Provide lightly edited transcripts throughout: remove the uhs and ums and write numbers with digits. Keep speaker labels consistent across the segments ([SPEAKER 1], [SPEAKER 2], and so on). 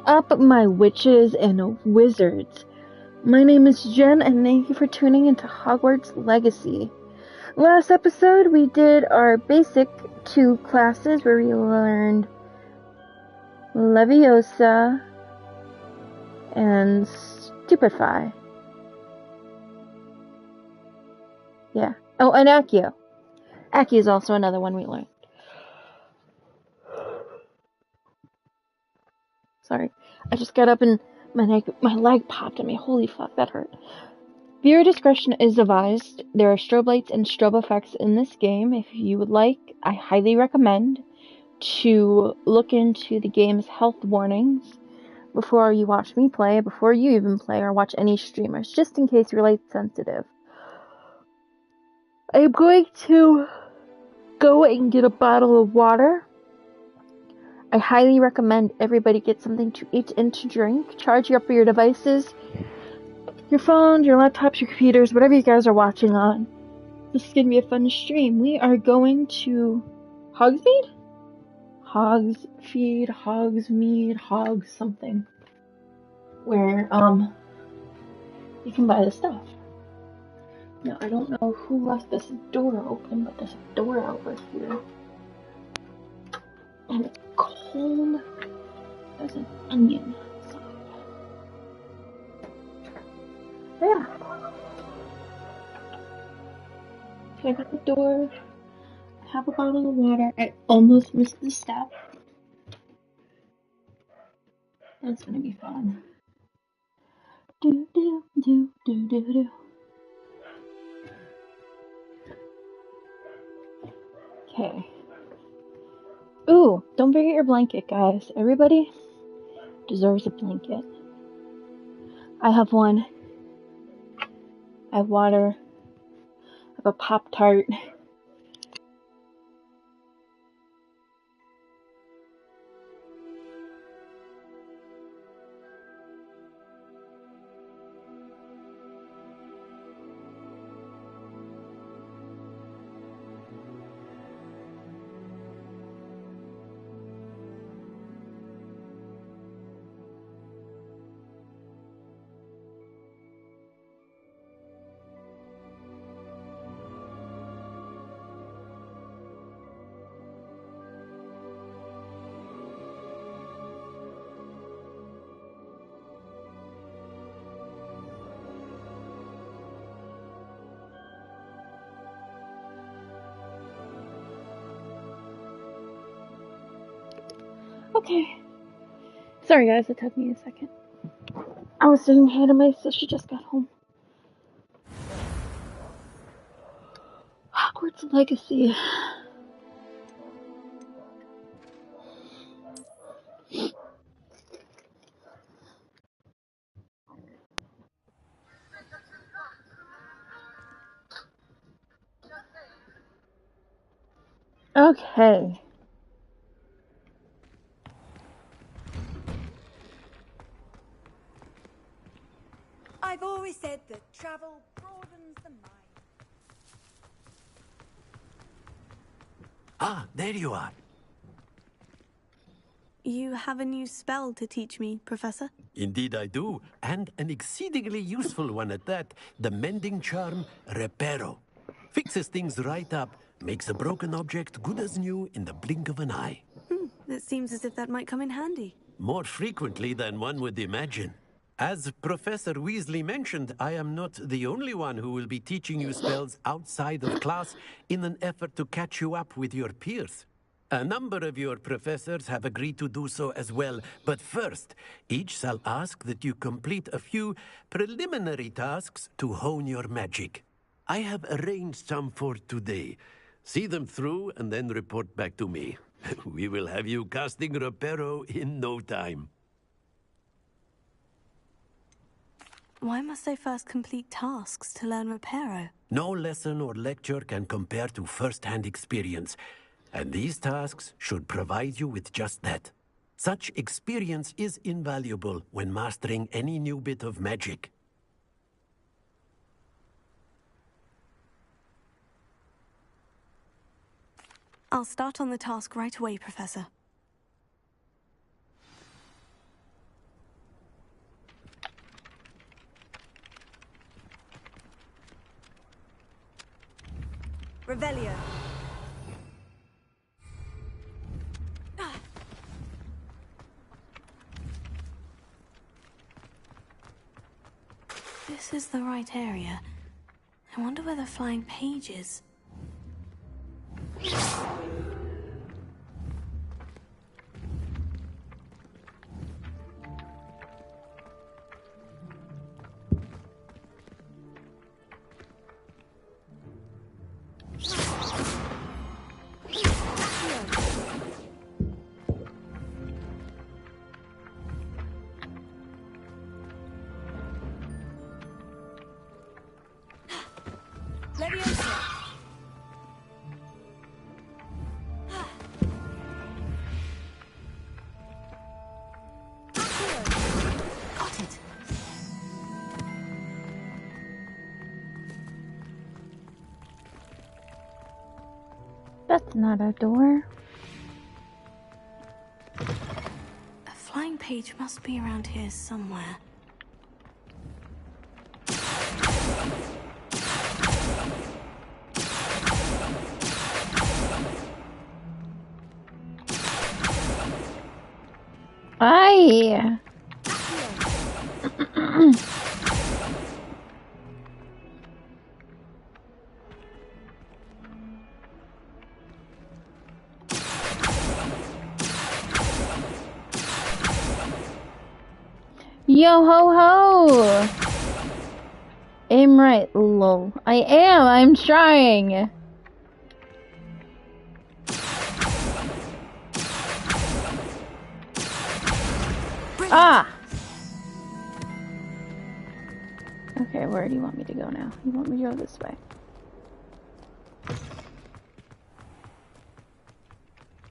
[SPEAKER 1] up, my witches and wizards? My name is Jen, and thank you for tuning into Hogwarts Legacy. Last episode, we did our basic 2 classes where we learned Leviosa and Stupefy. Yeah. Oh, and Accio. Accio is also another one we learned. Sorry. I just got up and my leg popped at me. Holy fuck, that hurt. Viewer discretion is advised. There are strobe lights and strobe effects in this game. If you would like, I highly recommend to look into the game's health warnings before you watch me play, before you even play or watch any streamers, just in case you're light sensitive. I'm going to go and get a bottle of water. I highly recommend everybody get something to eat and to drink. Charge up your devices, your phones, your laptops, your computers, whatever you guys are watching on. This is going to be a fun stream. We are going to Hogsmeade? Hogsmeade, Hogs something. Where, you can buy the stuff. Now, I don't know who left this door open, but there's a door over here. And it's cold as an onion. So, yeah. So I got the door. I have a bottle of water. I almost missed the step. That's gonna be fun. Do do do do do do. Okay. Ooh, don't forget your blanket, guys. Everybody deserves a blanket. I have one. I have water. I have a Pop-Tart. Okay. Sorry guys, it took me a second. I was saying hey to my sister, just got home. Hogwarts Legacy. Okay.
[SPEAKER 2] I've always said that travel broadens the mind.
[SPEAKER 3] Ah, there you are.
[SPEAKER 4] You have a new spell to teach me, Professor?
[SPEAKER 3] Indeed I do, and an exceedingly useful one at that. The mending charm, Reparo. Fixes things right up, makes a broken object good as new in the blink of an eye.
[SPEAKER 4] It seems as if that might come in handy.
[SPEAKER 3] More frequently than one would imagine. As Professor Weasley mentioned, I am not the only one who will be teaching you spells outside of class in an effort to catch you up with your peers. A number of your professors have agreed to do so as well, but first, each shall ask that you complete a few preliminary tasks to hone your magic. I have arranged some for today. See them through and then report back to me. We will have you casting Reparo in no time.
[SPEAKER 4] Why must I first complete tasks to learn Reparo?
[SPEAKER 3] No lesson or lecture can compare to first-hand experience, and these tasks should provide you with just that. Such experience is invaluable when mastering any new bit of magic.
[SPEAKER 4] I'll start on the task right away, Professor.
[SPEAKER 2] Revelio.
[SPEAKER 4] This is the right area. I wonder where the flying page is.
[SPEAKER 2] Leviosa.
[SPEAKER 4] Got it.
[SPEAKER 1] That's not a door.
[SPEAKER 4] A flying page must be around here somewhere.
[SPEAKER 1] Aye. Yo ho ho! Aim right, lol. I'm trying! Ah! Okay, where do you want me to go now? You want me to go this way?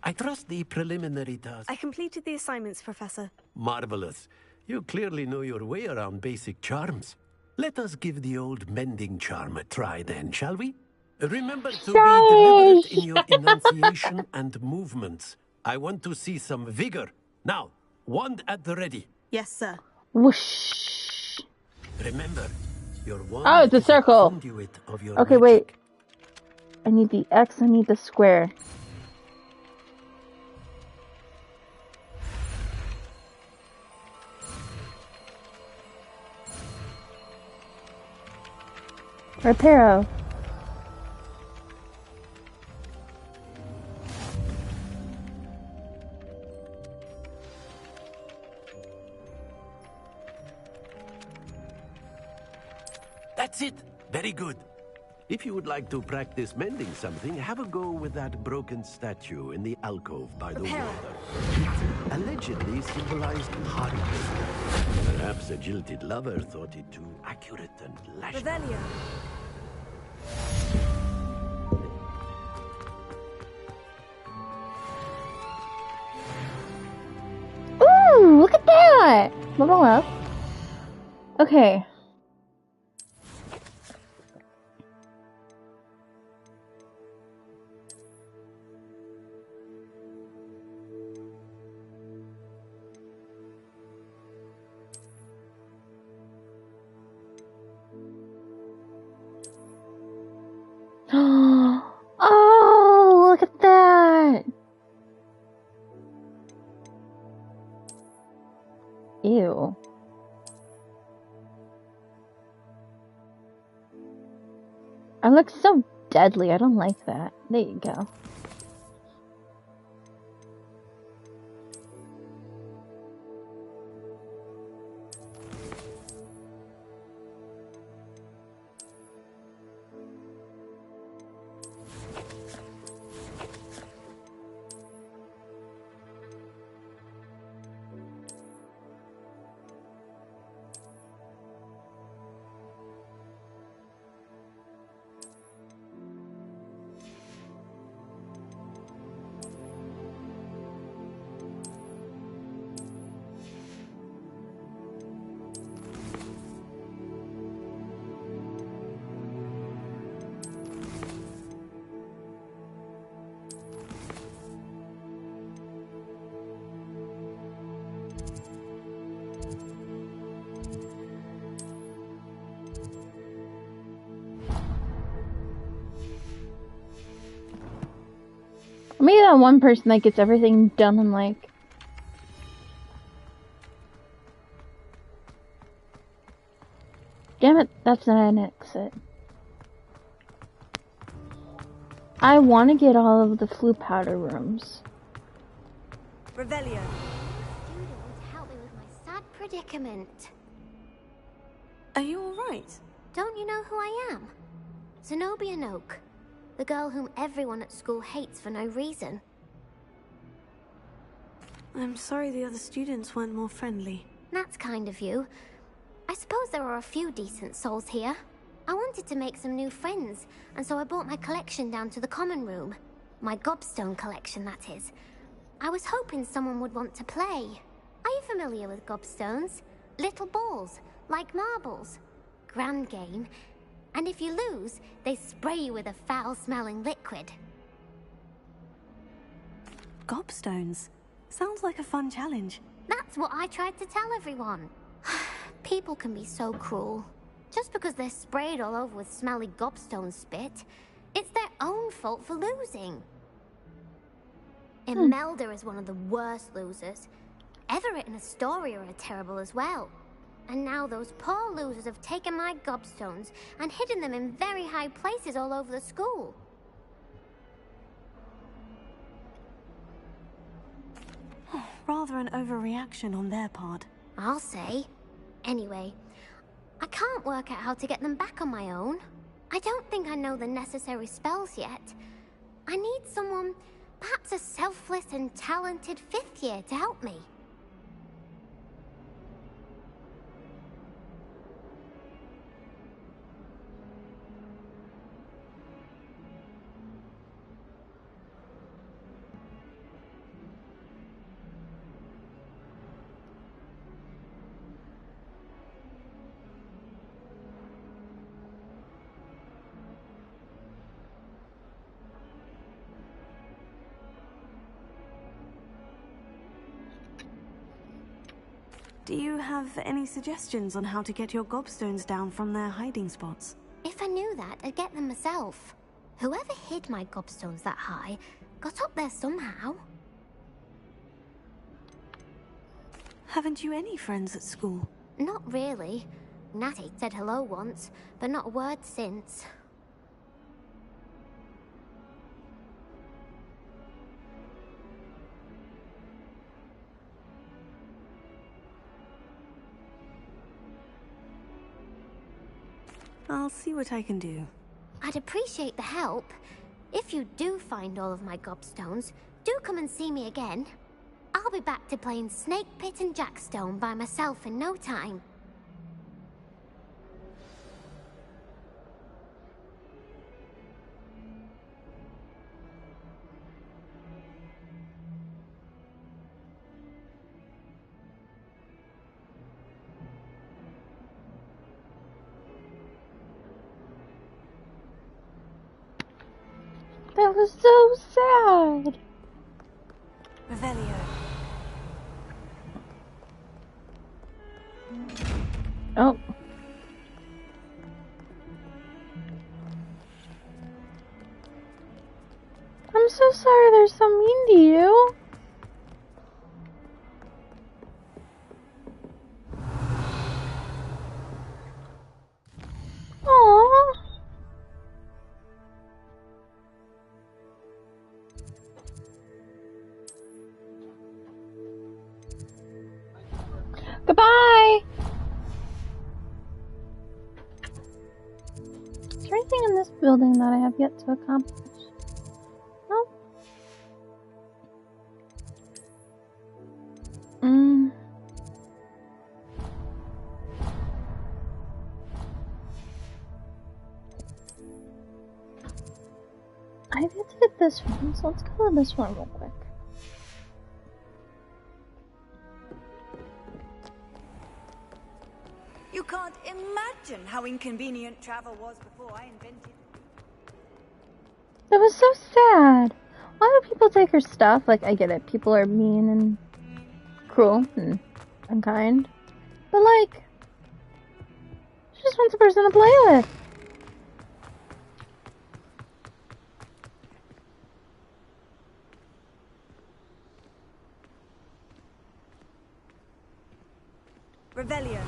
[SPEAKER 3] I trust the preliminary task.
[SPEAKER 4] I completed the assignments, Professor.
[SPEAKER 3] Marvelous. You clearly know your way around basic charms. Let us give the old mending charm a try then, shall we? Remember to be deliberate in your enunciation and movements. I want to see some vigor. Now, wand at the ready.
[SPEAKER 4] Yes, sir.
[SPEAKER 1] Whoosh!
[SPEAKER 3] Remember, your wand
[SPEAKER 1] Oh, it's a
[SPEAKER 3] is
[SPEAKER 1] circle.
[SPEAKER 3] conduit of your
[SPEAKER 1] Okay,
[SPEAKER 3] magic.
[SPEAKER 1] wait. I need the X, I need the square. Reparo.
[SPEAKER 3] That's it. Very good. If you would like to practice mending something, have a go with that broken statue in the alcove by the
[SPEAKER 2] Reparo.
[SPEAKER 3] water. It allegedly symbolized heartbreak. Perhaps a jilted lover thought it too accurate and lashed.
[SPEAKER 2] Revelio.
[SPEAKER 1] Ooh, look at that! Level up. Okay. Oh, look at that! Ew. I look so deadly. I don't like that. There you go. Maybe that one person that gets everything done in like... Damn it, that's not an exit. I want to get all of the flu powder rooms.
[SPEAKER 2] Revelio.
[SPEAKER 5] Student would help me with my sad predicament.
[SPEAKER 4] Are you alright?
[SPEAKER 5] Don't you know who I am? Zenobia Noak, the girl whom everyone at school hates for no reason.
[SPEAKER 4] I'm sorry the other students weren't more friendly.
[SPEAKER 5] That's kind of you. I suppose there are a few decent souls here. I wanted to make some new friends, and so I brought my collection down to the common room. My gobstone collection, that is. I was hoping someone would want to play. Are you familiar with gobstones? Little balls, like marbles. Grand game. And if you lose, they spray you with a foul-smelling liquid.
[SPEAKER 4] Gobstones? Sounds like a fun challenge.
[SPEAKER 5] That's what I tried to tell everyone. People can be so cruel. Just because they're sprayed all over with smelly gobstone spit, it's their own fault for losing. Imelda is one of the worst losers. Everett and Astoria are terrible as well. And now those poor losers have taken my gobstones and hidden them in very high places all over the school.
[SPEAKER 4] Rather an overreaction on their part.
[SPEAKER 5] I'll say. Anyway, I can't work out how to get them back on my own. I don't think I know the necessary spells yet. I need someone, perhaps a selfless and talented 5th year to help me.
[SPEAKER 4] Do you have any suggestions on how to get your gobstones down from their hiding spots?
[SPEAKER 5] If I knew that, I'd get them myself. Whoever hid my gobstones that high got up there somehow.
[SPEAKER 4] Haven't you any friends at school?
[SPEAKER 5] Not really. Natty said hello once, but not a word since.
[SPEAKER 4] I'll see what I can do.
[SPEAKER 5] I'd appreciate the help. If you do find all of my gobstones, do come and see me again. I'll be back to playing Snake Pit and Jackstone by myself in no time.
[SPEAKER 1] That was so sad.
[SPEAKER 4] Revelio.
[SPEAKER 1] Oh. I'm so sorry they're so mean to you. Aww. Goodbye! Is there anything in this building that I have yet to accomplish? No? I have yet to get this one, so let's go to this one real quick.
[SPEAKER 2] You can't imagine how inconvenient travel was before I invented it.
[SPEAKER 1] That was so sad. Why do people take her stuff? Like, I get it. People are mean and cruel and unkind. But, like, she just wants a person to play with.
[SPEAKER 2] Revelio.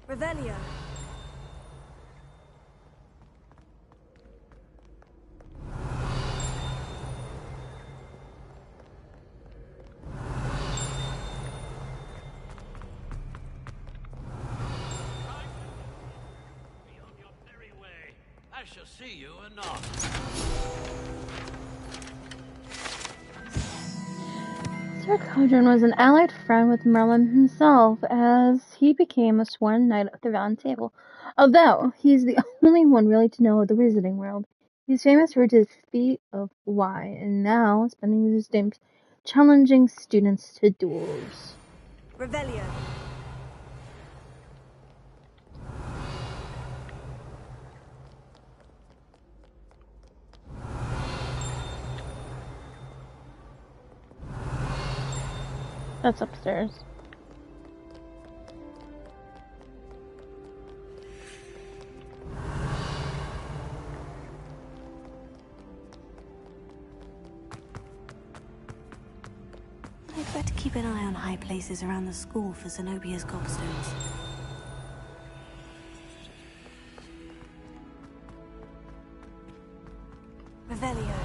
[SPEAKER 2] Revelio.
[SPEAKER 3] Be on your merry way. I shall see you anon.
[SPEAKER 1] Sir Codron was an allied friend with Merlin himself, as he became a sworn knight of the Round Table. Although he's the only one really to know of the Wizarding World, he's famous for his feat of Y, and now spending his days challenging students to duels.
[SPEAKER 2] Revelio.
[SPEAKER 1] That's upstairs.
[SPEAKER 4] I'd better keep an eye on high places around the school for Zenobia's gobstones.
[SPEAKER 2] Revelio.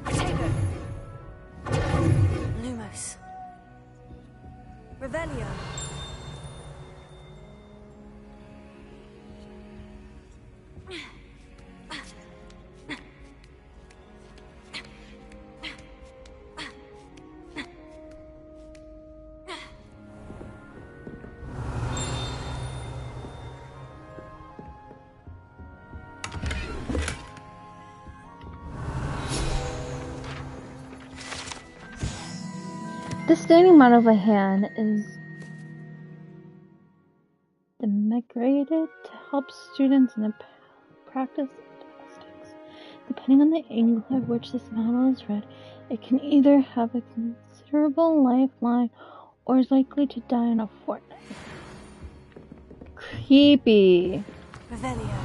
[SPEAKER 2] Potato.
[SPEAKER 4] Lumos.
[SPEAKER 2] Revelio.
[SPEAKER 1] The standing model of a hand is demigrated to help students in the practice of gymnastics. Depending on the angle at which this model is read, it can either have a considerable lifeline or is likely to die in a fortnight. Creepy.
[SPEAKER 2] Revelio.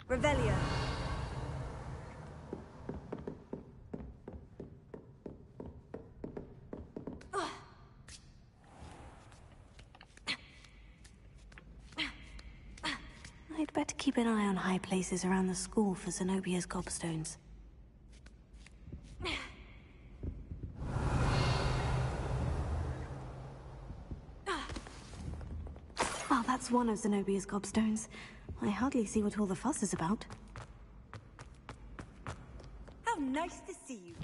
[SPEAKER 2] Revelio.
[SPEAKER 4] I'd better keep an eye on high places around the school for Zenobia's gobstones. Well, that's one of Zenobia's gobstones. I hardly see what all the fuss is about.
[SPEAKER 2] How nice to see you.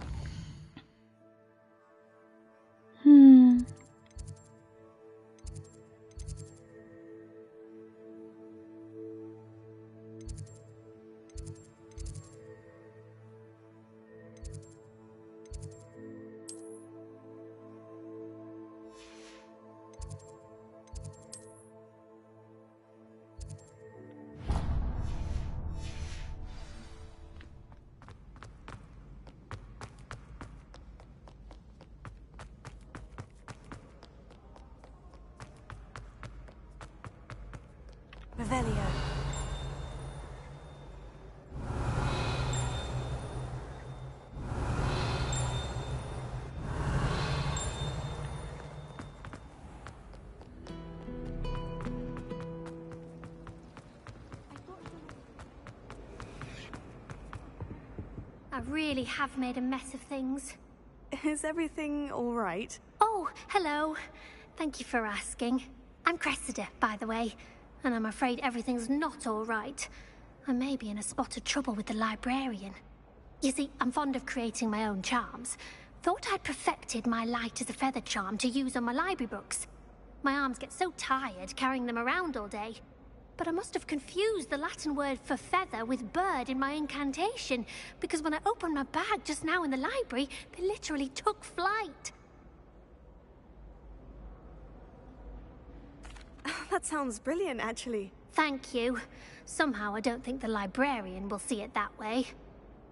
[SPEAKER 4] Revelio.
[SPEAKER 5] I really have made a mess of things.
[SPEAKER 4] Is everything all right?
[SPEAKER 5] Oh, hello. Thank you for asking. I'm Cressida, by the way, and I'm afraid everything's not all right. I may be in a spot of trouble with the librarian. You see, I'm fond of creating my own charms. Thought I'd perfected my light as a feather charm to use on my library books. My arms get so tired carrying them around all day. But I must have confused the Latin word for feather with bird in my incantation, because when I opened my bag just now in the library, they literally took flight.
[SPEAKER 4] That sounds brilliant, actually.
[SPEAKER 5] Thank you. Somehow I don't think the librarian will see it that way.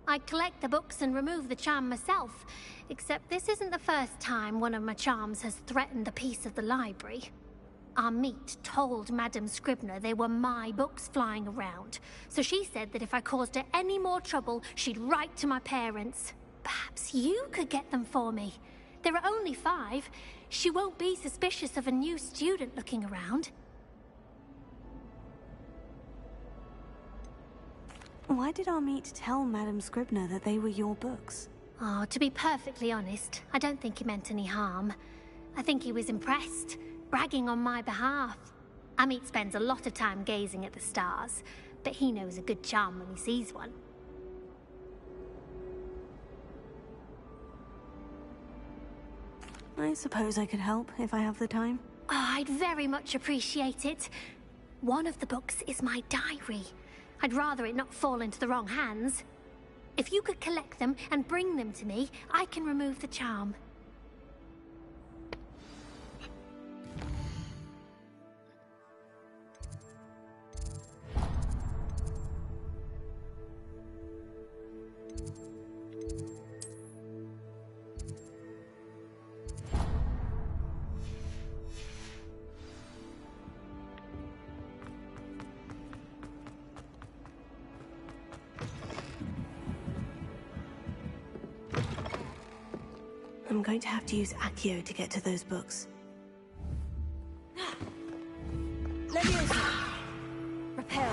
[SPEAKER 5] I collect the books and remove the charm myself, except this isn't the first time one of my charms has threatened the peace of the library. Our meet told Madame Scribner they were my books flying around, so she said that if I caused her any more trouble, she'd write to my parents. Perhaps you could get them for me. There are only 5. She won't be suspicious of a new student looking around.
[SPEAKER 4] Why did our meet tell Madame Scribner that they were your books?
[SPEAKER 5] Oh, to be perfectly honest, I don't think he meant any harm. I think he was impressed, bragging on my behalf. Amit spends a lot of time gazing at the stars, but he knows a good charm when he sees one.
[SPEAKER 4] I suppose I could help if I have the time.
[SPEAKER 5] Oh, I'd very much appreciate it. One of the books is my diary. I'd rather it not fall into the wrong hands. If you could collect them and bring them to me, I can remove the charm.
[SPEAKER 4] I'm going to have to use Accio to get to those books.
[SPEAKER 2] Leviosa. Repair.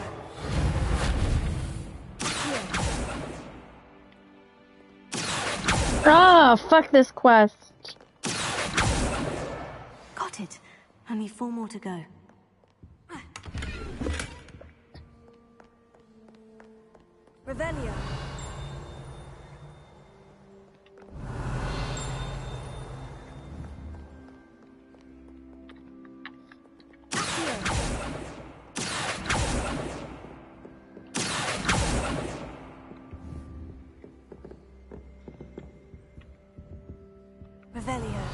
[SPEAKER 1] Ah, fuck this quest.
[SPEAKER 4] Got it. Only 4 more to go.
[SPEAKER 2] Revelio.
[SPEAKER 4] Revelio.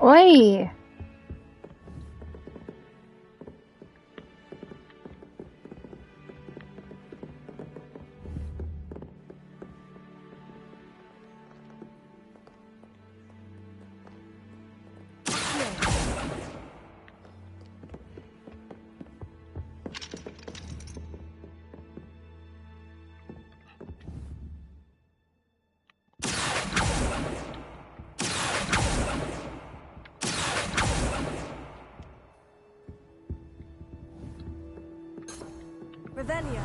[SPEAKER 1] Oi!
[SPEAKER 2] Revelio.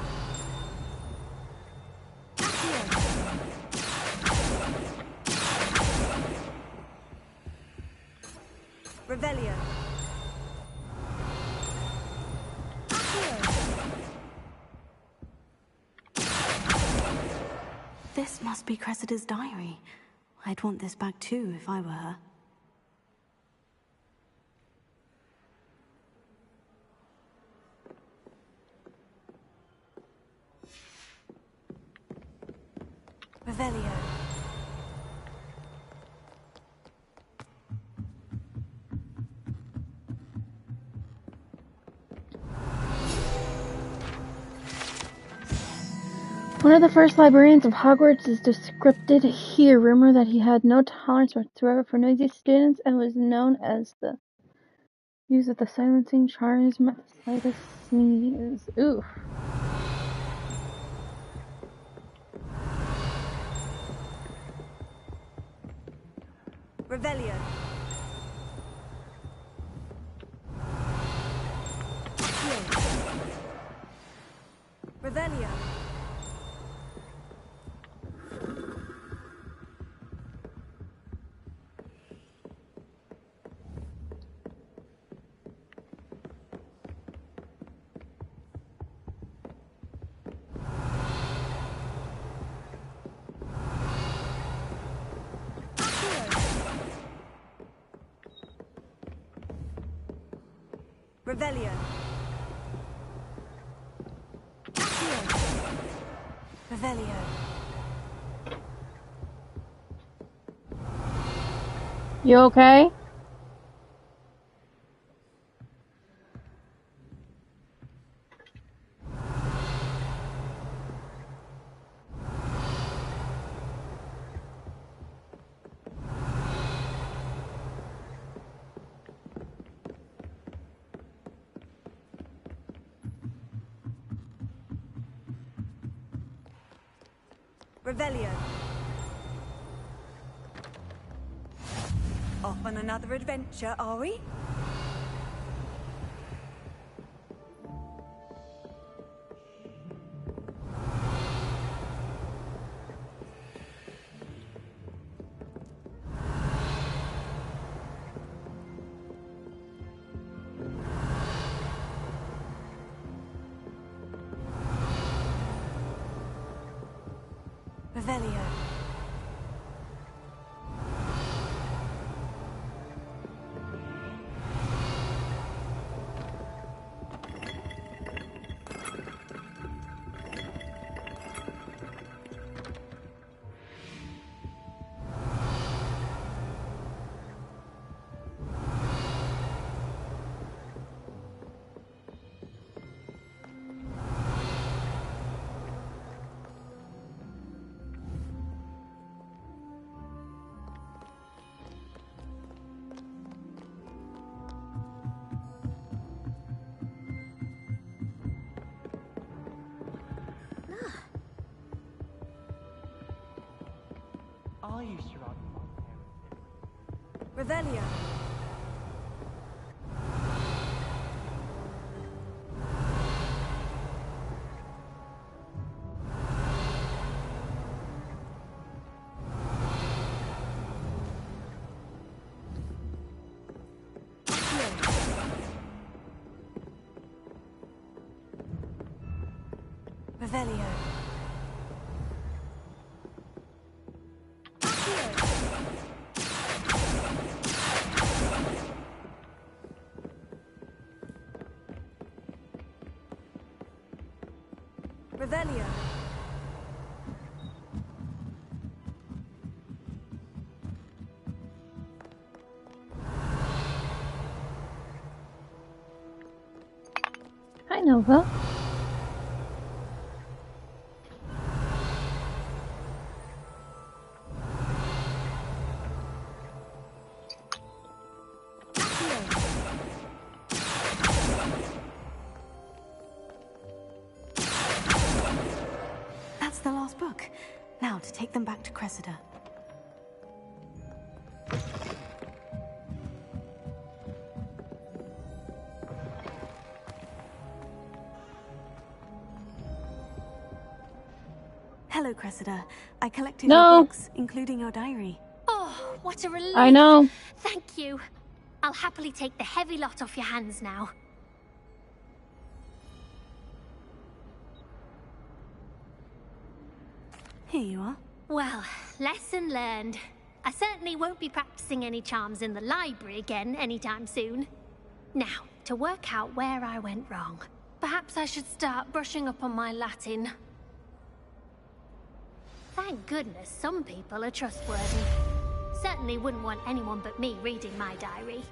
[SPEAKER 2] Revelio.
[SPEAKER 4] This must be Cressida's diary. I'd want this back too if I were her. Revelio.
[SPEAKER 1] One of the first librarians of Hogwarts is described here. Rumor that he had no tolerance whatsoever for noisy students and was known as the use of the silencing charms at the slightest sneeze. Oof.
[SPEAKER 2] Revelio. Revelio. Revelio. Revelio.
[SPEAKER 1] You okay?
[SPEAKER 2] Revelio. Off on another adventure, are we? Revelio.
[SPEAKER 6] Are you sure I'm not there?
[SPEAKER 2] Revelio. Revelio. Revelio.
[SPEAKER 1] Hi, Nova.
[SPEAKER 4] That's the last book. Now to take them back to Cressida. Hello, Cressida. I collected your books, including your diary.
[SPEAKER 5] Oh, what a relief.
[SPEAKER 1] I know.
[SPEAKER 5] Thank you. I'll happily take the heavy lot off your hands now.
[SPEAKER 4] Here you are.
[SPEAKER 5] Well, lesson learned. I certainly won't be practicing any charms in the library again anytime soon. Now, to work out where I went wrong. Perhaps I should start brushing up on my Latin. Thank goodness some people are trustworthy. Certainly wouldn't want anyone but me reading my diary.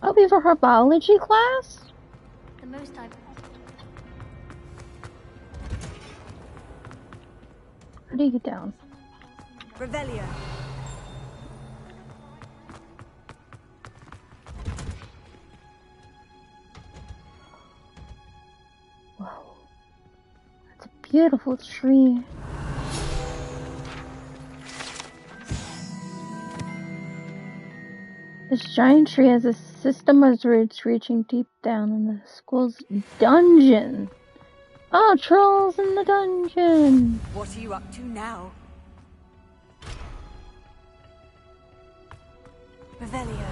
[SPEAKER 1] Probably for her biology class?
[SPEAKER 5] The most I've...
[SPEAKER 1] How do you get down?
[SPEAKER 2] Revelio.
[SPEAKER 1] Whoa. That's a beautiful tree. This giant tree has a system of roots reaching deep down in the school's dungeon. Oh, trolls in the dungeon!
[SPEAKER 2] What are you up to now? Revelio.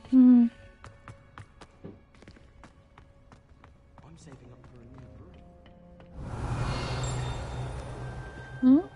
[SPEAKER 1] Hmm.
[SPEAKER 6] I'm saving up for a new broom.
[SPEAKER 1] Hmm?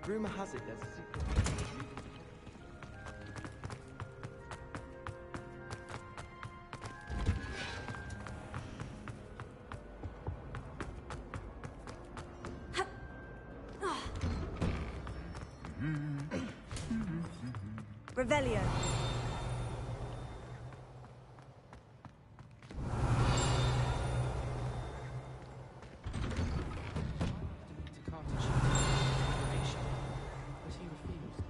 [SPEAKER 6] Rumor has it there's a secret.
[SPEAKER 2] Revelio.
[SPEAKER 6] To Carter information, but he refused.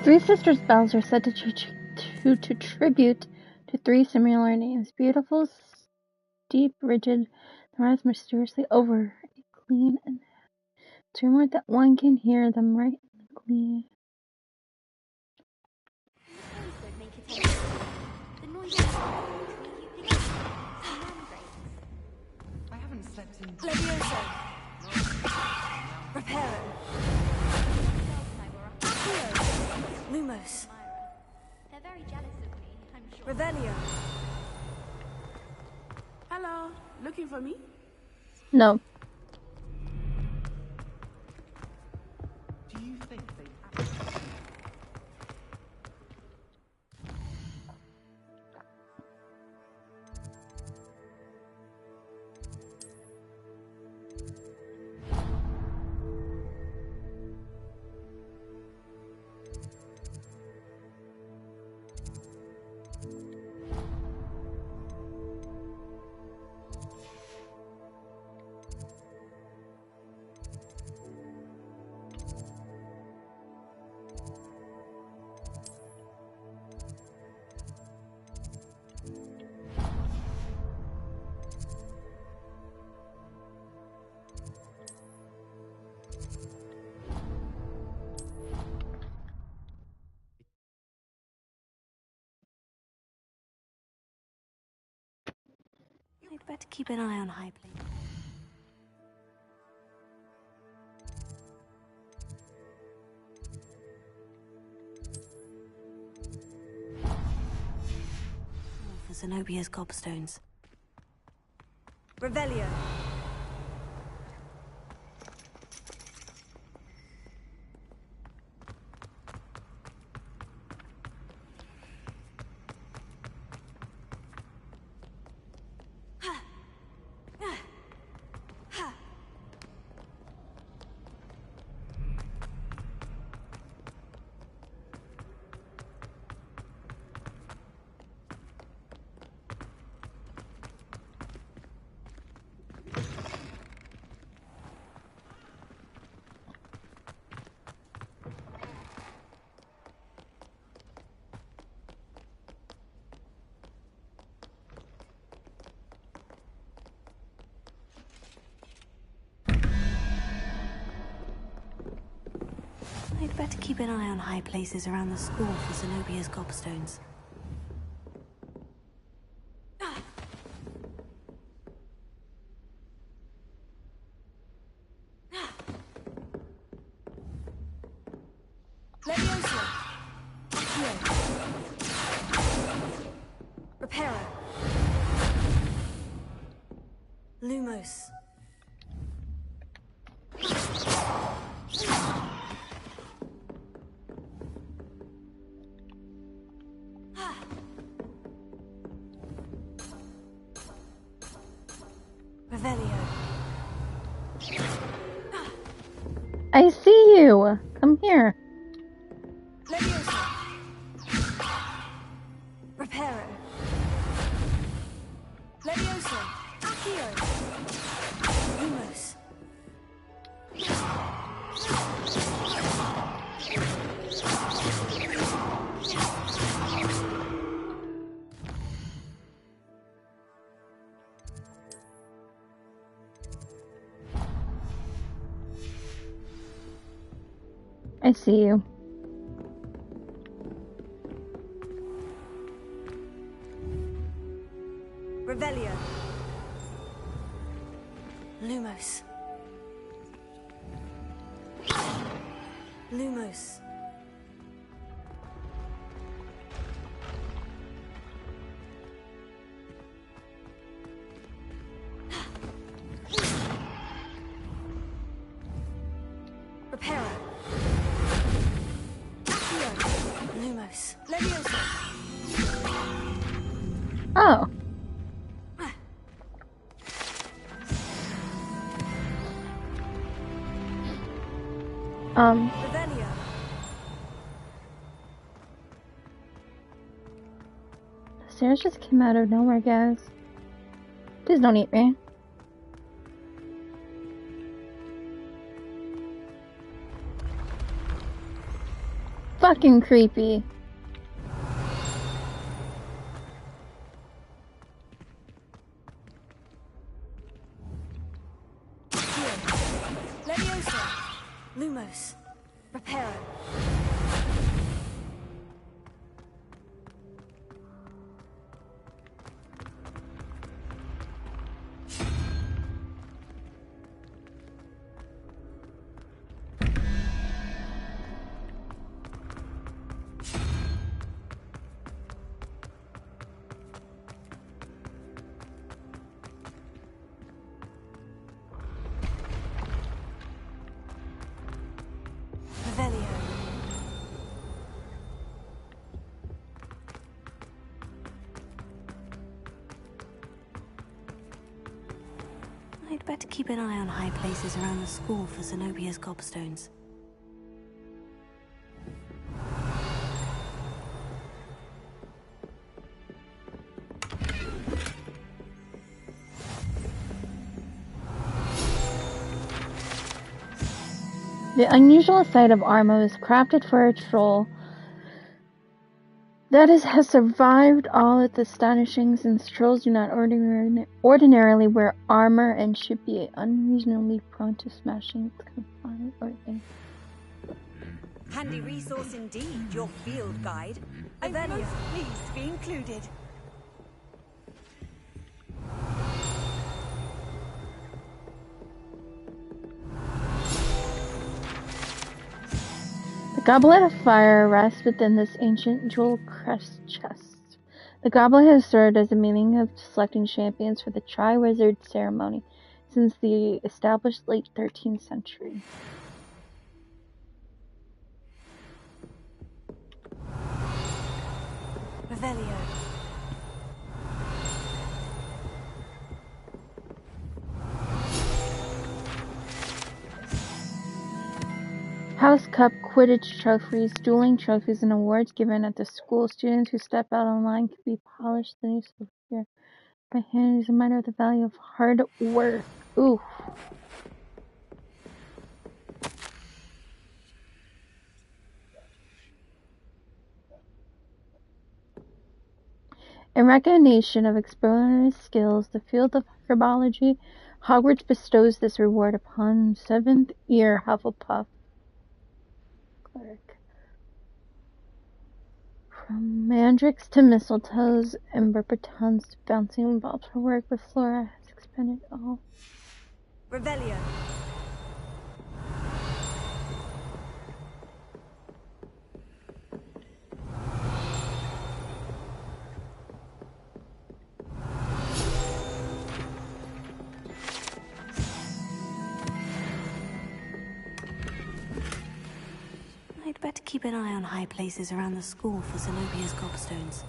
[SPEAKER 1] Three Sisters bells are said to tribute to three similar names. Beautiful, steep, rigid, the rise mysteriously over a clean and it's rumored that one can hear them right in the clean.
[SPEAKER 5] The noise you think
[SPEAKER 6] I haven't slept in.
[SPEAKER 2] Levioso. Reparo. Lumos.
[SPEAKER 5] they're very jealous of me, I'm sure.
[SPEAKER 2] Revelio.
[SPEAKER 7] Hello, looking for me?
[SPEAKER 1] No.
[SPEAKER 6] Do you think they?
[SPEAKER 4] I'd better keep an eye on Highblade. For Zenobia's gobstones.
[SPEAKER 2] Revelio.
[SPEAKER 4] I'd better keep an eye on high places around the school for Zenobia's gobstones.
[SPEAKER 2] Leviosa. Accio. Reparo.
[SPEAKER 4] Lumos. Revelio.
[SPEAKER 1] I see you! Come here.
[SPEAKER 2] Leviosa. Reparo. Leviosa. Accio.
[SPEAKER 4] Lumos.
[SPEAKER 1] I see you.
[SPEAKER 2] Revelio.
[SPEAKER 4] Lumos. Lumos.
[SPEAKER 2] Reparo. Accio.
[SPEAKER 4] Lumos.
[SPEAKER 2] Leviosa.
[SPEAKER 1] Oh.
[SPEAKER 2] Revelio.
[SPEAKER 1] The stairs just came out of nowhere, guys. Please don't eat me. Fucking creepy.
[SPEAKER 2] Leviosa.
[SPEAKER 4] Lumos.
[SPEAKER 2] Reparo.
[SPEAKER 4] Revelio. I'd better keep an eye on high places around the school for Zenobia's gobstones.
[SPEAKER 1] The unusual sight of armor is crafted for a troll that has survived all its astonishing, since trolls do not ordinarily wear armor and should be unreasonably prone to smashing confined or things.
[SPEAKER 2] Handy resource indeed, your field guide. I'm most pleased to be included.
[SPEAKER 1] The goblet of fire rests within this ancient jewel-crest chest. The goblet has served as a means of selecting champions for the Tri-Wizard ceremony since the established late 13th century.
[SPEAKER 4] Revelio.
[SPEAKER 1] House Cup, Quidditch trophies, dueling trophies, and awards given at the school. Students who step out on line can be polished. The use of fear by hand is a reminder of the value of hard work. Oof. In recognition of extraordinary skills, the field of herbology, Hogwarts bestows this reward upon 7th year Hufflepuff. cleric. From mandrakes to mistletoes and berbatons to bouncing balls, her work with Flora has expanded all.
[SPEAKER 2] Revelio.
[SPEAKER 4] I'd better keep an eye on high places around the school for Zenobia's gobstones.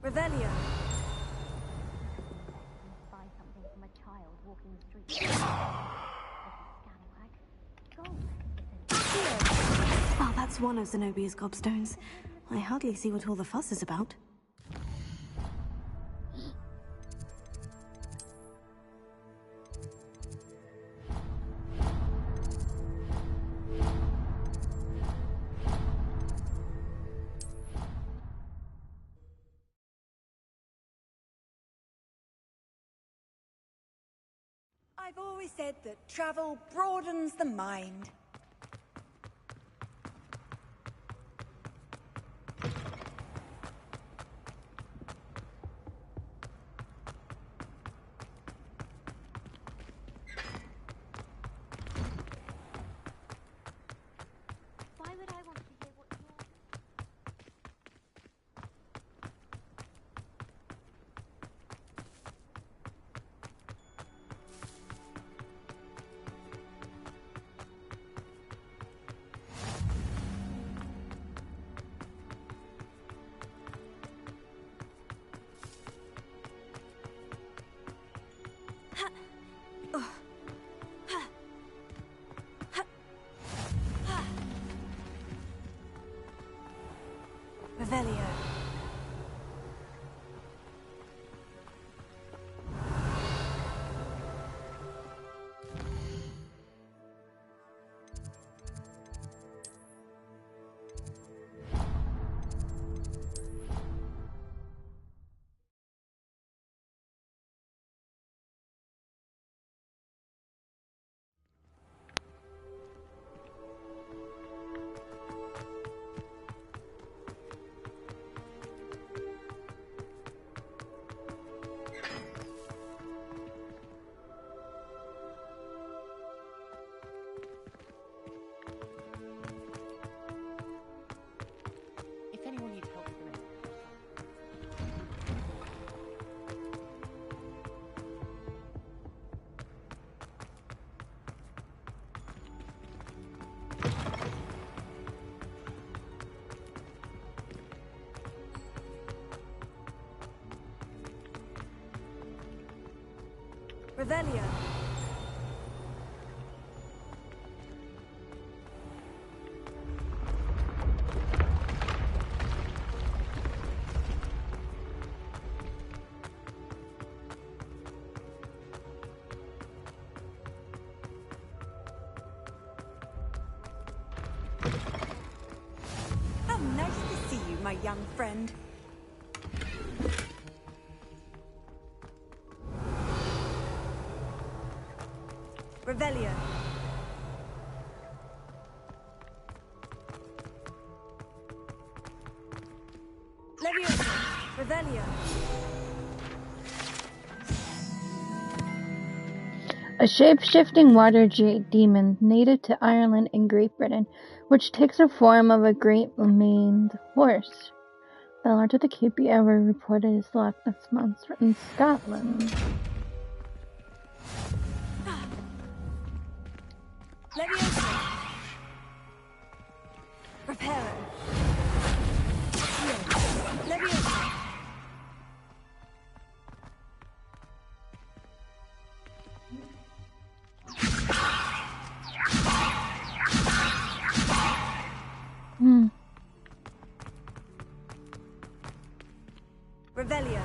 [SPEAKER 2] Revelio.
[SPEAKER 5] Buy something from a child walking the street. This is scallywag. Gold.
[SPEAKER 4] Oh, that's one of Zenobia's gobstones. I hardly see what all the fuss is about.
[SPEAKER 2] I've always said that travel broadens the mind.
[SPEAKER 5] Why would I want to hear what you're...
[SPEAKER 2] Revelio.
[SPEAKER 6] If anyone needs help with the mail.
[SPEAKER 2] Revelio. How nice to see you, my young friend. Revelio. Leviosa. Revelio.
[SPEAKER 1] A shape-shifting water demon native to Ireland and Great Britain, which takes the form of a great maned horse. The largest that could be ever reported is the Loch Ness Monster in Scotland.
[SPEAKER 2] Leviosa. Reparo. Leviosa. Revelio.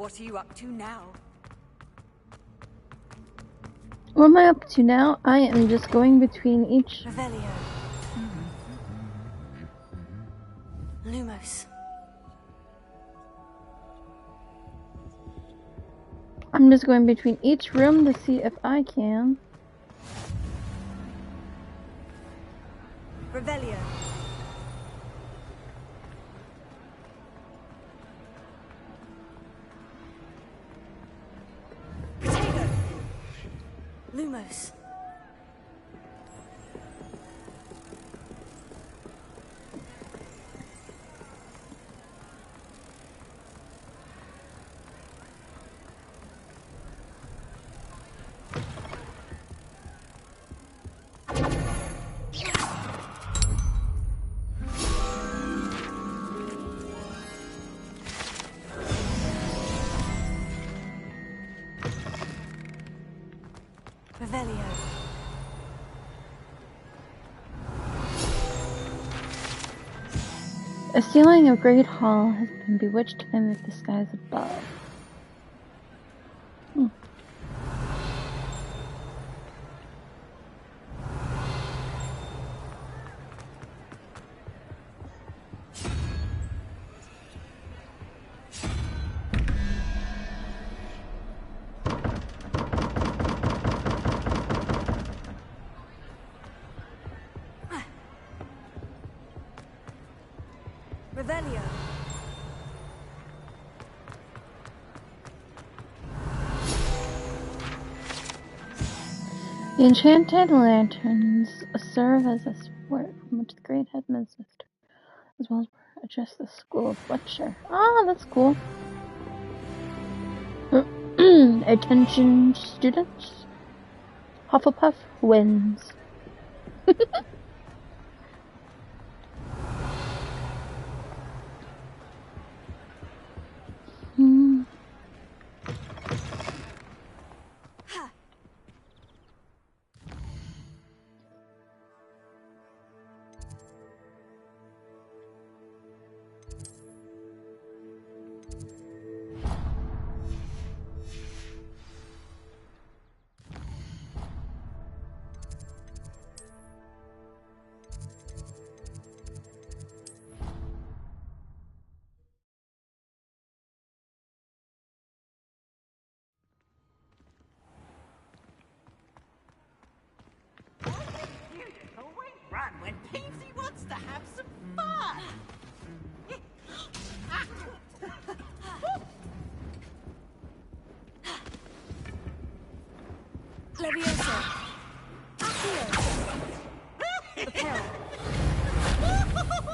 [SPEAKER 2] What are you up to now?
[SPEAKER 1] What am I up to now? I am just going between each.
[SPEAKER 4] Revelio. Lumos.
[SPEAKER 1] I'm just going between each room to see if I can.
[SPEAKER 2] Revelio. Potato.
[SPEAKER 4] Lumos. Revelio.
[SPEAKER 1] A ceiling of Great Hall has been bewitched to mimic the skies above.
[SPEAKER 2] Revelio.
[SPEAKER 1] The enchanted lanterns serve as a support from which the great headmaster, as well as adjust the school of lecture. Ah, that's cool. Attention, students. Hufflepuff wins.
[SPEAKER 2] Run when Peasy wants to have some fun.
[SPEAKER 4] Levioso. Accio. Repel.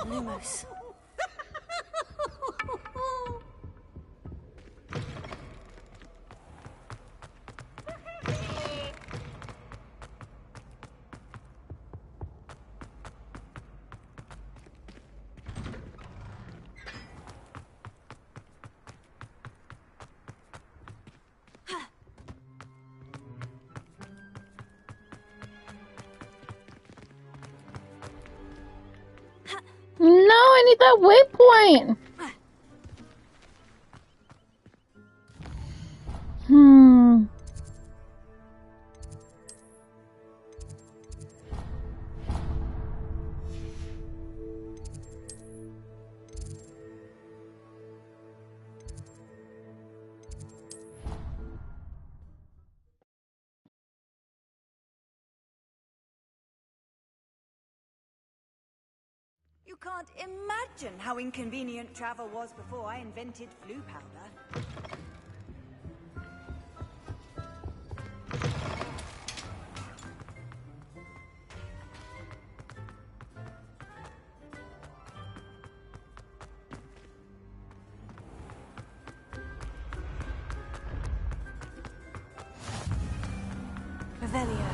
[SPEAKER 4] Lumos.
[SPEAKER 1] No, I need that waypoint!
[SPEAKER 2] You can't imagine how inconvenient travel was before I invented flu powder.
[SPEAKER 4] Revelio.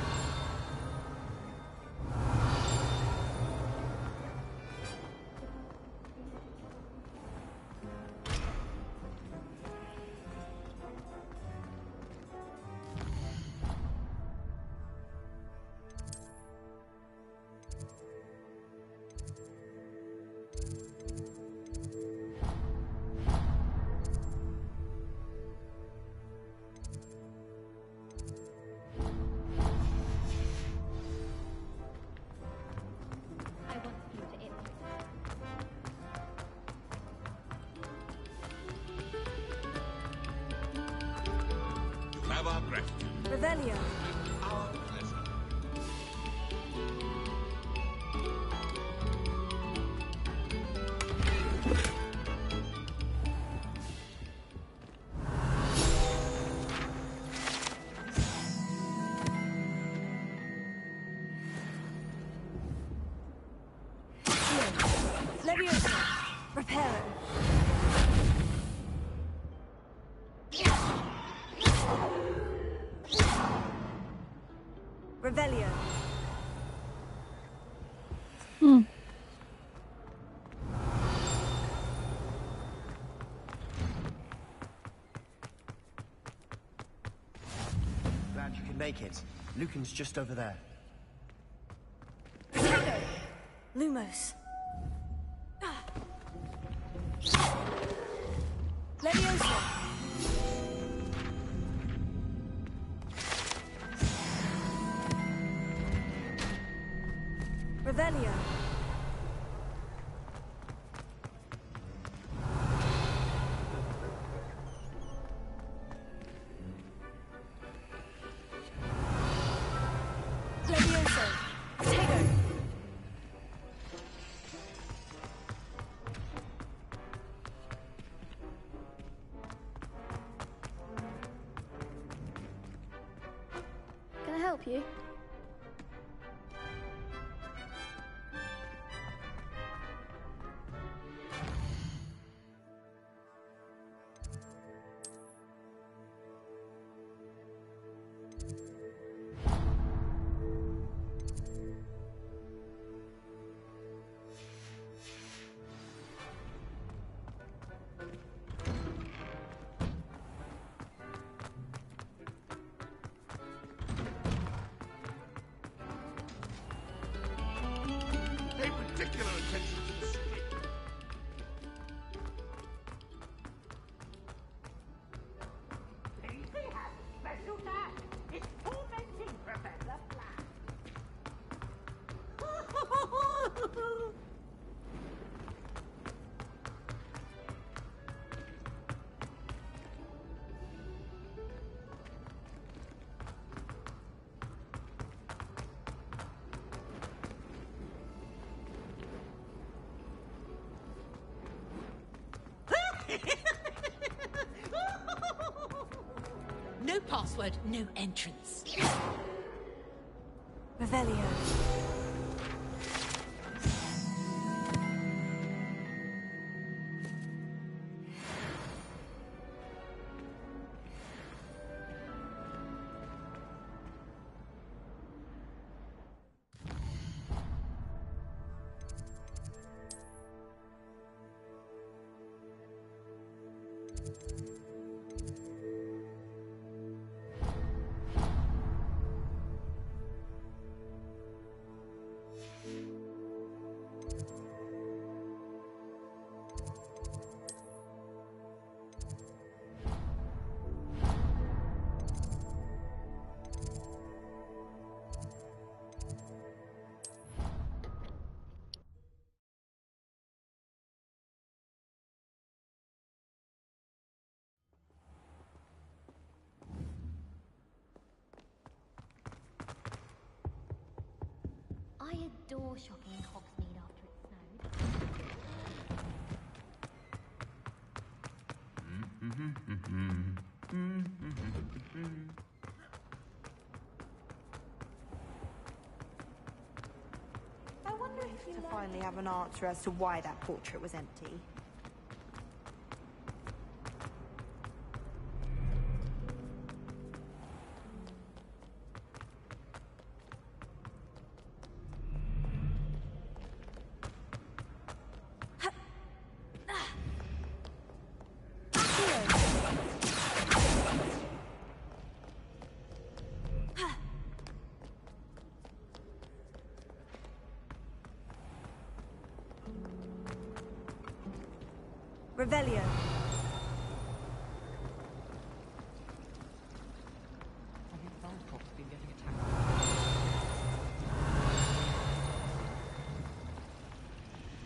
[SPEAKER 8] have our gratitude.
[SPEAKER 2] Revelio.
[SPEAKER 8] Our pleasure.
[SPEAKER 2] Leviosa. Reparo. Revelio.
[SPEAKER 6] Glad you could make it. Lucan's just over there.
[SPEAKER 2] Lumos. Leviosa. Revelio. Leviosa. Tego.
[SPEAKER 1] Can I help you?
[SPEAKER 8] Pay particular attention to the stick.
[SPEAKER 9] Daisy has a special knack. It's tormenting Professor Flash.
[SPEAKER 10] No password, no entrance.
[SPEAKER 2] Revelio.
[SPEAKER 5] I adore shopping in Hogsmeade after it snowed.
[SPEAKER 11] I wonder if you finally have an answer as to why that portrait was empty.
[SPEAKER 2] Revelio.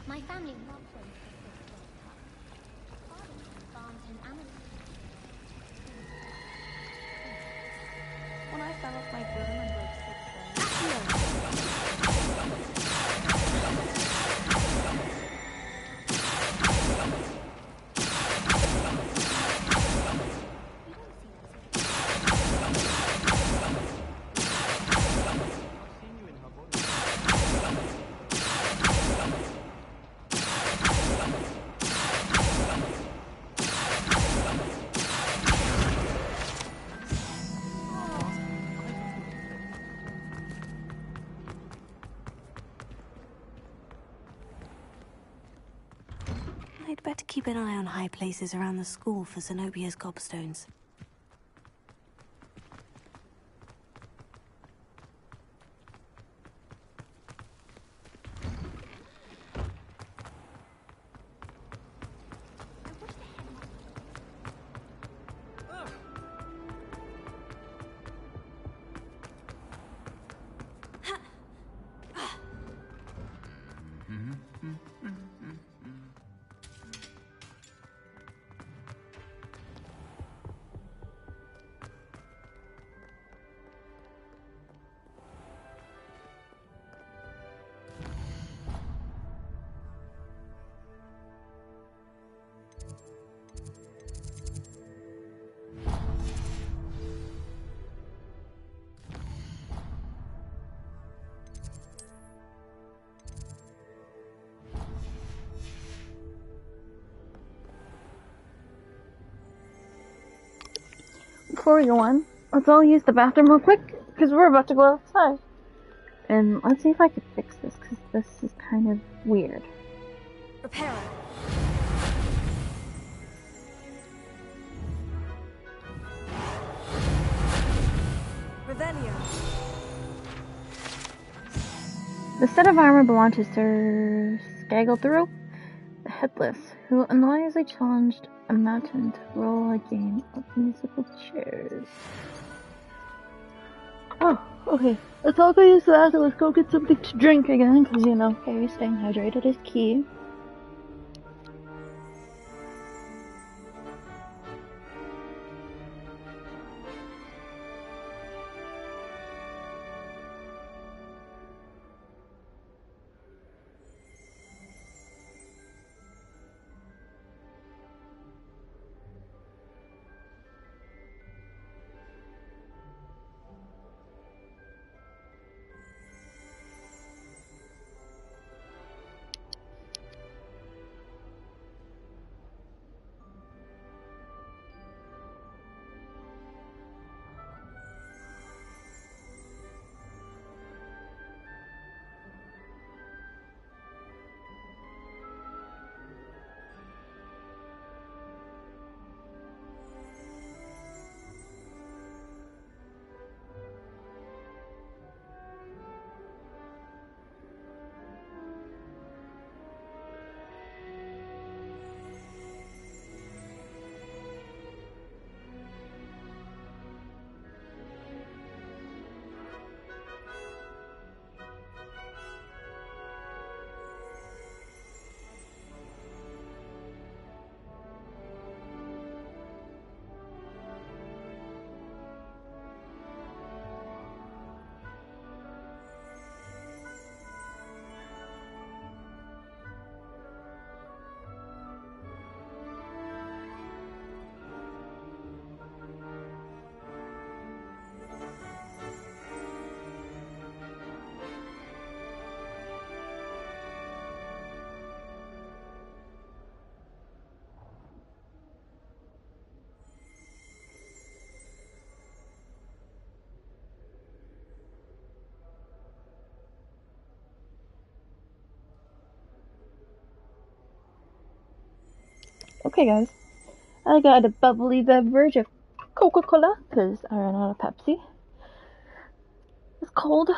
[SPEAKER 5] My family loves when Christmas Father farmed an animal.
[SPEAKER 11] fell off my broom and broke 6 bones.
[SPEAKER 4] I'd better keep an eye on high places around the school for Zenobia's gobstones.
[SPEAKER 1] Before we go on, let's all use the bathroom real quick, because we're about to go outside. And let's see if I can fix this, because this is kind of weird.
[SPEAKER 2] Reparo. Revelio.
[SPEAKER 1] The set of armor belonged to Sir Skagglethrough, the Headless, who annoyingly challenged a mountain to roll a game of musical chairs. Oh, okay. Let's all go use the bathroom. Let's go get something to drink again, because, you know, okay, staying hydrated is key. Okay, guys. I got a bubbly beverage of Coca-Cola, because I ran out of Pepsi. It's cold.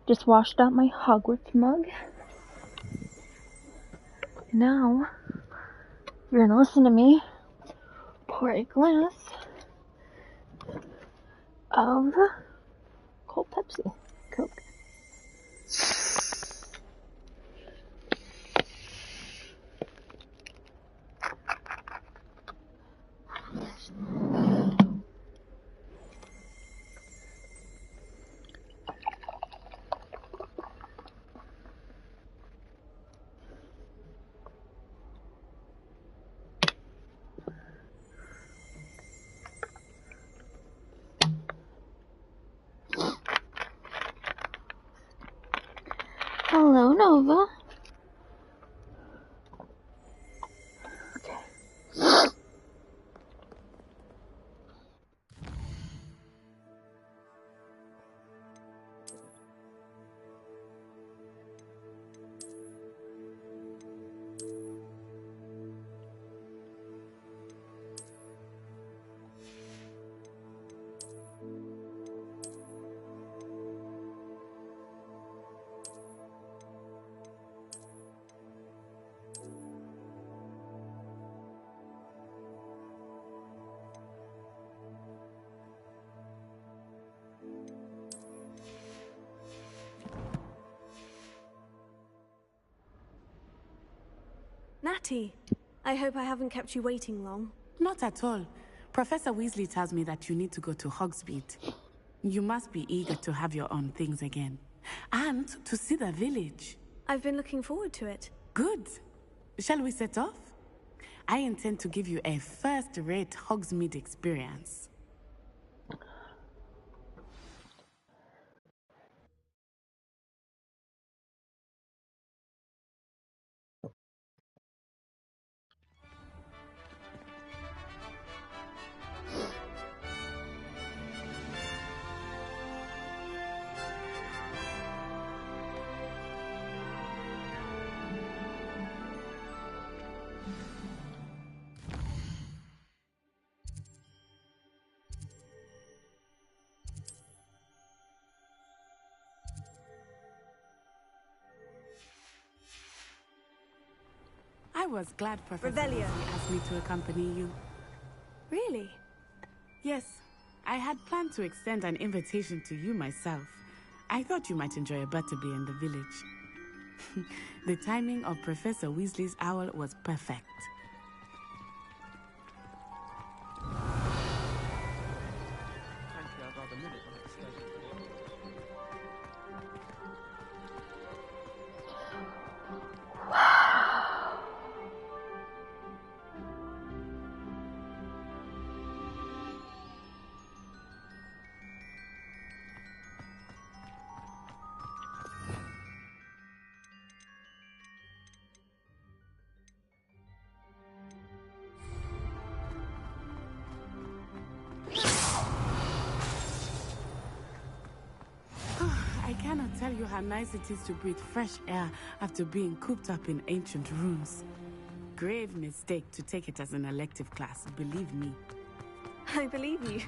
[SPEAKER 1] Just washed out my Hogwarts mug. Now, you're gonna listen to me pour a glass of cold Pepsi. Coke. of.
[SPEAKER 4] Natty, I hope I haven't kept you waiting long.
[SPEAKER 7] Not at all. Professor Weasley tells me that you need to go to Hogsmeade. You must be eager to have your own things again. And to see the village.
[SPEAKER 4] I've been looking forward to it.
[SPEAKER 7] Good. Shall we set off? I intend to give you a first-rate Hogsmeade experience. I was glad Professor
[SPEAKER 4] Revelio
[SPEAKER 7] Weasley asked me to accompany you.
[SPEAKER 4] Really?
[SPEAKER 7] Yes, I had planned to extend an invitation to you myself. I thought you might enjoy a butterbeer in the village. The timing of Professor Weasley's owl was perfect. I cannot tell you how nice it is to breathe fresh air after being cooped up in ancient rooms. Grave mistake to take it as an elective class, believe me.
[SPEAKER 4] I believe you.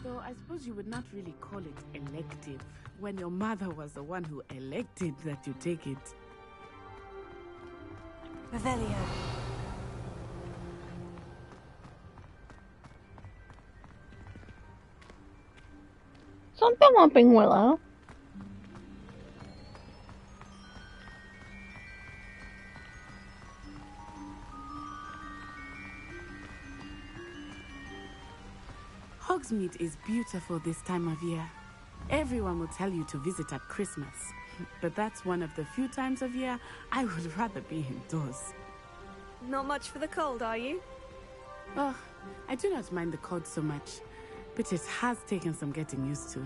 [SPEAKER 7] Though I suppose you would not really call it elective when your mother was the one who elected that you take it.
[SPEAKER 4] Revelio.
[SPEAKER 1] Something Lumping Willow.
[SPEAKER 7] Hogsmeade is beautiful this time of year. Everyone will tell you to visit at Christmas. But that's one of the few times of year I would rather be indoors.
[SPEAKER 4] Not much for the cold, are you?
[SPEAKER 7] Oh, I do not mind the cold so much, but it has taken some getting used to.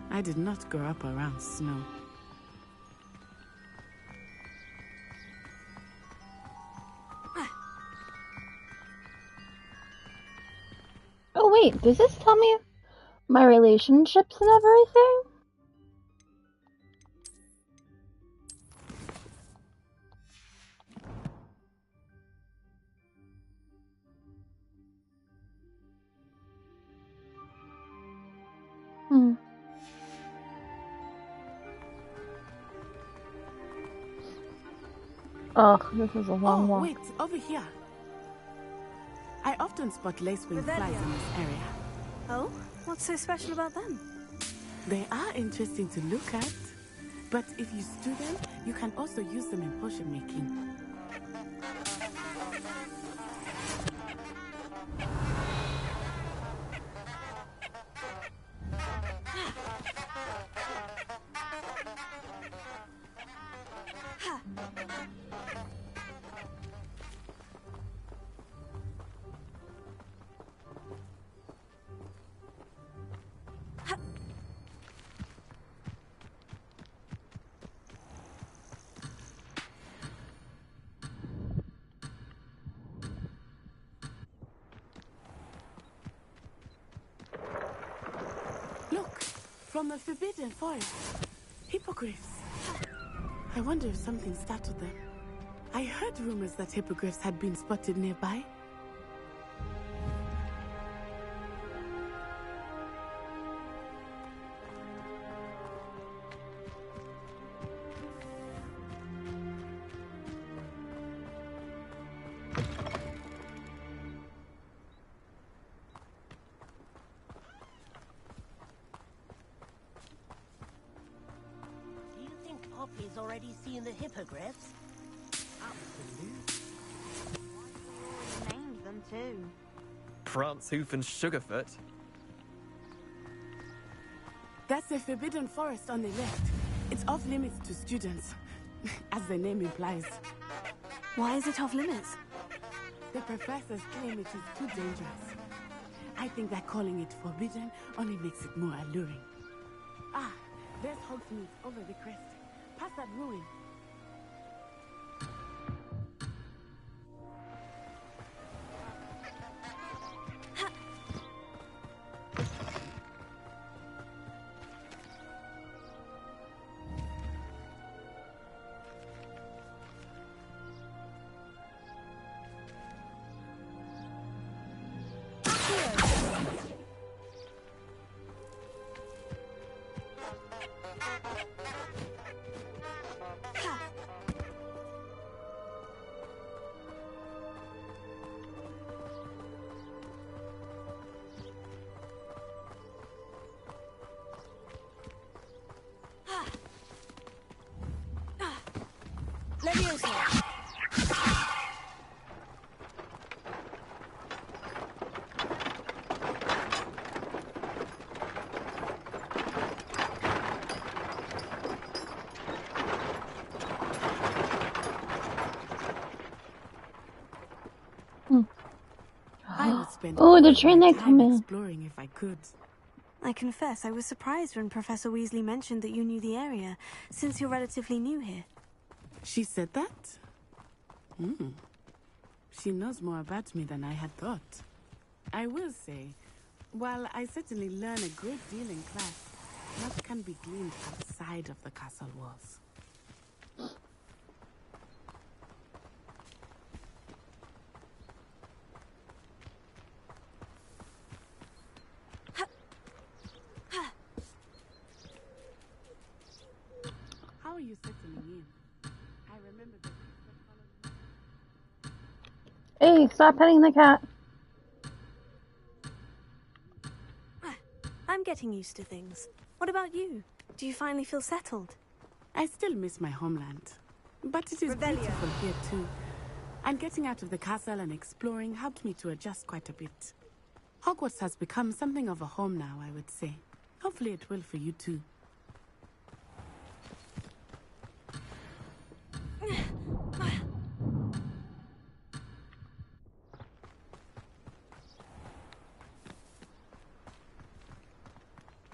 [SPEAKER 7] I did not grow up around snow.
[SPEAKER 1] Oh wait, does this tell me my relationships and everything? Ugh, this is a long walk.
[SPEAKER 7] Wait, over here. I often spot lacewing flies in this area.
[SPEAKER 4] Oh? What's so special about them?
[SPEAKER 7] They are interesting to look at, but if you stew them, you can also use them in potion making. From the Forbidden Forest. Hippogriffs. I wonder if something startled them. I heard rumors that hippogriffs had been spotted nearby.
[SPEAKER 12] Poppy's already seen the hippogriffs?
[SPEAKER 8] Absolutely.
[SPEAKER 11] Named them too.
[SPEAKER 13] Prance, Hoof, and Sugarfoot.
[SPEAKER 7] That's the Forbidden Forest on the left. It's off limits to students, as the name implies.
[SPEAKER 4] Why is it off limits?
[SPEAKER 7] The professors claim it is too dangerous. I think that calling it forbidden only makes it more alluring. Ah, there's Hogsmeade over the crest. Past that ruin.
[SPEAKER 4] Leviosa.
[SPEAKER 7] I would spend
[SPEAKER 1] Oh, the train
[SPEAKER 7] my
[SPEAKER 1] that
[SPEAKER 7] time
[SPEAKER 1] come in.
[SPEAKER 7] exploring if I could.
[SPEAKER 4] I confess I was surprised when Professor Weasley mentioned that you knew the area, since you're relatively new here.
[SPEAKER 7] She said that? She knows more about me than I had thought. I will say, while I certainly learn a great deal in class, much can be gleaned outside of the castle walls. How are you settling in? I remember the
[SPEAKER 1] Hey, stop petting the cat.
[SPEAKER 4] I'm getting used to things. What about you? Do you finally feel settled?
[SPEAKER 7] I still miss my homeland, but it is beautiful here too. And getting out of the castle and exploring helped me to adjust quite a bit. Hogwarts has become something of a home now, I would say. Hopefully it will for you too.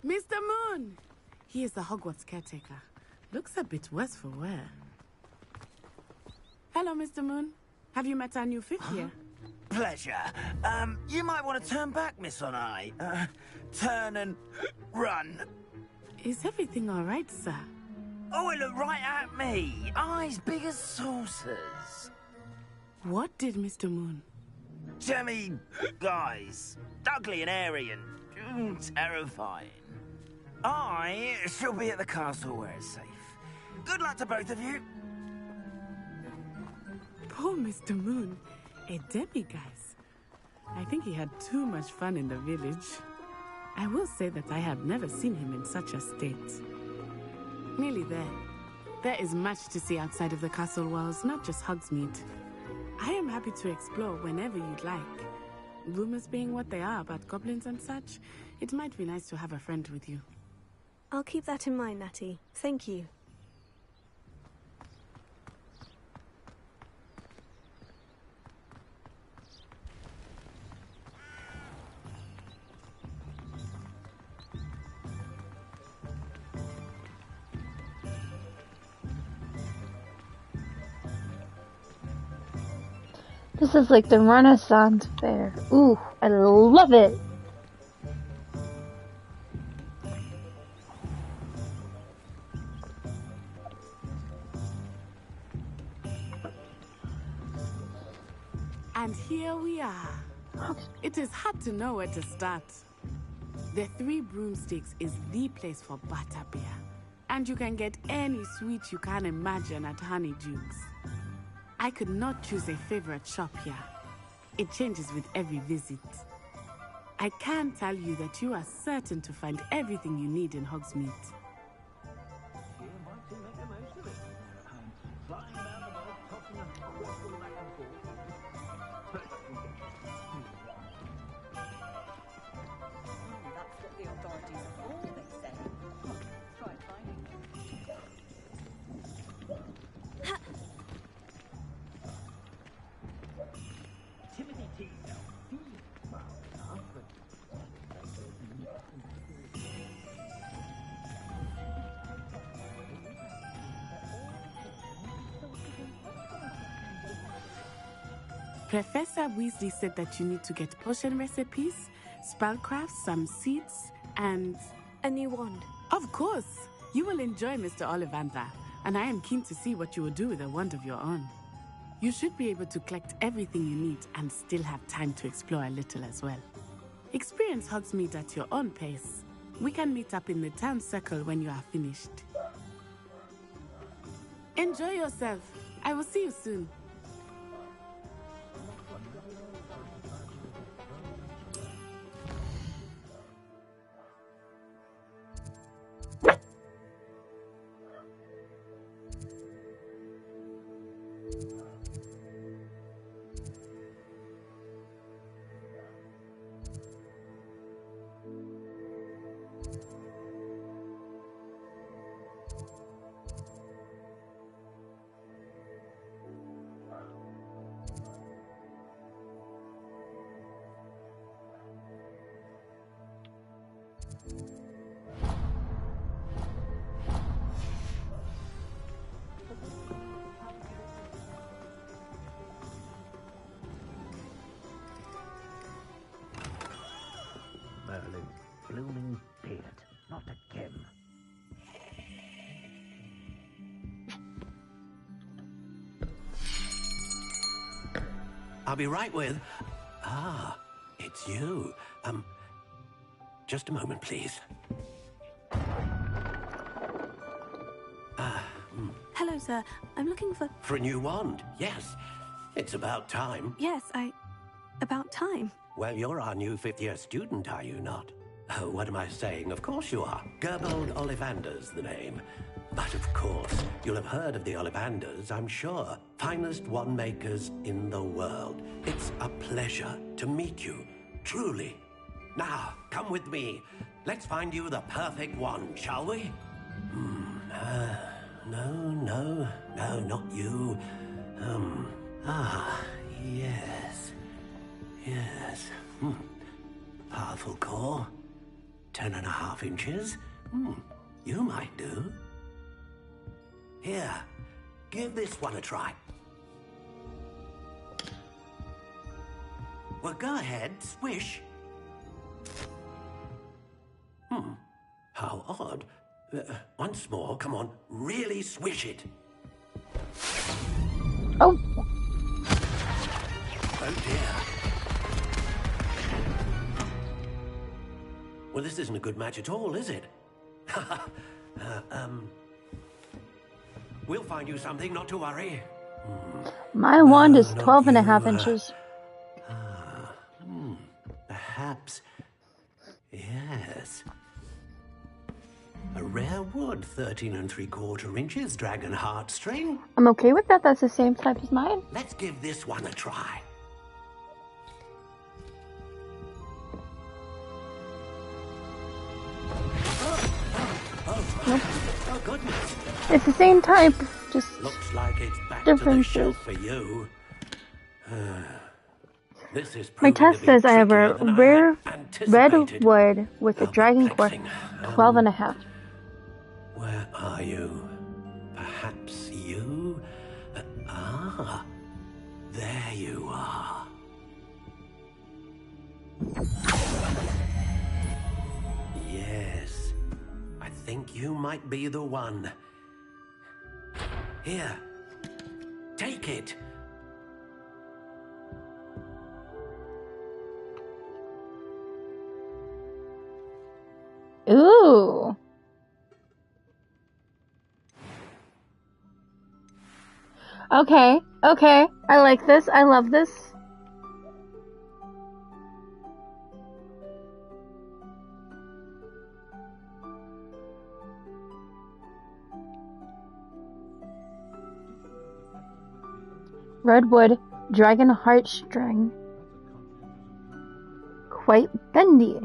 [SPEAKER 7] Mr. Moon! He is the Hogwarts caretaker. Looks a bit worse for wear. Hello, Mr. Moon. Have you met our new fifth year?
[SPEAKER 14] Pleasure. You might want to turn back, Miss Onai. Turn and run.
[SPEAKER 7] Is everything all right, sir?
[SPEAKER 14] Oh, it looked right at me. Eyes big as saucers.
[SPEAKER 7] What did Mr. Moon?
[SPEAKER 14] Jemmy guys. Ugly and airy and terrifying. I shall be at the castle where it's safe. Good luck to both of you.
[SPEAKER 7] Poor Mr. Moon. A demiguise. I think he had too much fun in the village. I will say that I have never seen him in such a state. Nearly there. There is much to see outside of the castle walls, not just Hogsmeade. I am happy to explore whenever you'd like. Rumors being what they are about goblins and such, it might be nice to have a friend with you.
[SPEAKER 4] I'll keep that in mind, Natty. Thank you.
[SPEAKER 1] This is like the Renaissance fair. Ooh, I love it.
[SPEAKER 7] And here we are. It is hard to know where to start. The Three Broomsticks is the place for butterbeer. And you can get any sweet you can imagine at Honeydukes. I could not choose a favorite shop here. It changes with every visit. I can tell you that you are certain to find everything you need in Hogsmeade. Professor Weasley said that you need to get potion recipes, spellcrafts, some seeds, and...
[SPEAKER 4] a new wand.
[SPEAKER 7] Of course! You will enjoy Mr. Ollivander, and I am keen to see what you will do with a wand of your own. You should be able to collect everything you need and still have time to explore a little as well. Experience Hogsmeade at your own pace. We can meet up in the town circle when you are finished. Enjoy yourself. I will see you soon.
[SPEAKER 15] Merlin, blooming beard, not again.
[SPEAKER 3] I'll be right with... Ah, it's you. Just a moment, please.
[SPEAKER 4] Hello, sir. I'm looking for...
[SPEAKER 3] For a new wand, yes. It's about time.
[SPEAKER 4] Yes, about time.
[SPEAKER 3] Well, you're our new fifth-year student, are you not? Oh, what am I saying? Of course you are. Gerbold Ollivander's the name. But of course, you'll have heard of the Ollivanders, I'm sure. Finest wand makers in the world. It's a pleasure to meet you, truly. Now, come with me. Let's find you the perfect wand, shall we? No, not you. Yes. Powerful core. 10.5 inches. You might do. Here, give this one a try. Well, go ahead, swish. How odd. Once more, come on, really swish it.
[SPEAKER 1] Oh.
[SPEAKER 3] Oh dear. Well, this isn't a good match at all, is it? We'll find you something, not to worry.
[SPEAKER 1] My wand is 12.5 inches.
[SPEAKER 3] Perhaps. Yes. A rare wood, 13 3/4 inches, dragon heartstring.
[SPEAKER 1] I'm okay with that. That's the same type as mine.
[SPEAKER 3] Let's give this one a try.
[SPEAKER 1] Nope.
[SPEAKER 3] Oh goodness.
[SPEAKER 1] It's the same type, just
[SPEAKER 3] looks like it's back
[SPEAKER 1] differences.
[SPEAKER 3] to the shelf for you. This is
[SPEAKER 1] my test says I have a rare red wood with a dragon core, 12.5.
[SPEAKER 3] Where are you? Perhaps you? There you are. Yes, I think you might be the one. Here, take it.
[SPEAKER 1] Okay, okay. I like this. I love this. Redwood dragon heartstring. Quite bendy.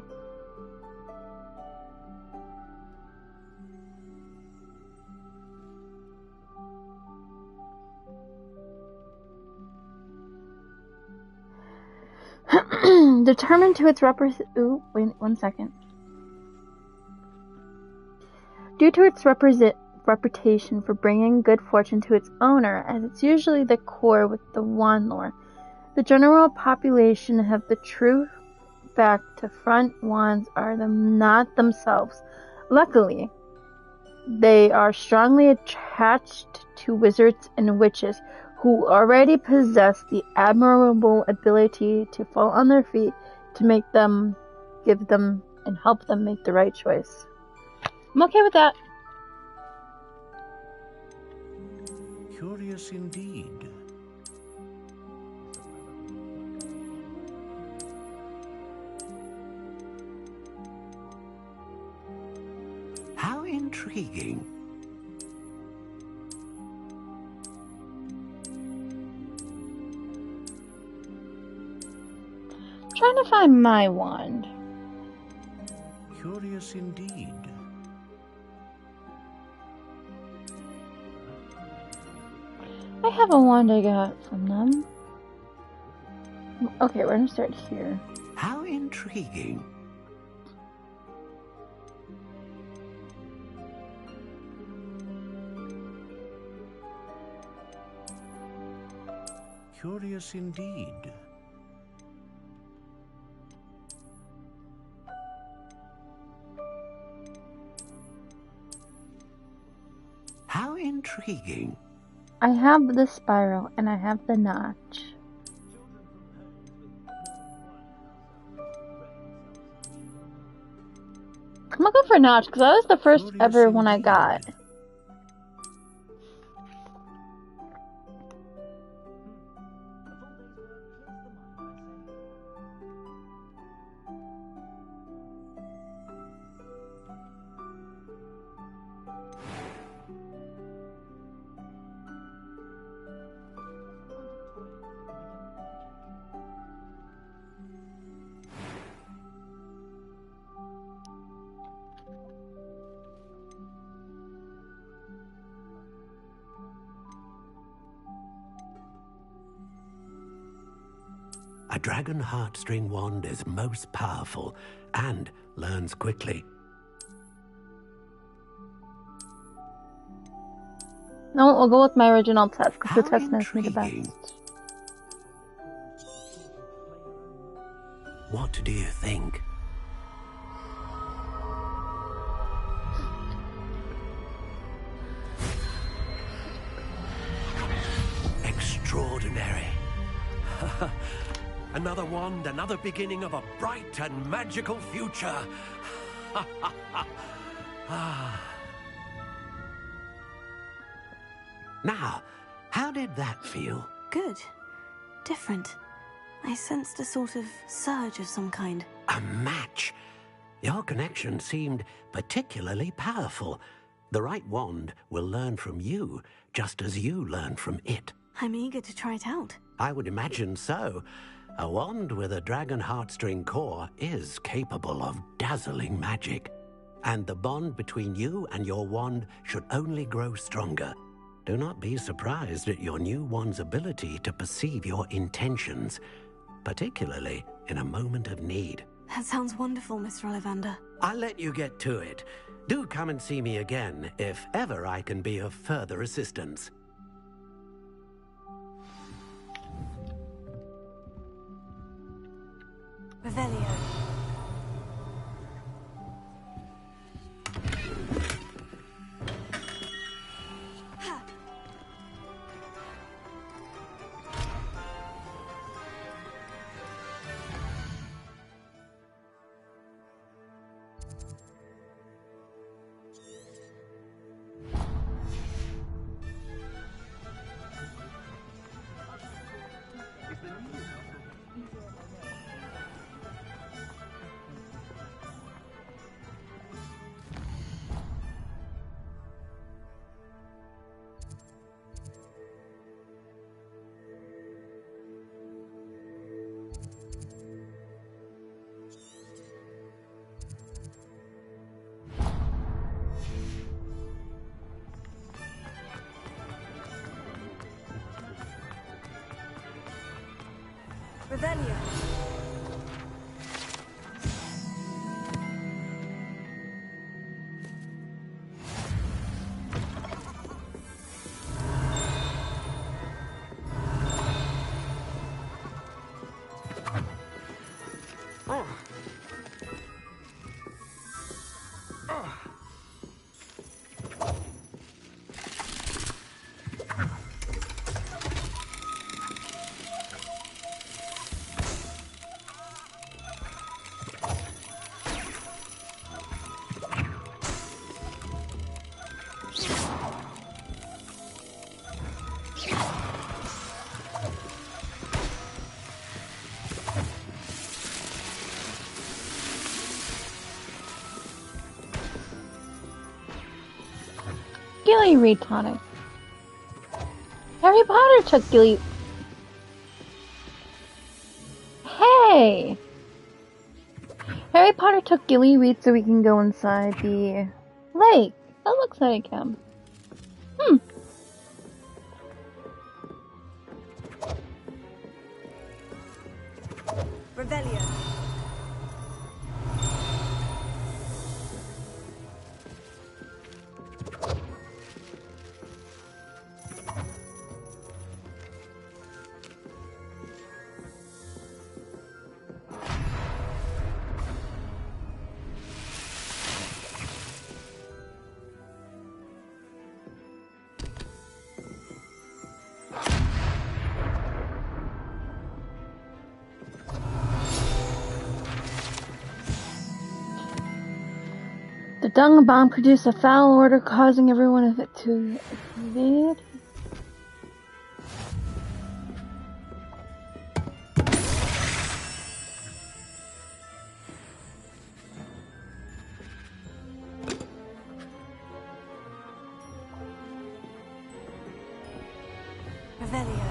[SPEAKER 1] Determined to its Ooh, wait 1 second. Due to its reputation for bringing good fortune to its owner, as it's usually the core with the wand lore, the general population have the true fact to front wands are not themselves. Luckily, they are strongly attached to wizards and witches who already possess the admirable ability to fall on their feet to make them, give them, and help them make the right choice. I'm okay with that.
[SPEAKER 15] Curious indeed.
[SPEAKER 3] How intriguing.
[SPEAKER 1] I'm trying to find my wand.
[SPEAKER 15] Curious indeed.
[SPEAKER 1] I have a wand I got from them. Okay, we're gonna start here.
[SPEAKER 3] How intriguing.
[SPEAKER 15] Curious indeed.
[SPEAKER 3] How intriguing.
[SPEAKER 1] I have the spiral and I have the notch. I'm gonna go for notch because that was the first ever one I got.
[SPEAKER 3] A dragon heartstring wand is most powerful and learns quickly.
[SPEAKER 1] No, we'll go with my original test because the test knows me the best.
[SPEAKER 3] What do you think? Extraordinary. Another wand, another beginning of a bright and magical future. Now, how did that feel?
[SPEAKER 4] Good. Different. I sensed a sort of surge of some kind.
[SPEAKER 3] A match. Your connection seemed particularly powerful. The right wand will learn from you, just as you learn from it.
[SPEAKER 4] I'm eager to try it out.
[SPEAKER 3] I would imagine so. A wand with a dragon heartstring core is capable of dazzling magic. And the bond between you and your wand should only grow stronger. Do not be surprised at your new wand's ability to perceive your intentions, particularly in a moment of need.
[SPEAKER 4] That sounds wonderful, Mr. Ollivander.
[SPEAKER 3] I'll let you get to it. Do come and see me again if ever I can be of further assistance.
[SPEAKER 4] Revelio.
[SPEAKER 2] Revelio.
[SPEAKER 1] Gilly Reed tonic. Harry Potter took Gilly. Hey! Harry Potter took Gilly Reed so we can go inside the lake. That looks like him.
[SPEAKER 2] Revelio.
[SPEAKER 1] The dung bomb produced a foul odor, causing everyone of it to evade.
[SPEAKER 2] Revelio.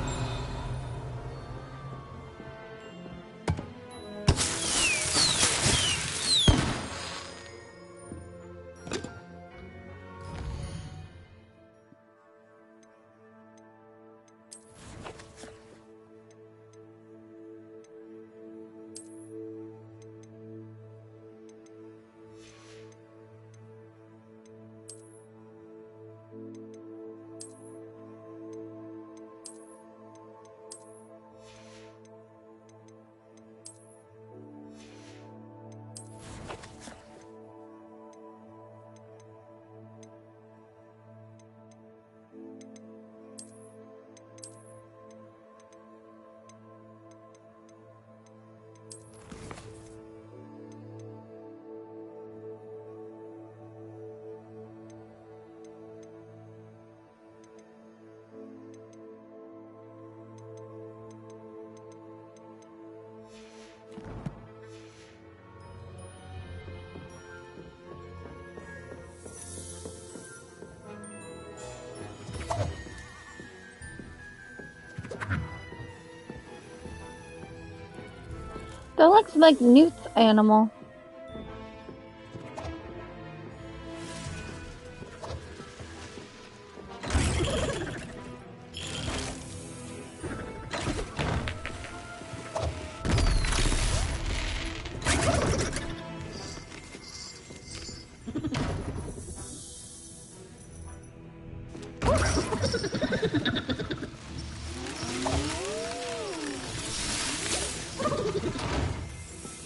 [SPEAKER 1] That looks like Newt's animal.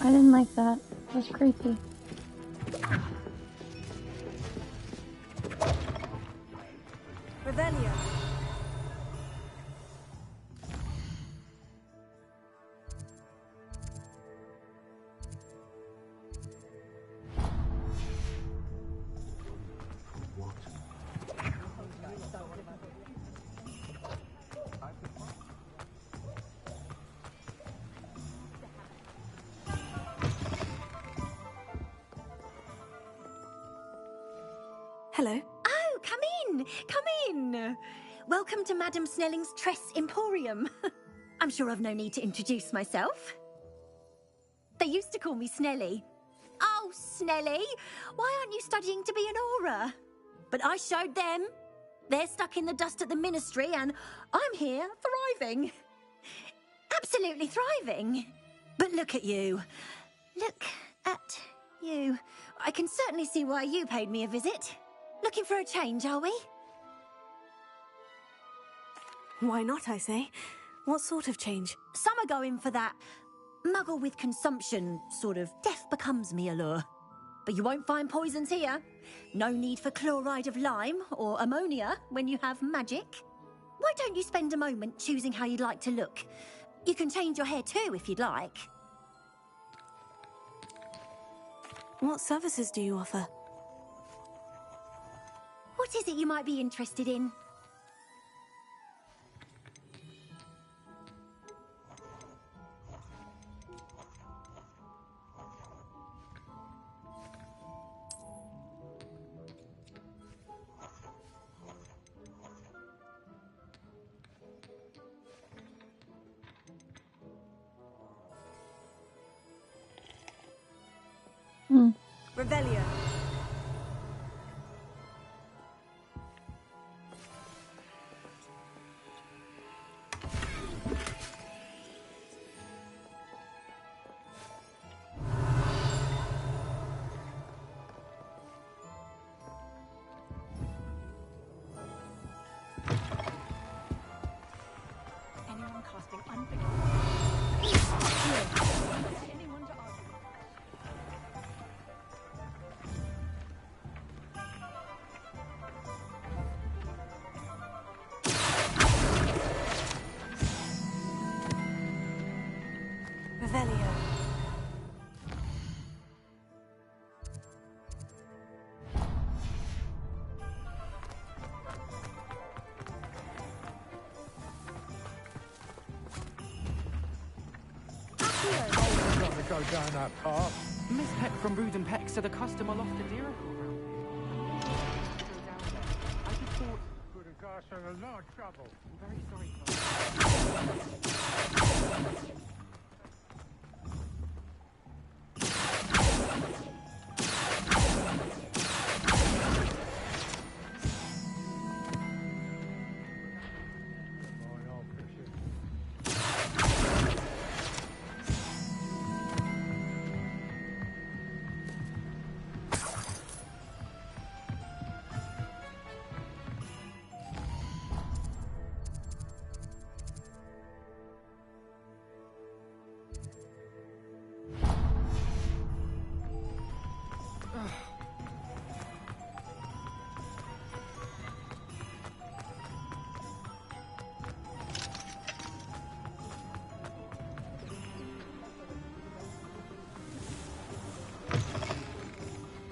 [SPEAKER 1] I didn't like that. It was creepy.
[SPEAKER 2] Revelio.
[SPEAKER 16] Hello. Oh, come in! Come in! Welcome to Madame Snelling's Tress Emporium. I'm sure I've no need to introduce myself. They used to call me Snelly. Oh, Snelly! Why aren't you studying to be an aura? But I showed them. They're stuck in the dust at the Ministry, and I'm here thriving. Absolutely thriving. But look at you. Look at you. I can certainly see why you paid me a visit. Looking for a change, are we?
[SPEAKER 4] Why not, I say? What sort of change?
[SPEAKER 16] Some are going for that muggle with consumption, sort of death becomes me allure. But you won't find poisons here. No need for chloride of lime or ammonia when you have magic. Why don't you spend a moment choosing how you'd like to look? You can change your hair too if you'd like.
[SPEAKER 4] What services do you offer?
[SPEAKER 16] What is it you might be interested in?
[SPEAKER 2] Revelio.
[SPEAKER 9] Anyone casting unforgiving? Anyone to argue?
[SPEAKER 2] Revelio.
[SPEAKER 17] Gotta go down that path.
[SPEAKER 6] Miss Peck from Brood and Peck said a customer lost a deer around here. Go down there. I just thought...
[SPEAKER 17] Could have got us in a lot of trouble.
[SPEAKER 6] I'm very sorry, Clark.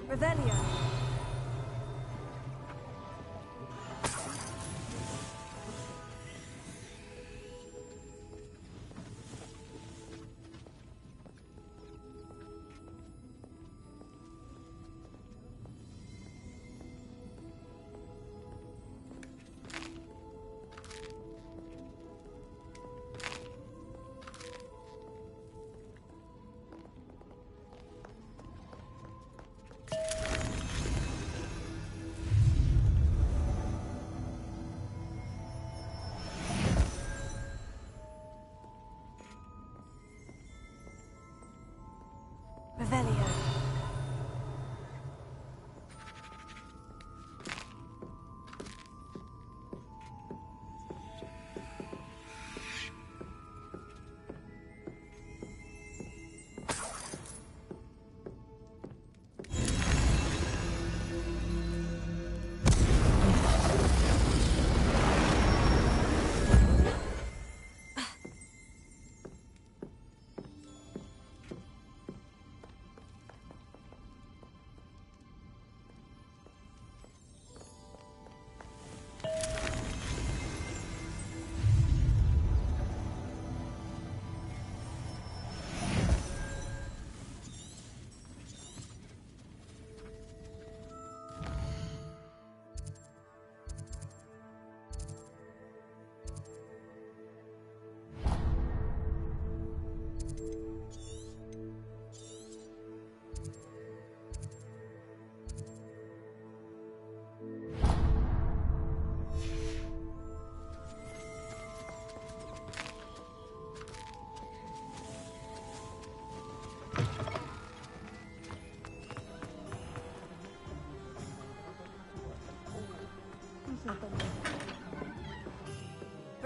[SPEAKER 2] Revelio.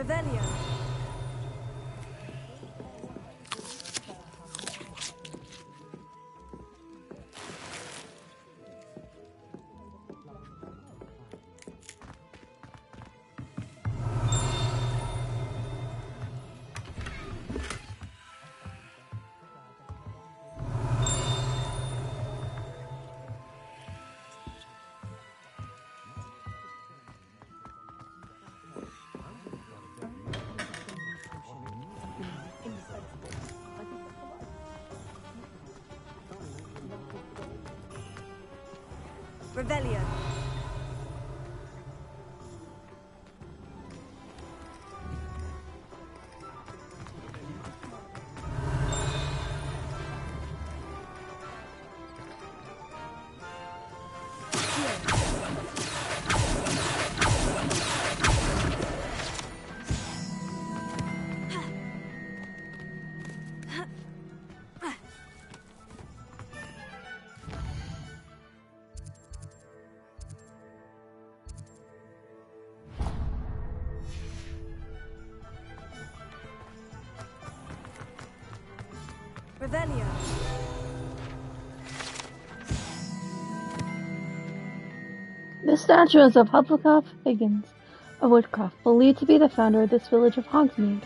[SPEAKER 2] Revelio. Revelio. Revelio.
[SPEAKER 1] This statue is of Hufflepuff Higgins, a woodcraft, believed to be the founder of this village of Hogsmeade.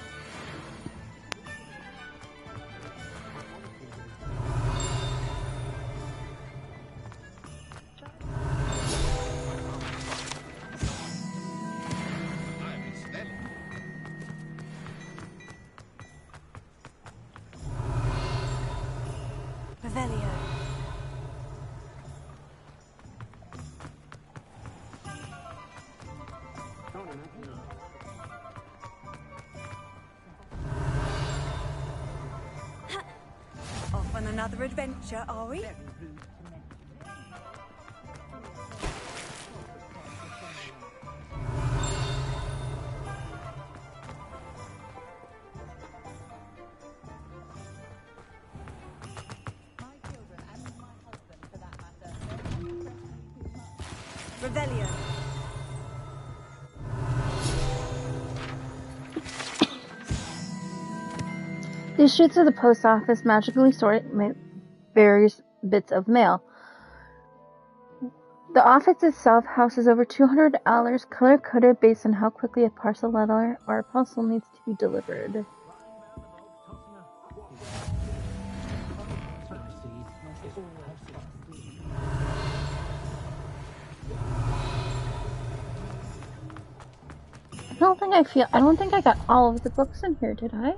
[SPEAKER 2] Revelio. Off on another adventure, are we? Revelio.
[SPEAKER 1] These chutes of the post office magically sort various bits of mail. The office itself houses over 200 owlers, color-coded based on how quickly a parcel letter or a parcel needs to be delivered. I don't think I got all of the books in here, did I?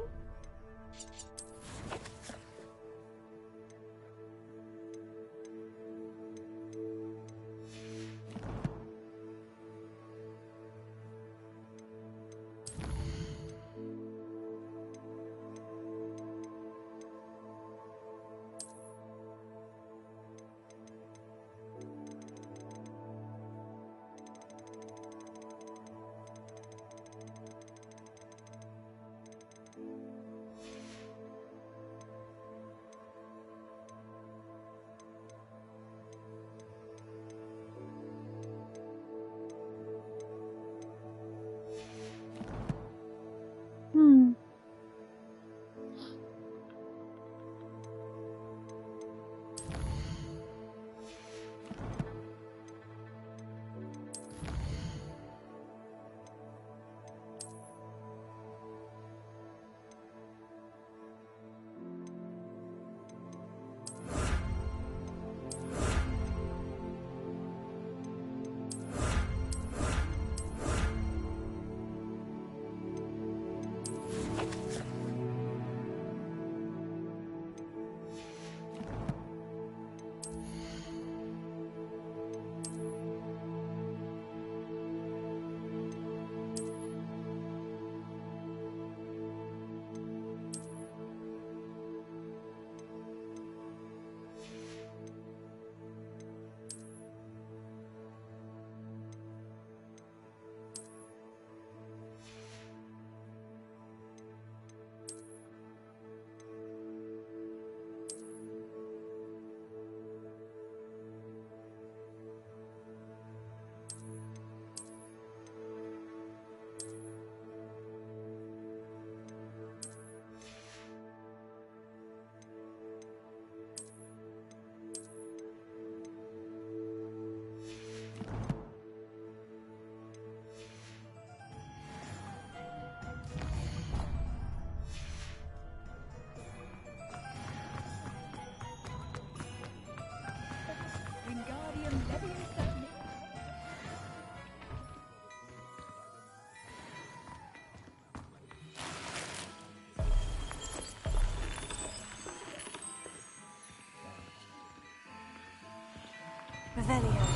[SPEAKER 4] Revelio.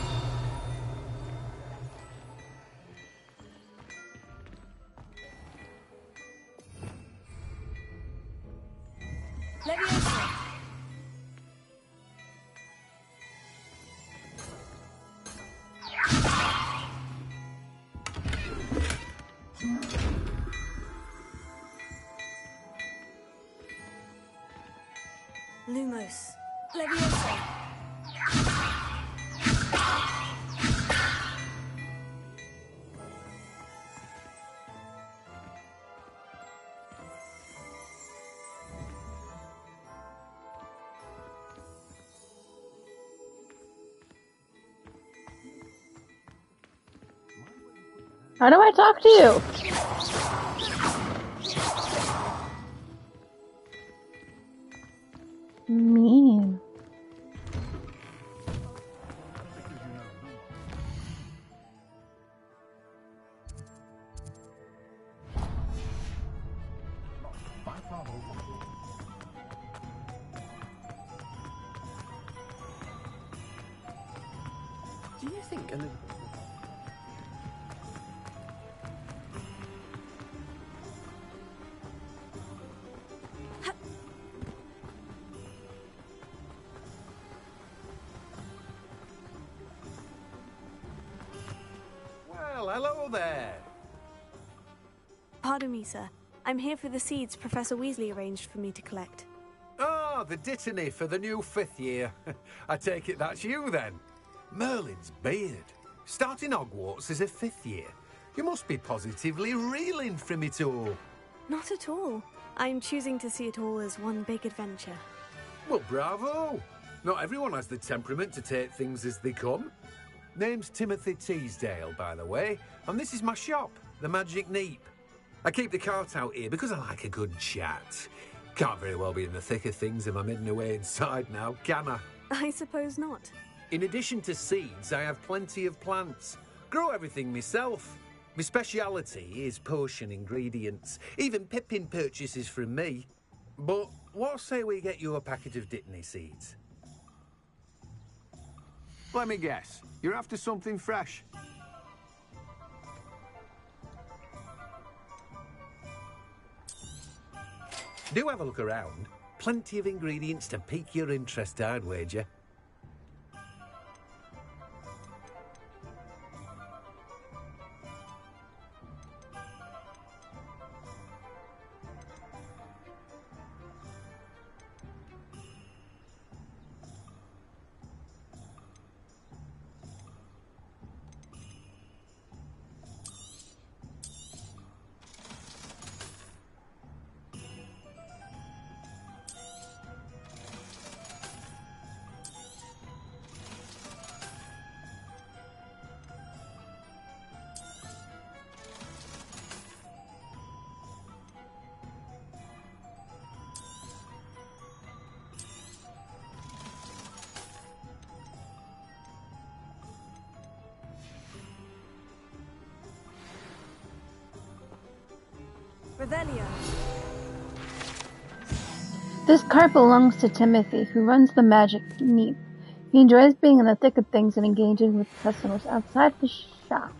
[SPEAKER 2] Leviosa.
[SPEAKER 4] Lumos. Leviosa.
[SPEAKER 1] How do I talk to you? Mean.
[SPEAKER 13] Do you think a little...
[SPEAKER 3] Well, hello there.
[SPEAKER 4] Pardon me, sir. I'm here for the seeds Professor Weasley arranged for me to collect.
[SPEAKER 3] Ah, the dittany for the new 5th year. I take it that's you, then. Merlin's beard. Starting Hogwarts as a 5th year. You must be positively reeling from it all.
[SPEAKER 4] Not at all. I'm choosing to see it all as one big adventure.
[SPEAKER 3] Well, bravo. Not everyone has the temperament to take things as they come. Name's Timothy Teasdale, by the way, and this is my shop, the Magic Neep. I keep the cart out here because I like a good chat. Can't very well be in the thick of things if I'm hidden away inside now, can I?
[SPEAKER 4] I suppose not.
[SPEAKER 3] In addition to seeds, I have plenty of plants. Grow everything myself. My speciality is potion ingredients. Even Pippin purchases from me. But what say we get you a packet of Dittany seeds?
[SPEAKER 18] Let me guess. You're after something fresh.
[SPEAKER 3] Do have a look around. Plenty of ingredients to pique your interest, I'd wager.
[SPEAKER 4] Revelio.
[SPEAKER 1] This cart belongs to Timothy, who runs the Magic Neep. He enjoys being in the thick of things and engaging with customers outside the shop.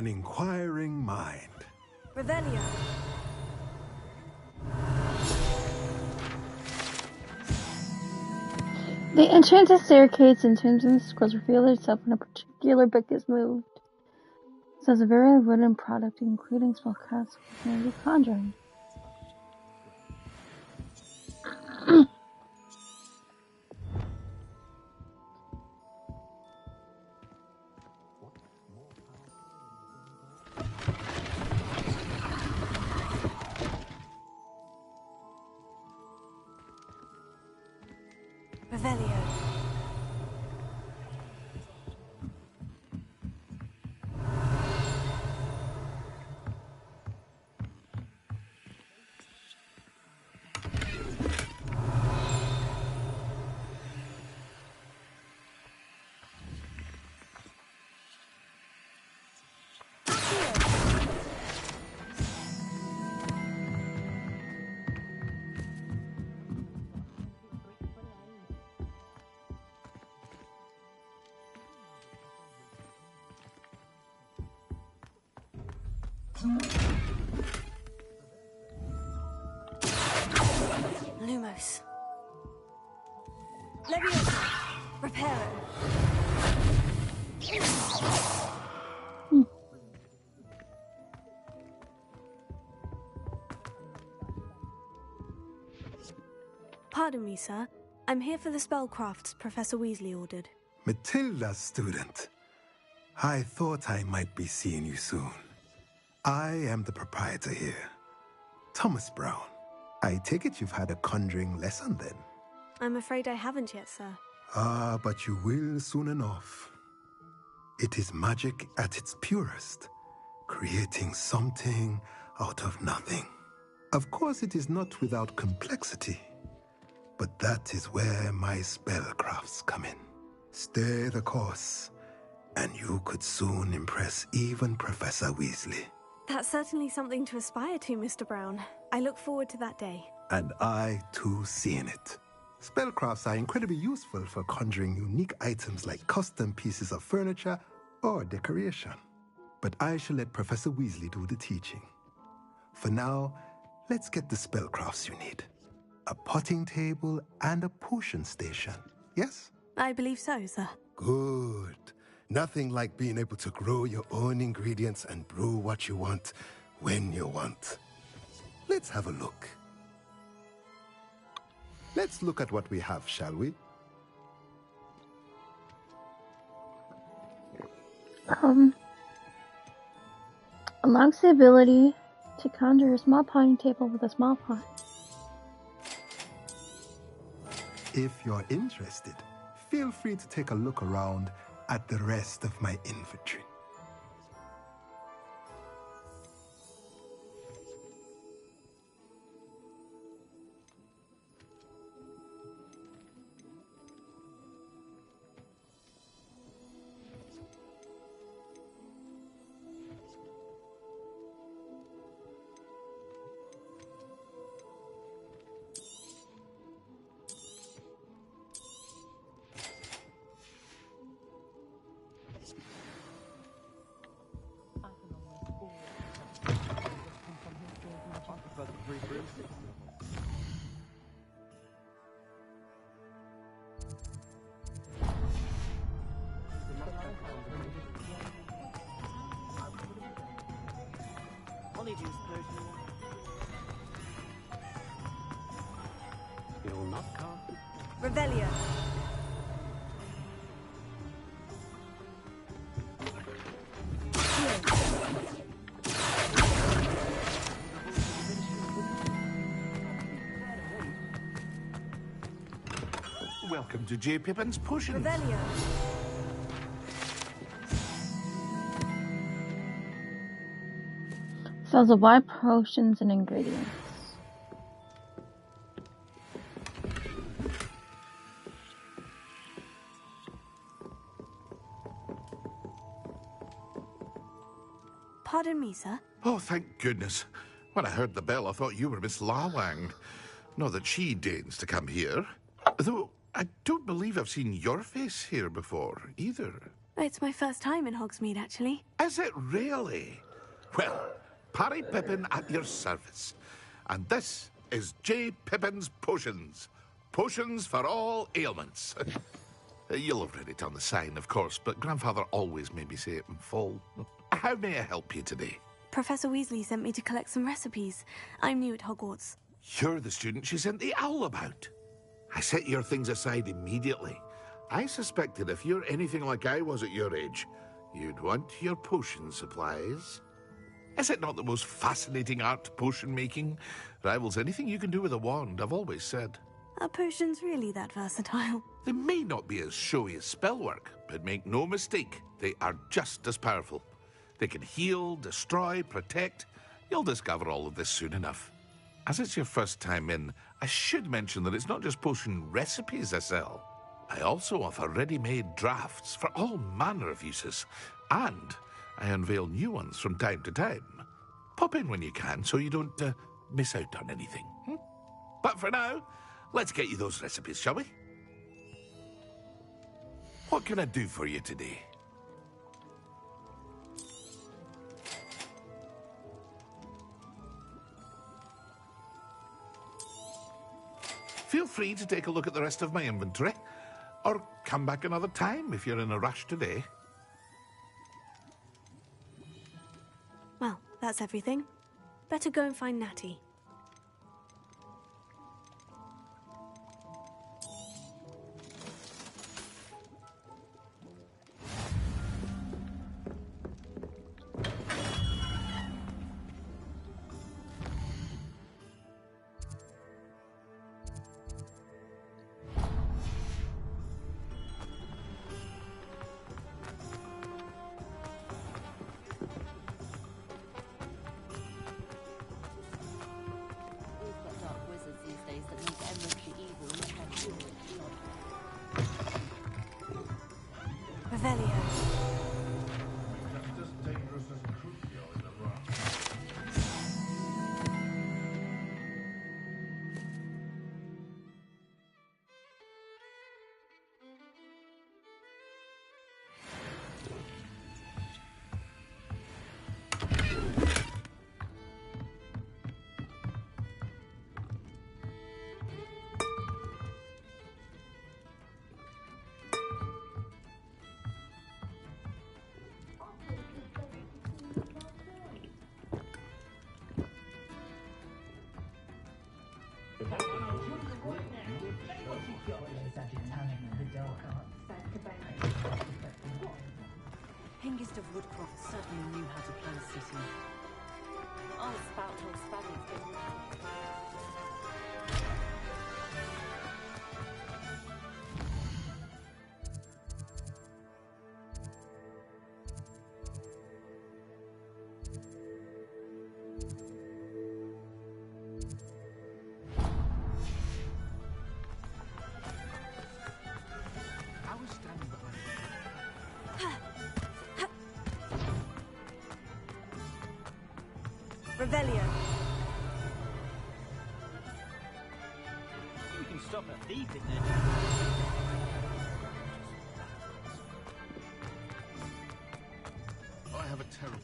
[SPEAKER 19] an inquiring mind.
[SPEAKER 2] Revelio.
[SPEAKER 1] The enchanted staircase and tombs in the scrolls reveal itself when a particular book is moved. So it's a very wooden product, including spellcraft and conjuring.
[SPEAKER 2] Revelio. Lumos. Leviosa. Reparo. Pardon me, sir. I'm here for the spellcrafts Professor Weasley ordered.
[SPEAKER 19] Matilda's student. I thought I might be seeing you soon. I am the proprietor here, Thomas Brown. I take it you've had a conjuring lesson then?
[SPEAKER 2] I'm afraid I haven't yet, sir.
[SPEAKER 19] Ah, but you will soon enough. It is magic at its purest, creating something out of nothing. Of course, it is not without complexity, but that is where my spellcrafts come in. Stay the course, and you could soon impress even Professor Weasley.
[SPEAKER 2] That's certainly something to aspire to, Mr. Brown. I look forward to that day.
[SPEAKER 19] And I, too, seeing it. Spellcrafts are incredibly useful for conjuring unique items like custom pieces of furniture or decoration. But I shall let Professor Weasley do the teaching. For now, let's get the spellcrafts you need. A potting table and a potion station, yes?
[SPEAKER 2] I believe so, sir.
[SPEAKER 19] Good. Nothing like being able to grow your own ingredients and brew what you want when you want. Let's have a look. Let's look at what we have, shall we?
[SPEAKER 1] Unlocks the ability to conjure a small potting table with a small pot.
[SPEAKER 19] If you're interested, feel free to take a look around at the rest of my inventory.
[SPEAKER 3] You'll not come.
[SPEAKER 2] Revelio.
[SPEAKER 8] Welcome to J. Pippin's Potions.
[SPEAKER 2] Revelio.
[SPEAKER 1] Sells a wide potions and ingredients.
[SPEAKER 2] Pardon me, sir.
[SPEAKER 8] Oh, thank goodness. When I heard the bell, I thought you were Miss Lawang. Not that she deigns to come here. Though I don't believe I've seen your face here before, either.
[SPEAKER 4] It's my first time in Hogsmeade, actually.
[SPEAKER 8] Is it really? Well, Parry Pippin at your service. And this is J. Pippin's Potions. Potions for all ailments. You'll have read it on the sign, of course, but Grandfather always made me say it in full. How may I help you today?
[SPEAKER 4] Professor Weasley sent me to collect some recipes. I'm new at Hogwarts.
[SPEAKER 8] You're the student she sent the owl about. I set your things aside immediately. I suspected if you're anything like I was at your age, you'd want your potion supplies. Is it not the most fascinating art, potion making? Rivals anything you can do with a wand, I've always said.
[SPEAKER 4] Are potions really that versatile?
[SPEAKER 8] They may not be as showy as spellwork, but make no mistake, they are just as powerful. They can heal, destroy, protect. You'll discover all of this soon enough. As it's your first time in, I should mention that it's not just potion recipes I sell. I also offer ready-made drafts for all manner of uses, and I unveil new ones from time to time. Pop in when you can so you don't miss out on anything. But for now, let's get you those recipes, shall we? What can I do for you today? Feel free to take a look at the rest of my inventory, or come back another time if you're in a rush today.
[SPEAKER 4] Well, that's everything. Better go and find Natty.
[SPEAKER 2] Hengist of Woodcroft certainly knew how to plan a city. I'll spout till Spaniards get ready. Revelio.
[SPEAKER 12] We can stop a thief in there.
[SPEAKER 8] I have a terrible...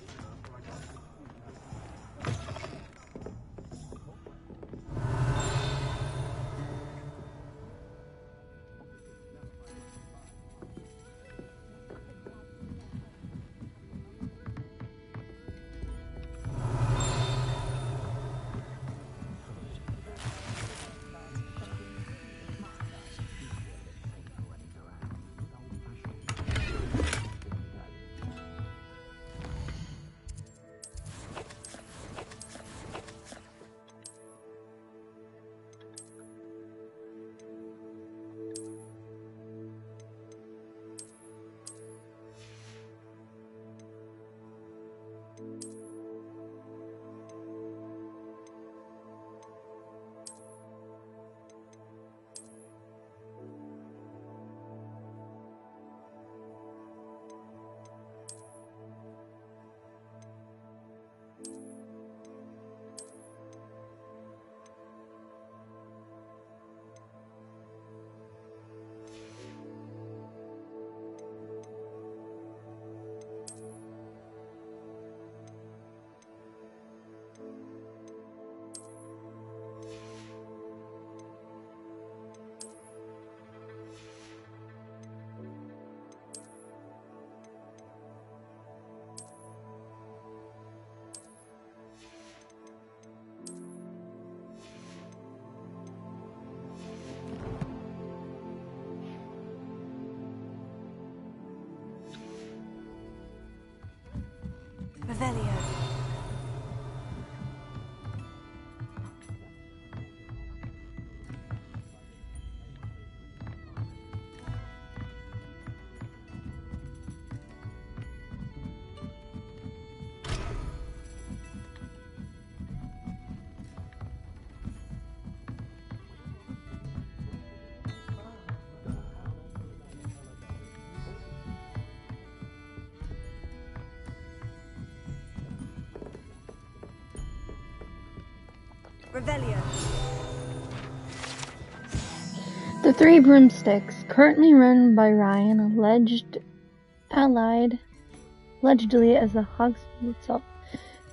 [SPEAKER 4] Revelio.
[SPEAKER 2] Revelio.
[SPEAKER 1] The Three Broomsticks, currently run by Ryan, allegedly as the Hogsmeade itself.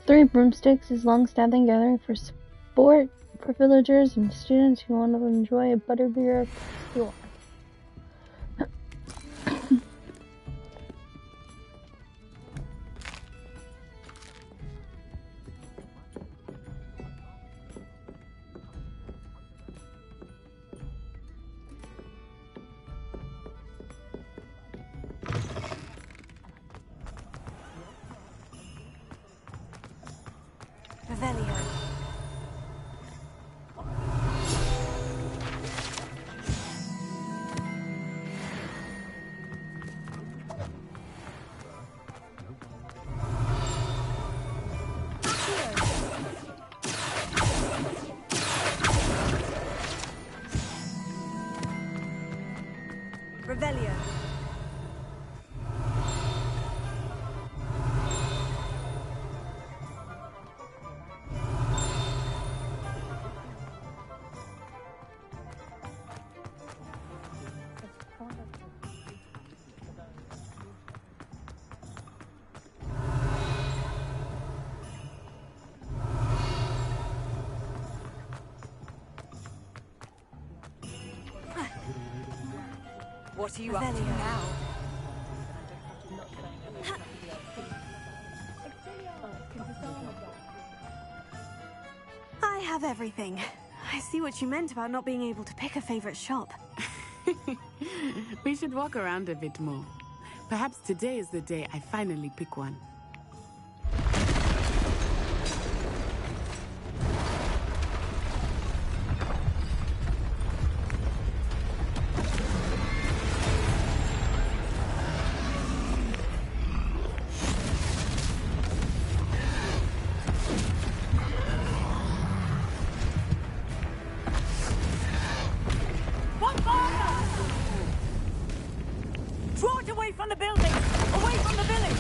[SPEAKER 1] Three Broomsticks is long-standing gathering for sport for villagers and students who want to enjoy a butterbeer pure.
[SPEAKER 4] Revelio.
[SPEAKER 2] Revelio. What are you up to now?
[SPEAKER 4] I have everything. I see what you meant about not being able to pick a favorite shop.
[SPEAKER 7] We should walk around a bit more. Perhaps today is the day I finally pick one.
[SPEAKER 2] Draw it away from the building! Away from the village!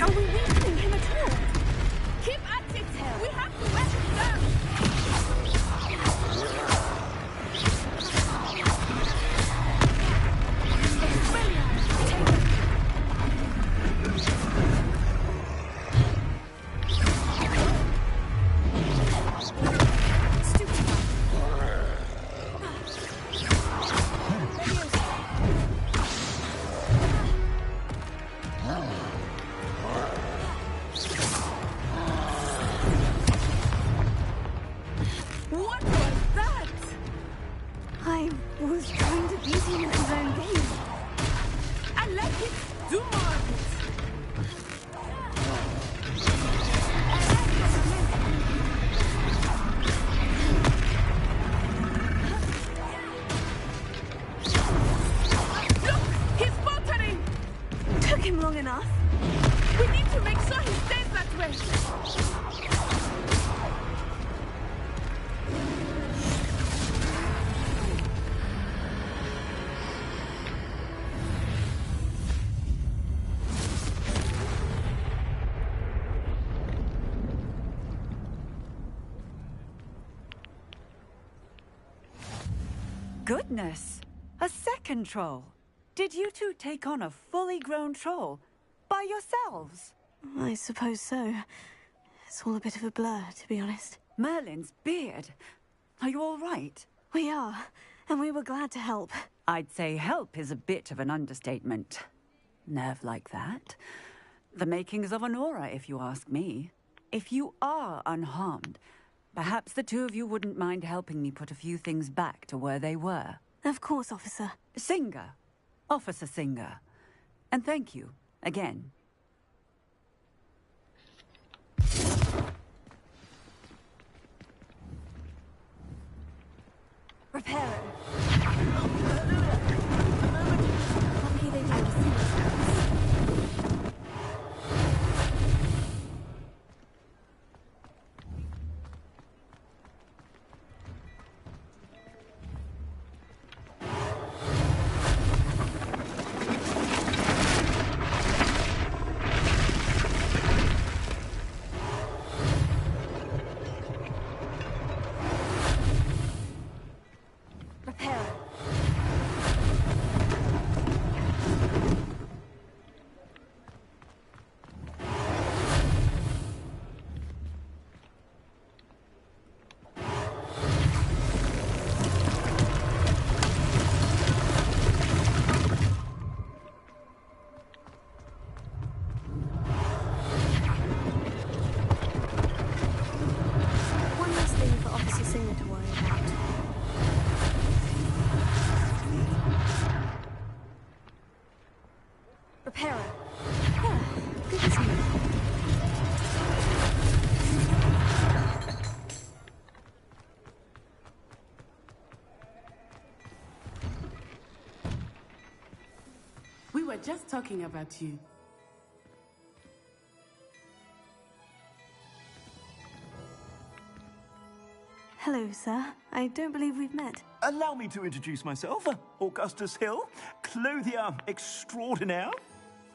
[SPEAKER 4] Are we weakening him at all?
[SPEAKER 7] Keep at it! We have to let him down!
[SPEAKER 4] What was that? I was trying to beat him in his own game.
[SPEAKER 7] And let him do more of it! Look! He's faltering!
[SPEAKER 4] Took him long enough.
[SPEAKER 7] We need to make sure he stays that way!
[SPEAKER 2] Goodness! A second troll! Did you two take on a fully grown troll? By By yourselves?
[SPEAKER 4] I suppose so. It's all a bit of a blur, to be honest.
[SPEAKER 2] Merlin's beard. Are you all right?
[SPEAKER 4] We are, and we were glad to help.
[SPEAKER 2] I'd say help is a bit of an understatement. Nerve like that. The makings of an aura, if you ask me. If you are unharmed, perhaps the two of you wouldn't mind helping me put a few things back to where they were.
[SPEAKER 4] Of course, officer.
[SPEAKER 2] Singer. Officer Singer. And thank you, again.
[SPEAKER 4] Reparo. Lucky they don't see us. One last thing for Officer Singer to worry about. Reparo. Ah, good as new.
[SPEAKER 7] We were just talking about you.
[SPEAKER 4] Hello, sir. I don't believe we've met.
[SPEAKER 14] Allow me to introduce myself, Augustus Hill, clothier extraordinaire.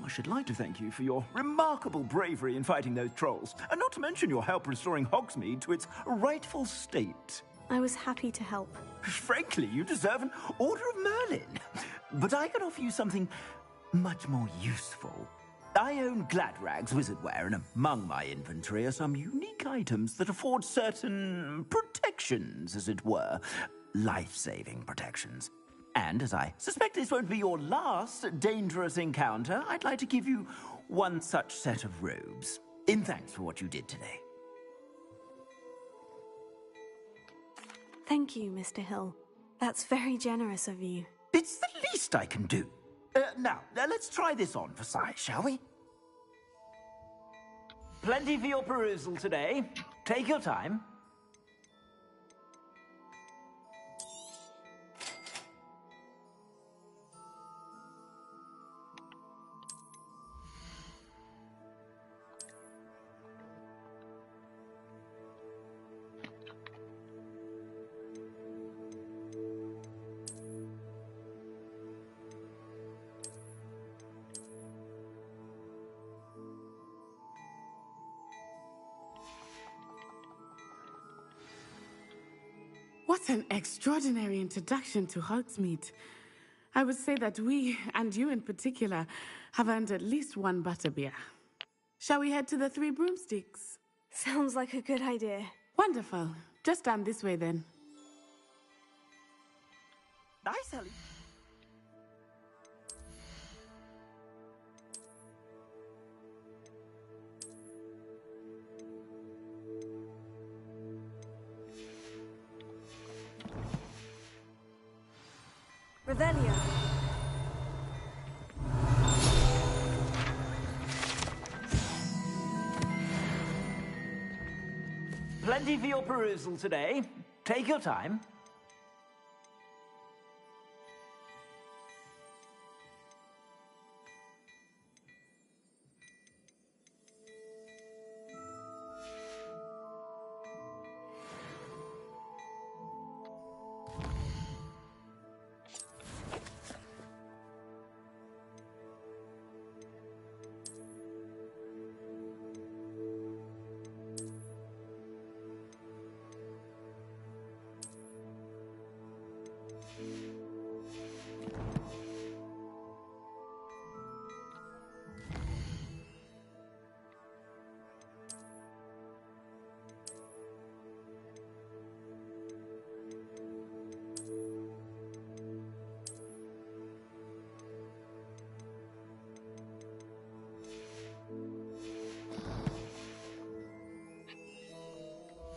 [SPEAKER 14] I should like to thank you for your remarkable bravery in fighting those trolls, and not to mention your help restoring Hogsmeade to its rightful state.
[SPEAKER 4] I was happy to help.
[SPEAKER 14] Frankly, you deserve an Order of Merlin. But I can offer you something much more useful. I own Gladrag's wizardware, and among my inventory are some unique items that afford certain protections, as it were. Life-saving protections. And as I suspect this won't be your last dangerous encounter, I'd like to give you one such set of robes, in thanks for what you did today.
[SPEAKER 4] Thank you, Mr. Hill. That's very generous of you.
[SPEAKER 14] It's the least I can do. Now, let's try this on for size, shall we? Plenty for your perusal today. Take your time.
[SPEAKER 7] What an extraordinary introduction to Hogsmeade. I would say that we, and you in particular, have earned at least one butterbeer. Shall we head to the Three Broomsticks?
[SPEAKER 4] Sounds like a good idea.
[SPEAKER 7] Wonderful. Just down this way then.
[SPEAKER 14] Nice, Ellie.
[SPEAKER 4] Revelio.
[SPEAKER 14] Plenty for your perusal today. Take your time.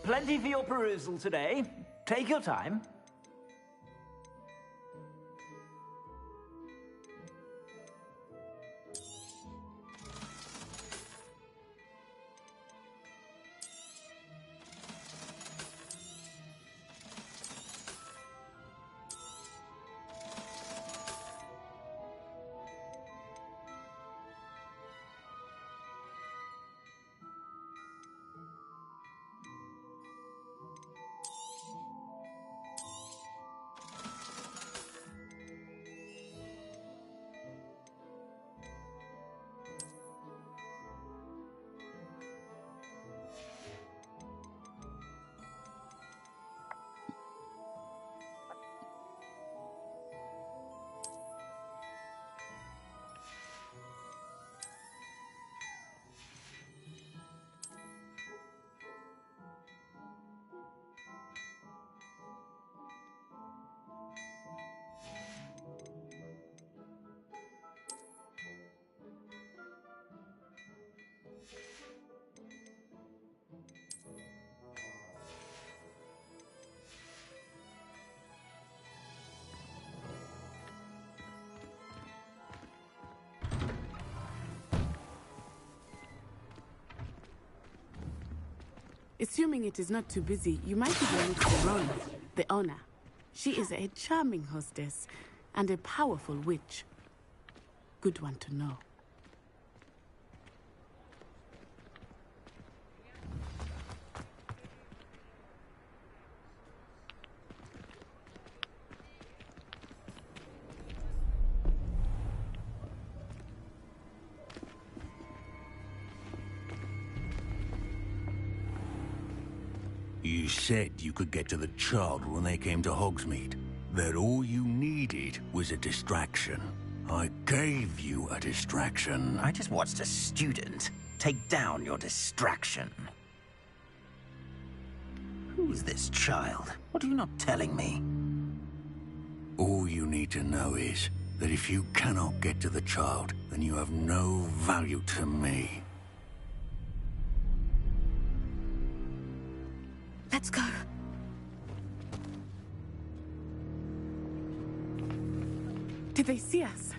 [SPEAKER 14] plenty for your perusal today. Take your time.
[SPEAKER 7] Assuming it is not too busy, you might even meet Verona, the owner. She is a charming hostess and a powerful witch. Good one to know.
[SPEAKER 15] You said you could get to the child when they came to Hogsmeade. That all you needed was a distraction. I gave you a distraction.
[SPEAKER 14] I just watched a student take down your distraction. Who's this child? What are you not telling me?
[SPEAKER 15] All you need to know is that if you cannot get to the child, then you have no value to me.
[SPEAKER 16] Let's go.
[SPEAKER 7] Did they see us?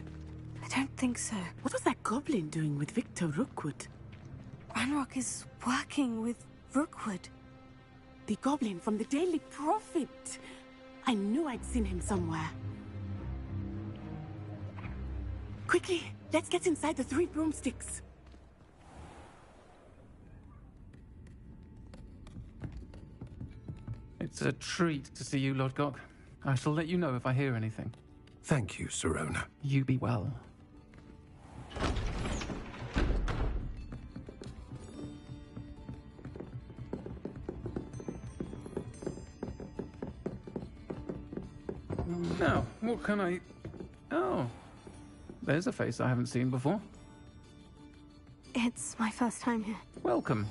[SPEAKER 4] I don't think so.
[SPEAKER 7] What was that goblin doing with Victor Rookwood?
[SPEAKER 4] Ranrock is working with Rookwood.
[SPEAKER 7] The goblin from the Daily Prophet. I knew I'd seen him somewhere. Quickly, let's get inside the 3 broomsticks.
[SPEAKER 6] It's a treat to see you, Lodgok. I shall let you know if I hear anything.
[SPEAKER 19] Thank you, Sirona.
[SPEAKER 6] You be well. Now, what can I... Oh, there's a face I haven't seen before.
[SPEAKER 4] It's my first time here.
[SPEAKER 6] Welcome.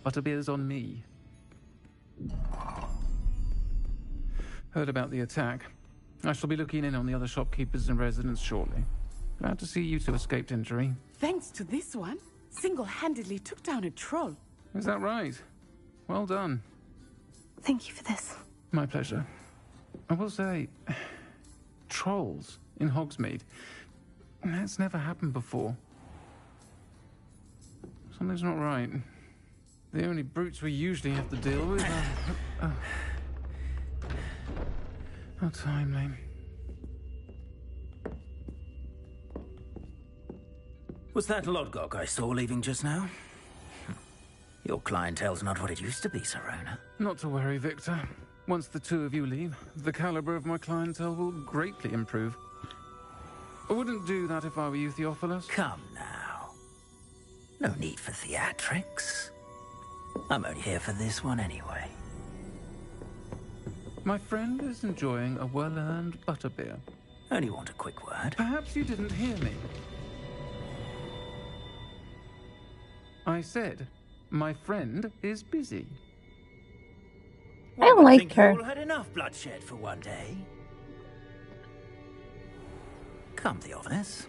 [SPEAKER 6] Butterbeer's on me. Heard about the attack. I shall be looking in on the other shopkeepers and residents shortly. Glad to see you two escaped injury.
[SPEAKER 7] Thanks to this one, single-handedly took down a troll.
[SPEAKER 6] Is that right? Well done.
[SPEAKER 4] Thank you for this.
[SPEAKER 6] My pleasure. I will say, trolls in Hogsmeade. That's never happened before. Something's not right. The only brutes we usually have to deal with are... How timely.
[SPEAKER 14] Was that Lodgok I saw leaving just now? Your clientele's not what it used to be, Sirona.
[SPEAKER 6] Not to worry, Victor. Once the two of you leave, the caliber of my clientele will greatly improve. I wouldn't do that if I were you, Theophilus.
[SPEAKER 14] Come now. No need for theatrics. I'm only here for this one anyway.
[SPEAKER 6] My friend is enjoying a well-earned butterbeer.
[SPEAKER 14] Only want a quick word.
[SPEAKER 6] Perhaps you didn't hear me. I said, my friend is busy.
[SPEAKER 1] I like
[SPEAKER 14] think
[SPEAKER 1] her.
[SPEAKER 14] You all had enough bloodshed for one day. Come, Theophilus.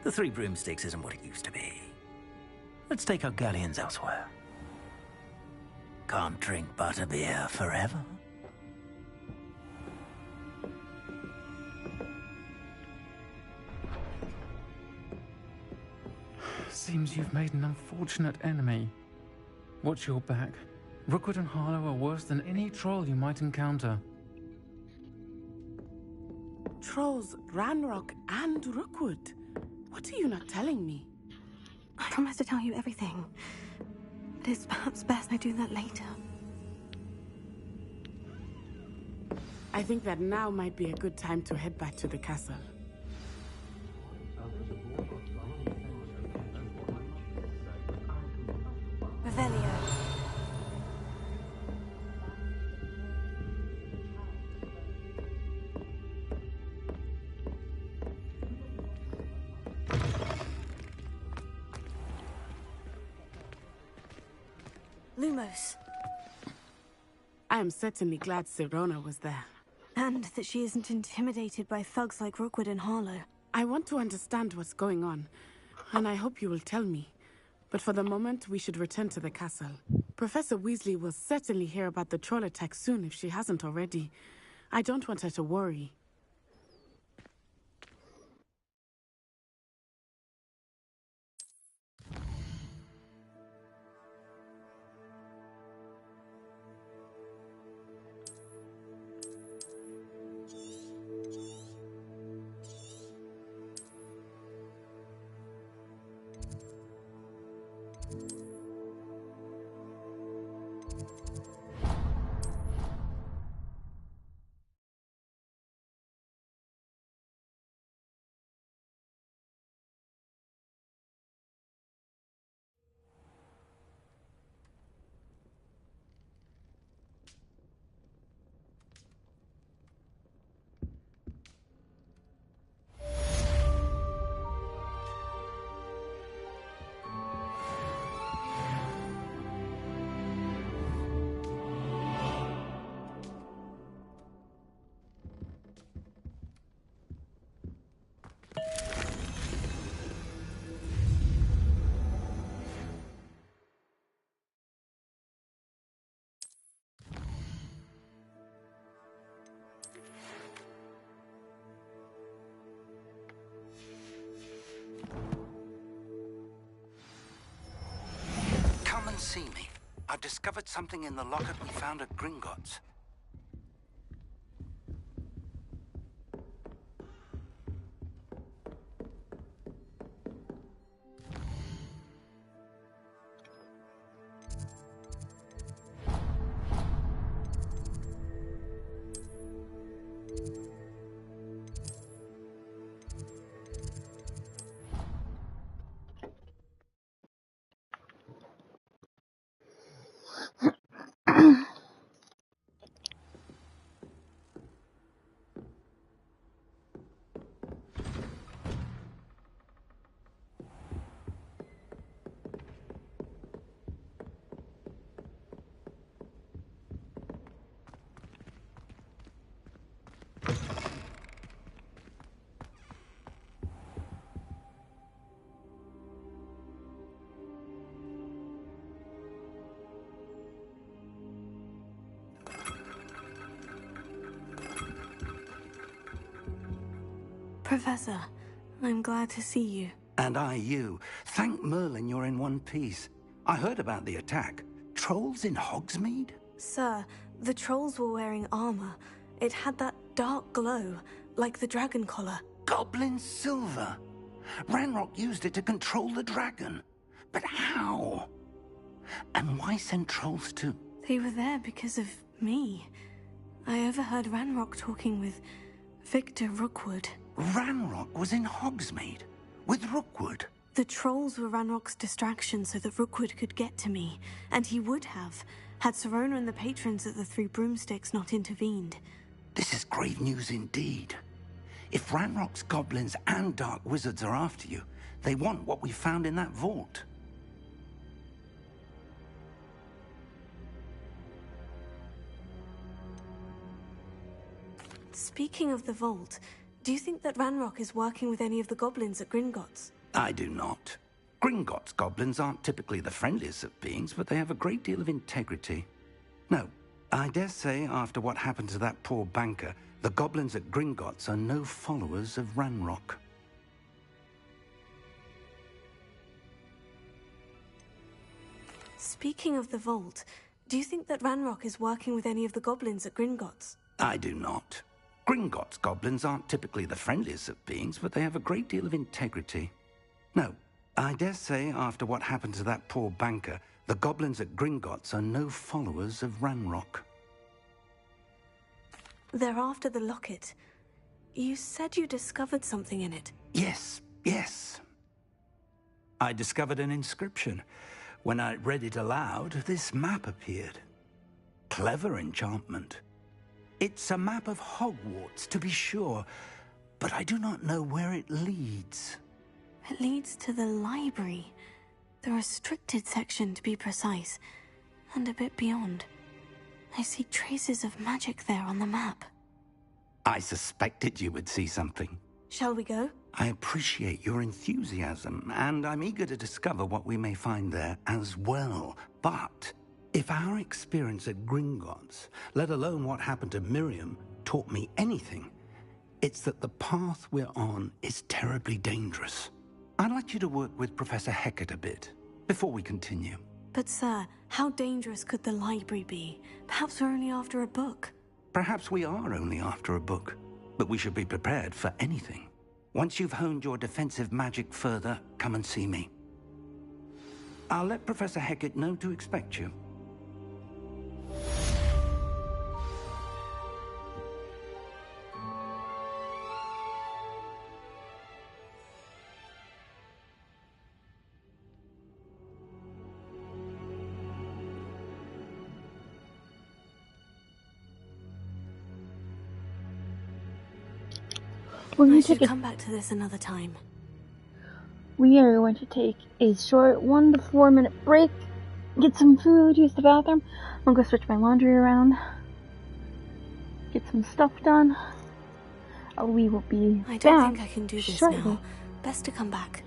[SPEAKER 14] The 3 broomsticks isn't what it used to be. Let's take our galleons elsewhere. can't drink butterbeer forever.
[SPEAKER 6] Seems you've made an unfortunate enemy. Watch your back. Rookwood and Harlow are worse than any troll you might encounter.
[SPEAKER 7] Trolls, Ranrock, and Rookwood. What are you not telling me?
[SPEAKER 4] I promise to tell you everything. But it's perhaps best I do that later.
[SPEAKER 7] I think that now might be a good time to head back to the castle.
[SPEAKER 4] Revelio. Lumos.
[SPEAKER 7] I am certainly glad Sirona was there.
[SPEAKER 4] And that she isn't intimidated by thugs like Rookwood and Harlow.
[SPEAKER 7] I want to understand what's going on, and I hope you will tell me. But for the moment, we should return to the castle. Professor Weasley will certainly hear about the troll attack soon if she hasn't already. I don't want her to worry.
[SPEAKER 20] See me. I've discovered something in the locket we found at Gringotts.
[SPEAKER 4] Professor, I'm glad to see you.
[SPEAKER 20] And I you. Thank Merlin you're in one piece. I heard about the attack. Trolls in Hogsmeade?
[SPEAKER 4] Sir, the trolls were wearing armor. It had that dark glow, like the dragon collar.
[SPEAKER 20] Goblin silver. Ranrock used it to control the dragon. But how? And why send trolls too?
[SPEAKER 4] They were there because of me. I overheard Ranrock talking with Victor Rookwood.
[SPEAKER 20] Ranrock was in Hogsmeade with Rookwood.
[SPEAKER 4] The trolls were Ranrock's distraction so that Rookwood could get to me, and he would have, had Sirona and the patrons at the Three Broomsticks not intervened.
[SPEAKER 20] This is grave news indeed. If Ranrock's goblins and dark wizards are after you, they want what we found in that vault.
[SPEAKER 4] Speaking of the vault, do you think that Ranrock is working with any of the goblins at Gringotts?
[SPEAKER 20] I do not. Gringotts goblins aren't typically the friendliest of beings, but they have a great deal of integrity. No, I dare say after what happened to that poor banker, the goblins at Gringotts are no followers of Ranrock.
[SPEAKER 4] Speaking of the vault, do you think that Ranrock is working with any of the goblins at Gringotts?
[SPEAKER 20] I do not. Gringotts goblins aren't typically the friendliest of beings, but they have a great deal of integrity. No, I dare say after what happened to that poor banker, the goblins at Gringotts are no followers of Ranrock.
[SPEAKER 4] They're after the locket. You said you discovered something in it.
[SPEAKER 20] Yes. I discovered an inscription. When I read it aloud, this map appeared. Clever enchantment. It's a map of Hogwarts, to be sure, but I do not know where it leads.
[SPEAKER 4] It leads to the library. The restricted section, to be precise, and a bit beyond. I see traces of magic there on the map.
[SPEAKER 20] I suspected you would see something.
[SPEAKER 4] Shall we go?
[SPEAKER 20] I appreciate your enthusiasm, and I'm eager to discover what we may find there as well. But if our experience at Gringotts, let alone what happened to Miriam, taught me anything, it's that the path we're on is terribly dangerous. I'd like you to work with Professor Hecat a bit before we continue.
[SPEAKER 4] But sir, how dangerous could the library be? Perhaps we're only after a book.
[SPEAKER 20] Perhaps we are only after a book, but we should be prepared for anything. Once you've honed your defensive magic further, come and see me. I'll let Professor Hecat know to expect you.
[SPEAKER 4] I should come back to this another time.
[SPEAKER 1] We are going to take a short 1 to 4 minute break, get some food, use the bathroom. I'm going to switch my laundry around, get some stuff done. We will be
[SPEAKER 4] I don't
[SPEAKER 1] back
[SPEAKER 4] think I can do this
[SPEAKER 1] shortly.
[SPEAKER 4] now. Best to come back.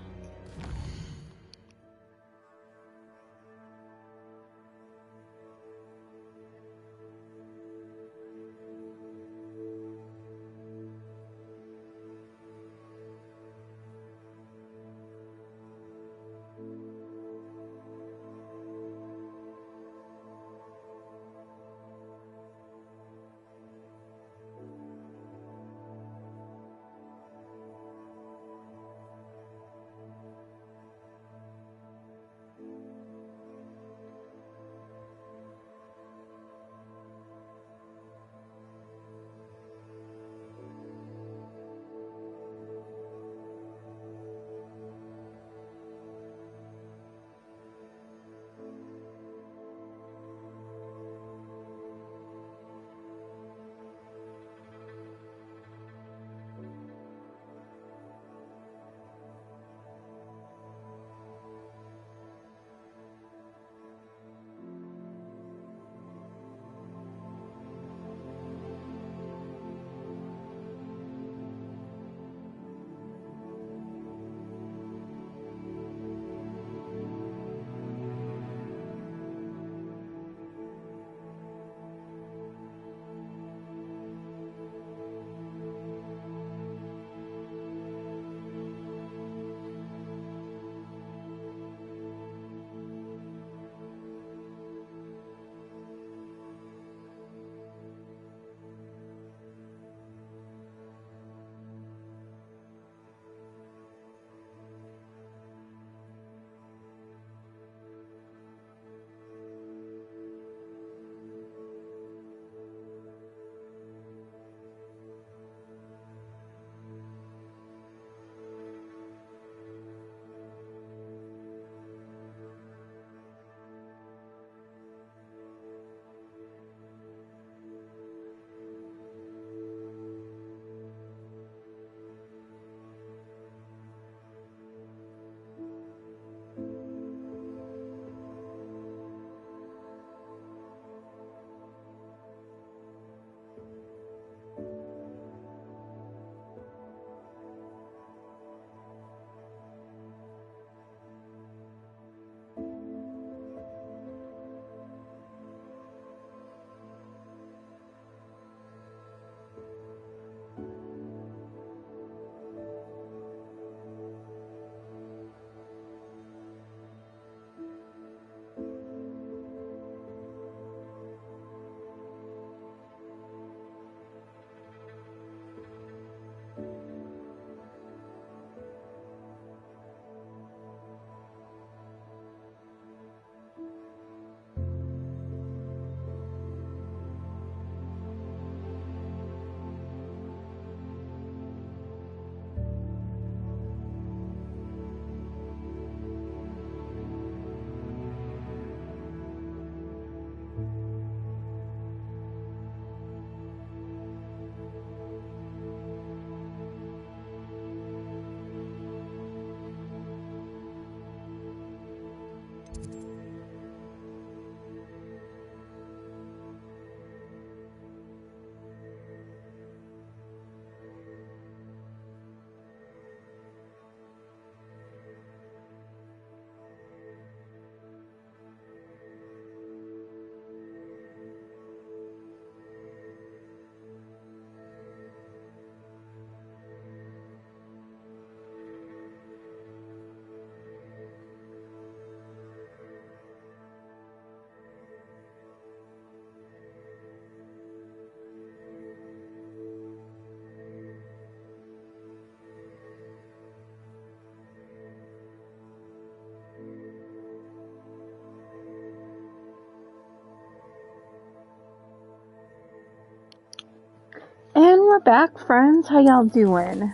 [SPEAKER 1] we're back, friends. How y'all doing?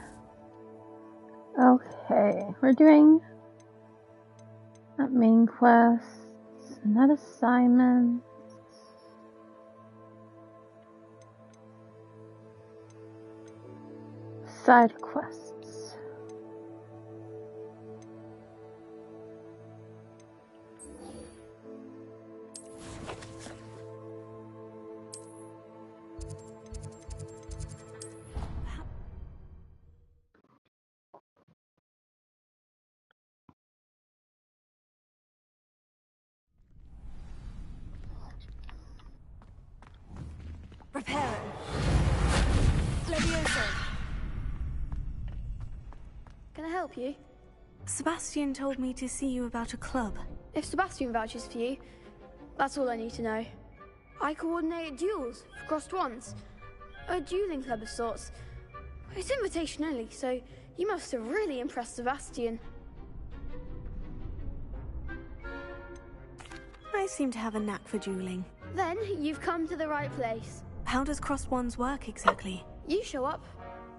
[SPEAKER 1] Okay, we're doing not main quests, not assignments. Side quests.
[SPEAKER 4] Reparo. Levioso.
[SPEAKER 21] Can I help you?
[SPEAKER 4] Sebastian told me to see you about a club.
[SPEAKER 21] If Sebastian vouches for you, that's all I need to know. I coordinate duels for crossed wands. A dueling club of sorts. It's invitation only, so you must have really impressed Sebastian.
[SPEAKER 4] I seem to have a knack for dueling.
[SPEAKER 21] Then you've come to the right place.
[SPEAKER 4] How does crossed wands work exactly?
[SPEAKER 21] You show up,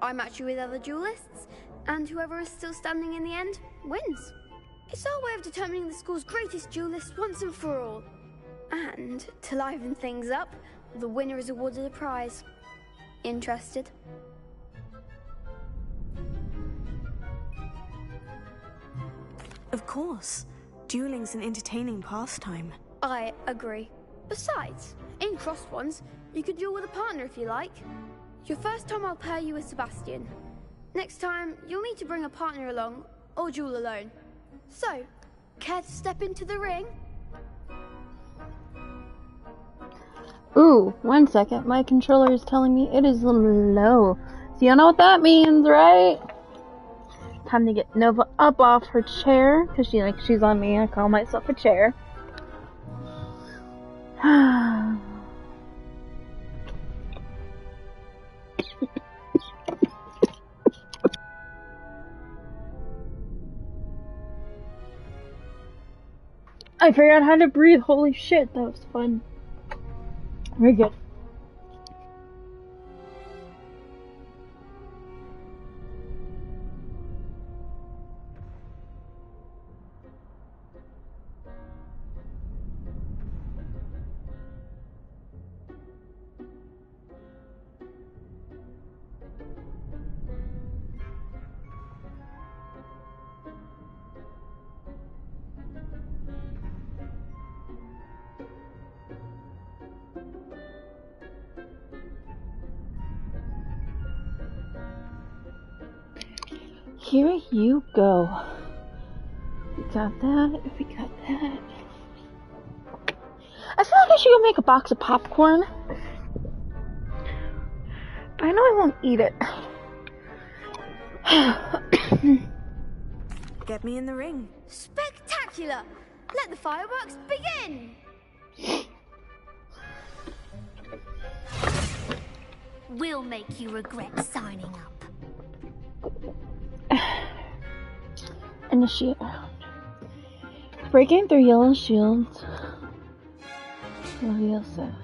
[SPEAKER 21] I match you with other duelists, and whoever is still standing in the end wins. It's our way of determining the school's greatest duelist once and for all. And to liven things up, the winner is awarded a prize. Interested?
[SPEAKER 4] Of course. Dueling's an entertaining pastime.
[SPEAKER 21] I agree. Besides, in crossed ones, you could duel with a partner if you like. Your first time I'll pair you with Sebastian. Next time, you'll need to bring a partner along, or duel alone. So, care to step into the ring?
[SPEAKER 1] Ooh, 1 second. My controller is telling me it is low. So you know what that means, right? Time to get Nova up off her chair, because she's on me. I call myself a chair. I forgot how to breathe. Holy shit, that was fun. Very good. Here you go. We got that. We got that. I feel like I should go make a box of popcorn. But I know I won't eat it.
[SPEAKER 4] Get me in the ring.
[SPEAKER 21] Spectacular! Let the fireworks begin!
[SPEAKER 5] We'll make you regret signing up.
[SPEAKER 1] Initiate round. Breaking through yellow shields. Leviosa.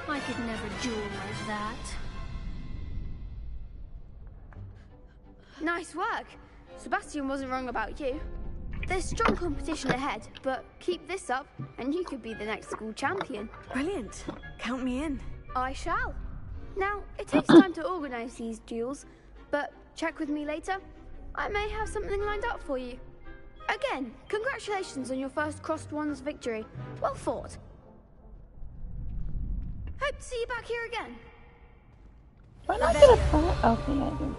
[SPEAKER 21] I could never duel like that. Nice work. Sebastian wasn't wrong about you. There's strong competition ahead, but keep this up and you could be the next school champion.
[SPEAKER 16] Brilliant. Count me in.
[SPEAKER 21] I shall. Now, it takes time to organise these duels, but check with me later. I may have something lined up for you. Again, congratulations on your first Crossed Wands victory. Well fought. Hope to see you back here again.
[SPEAKER 1] Why not get a phone? Okay, I do.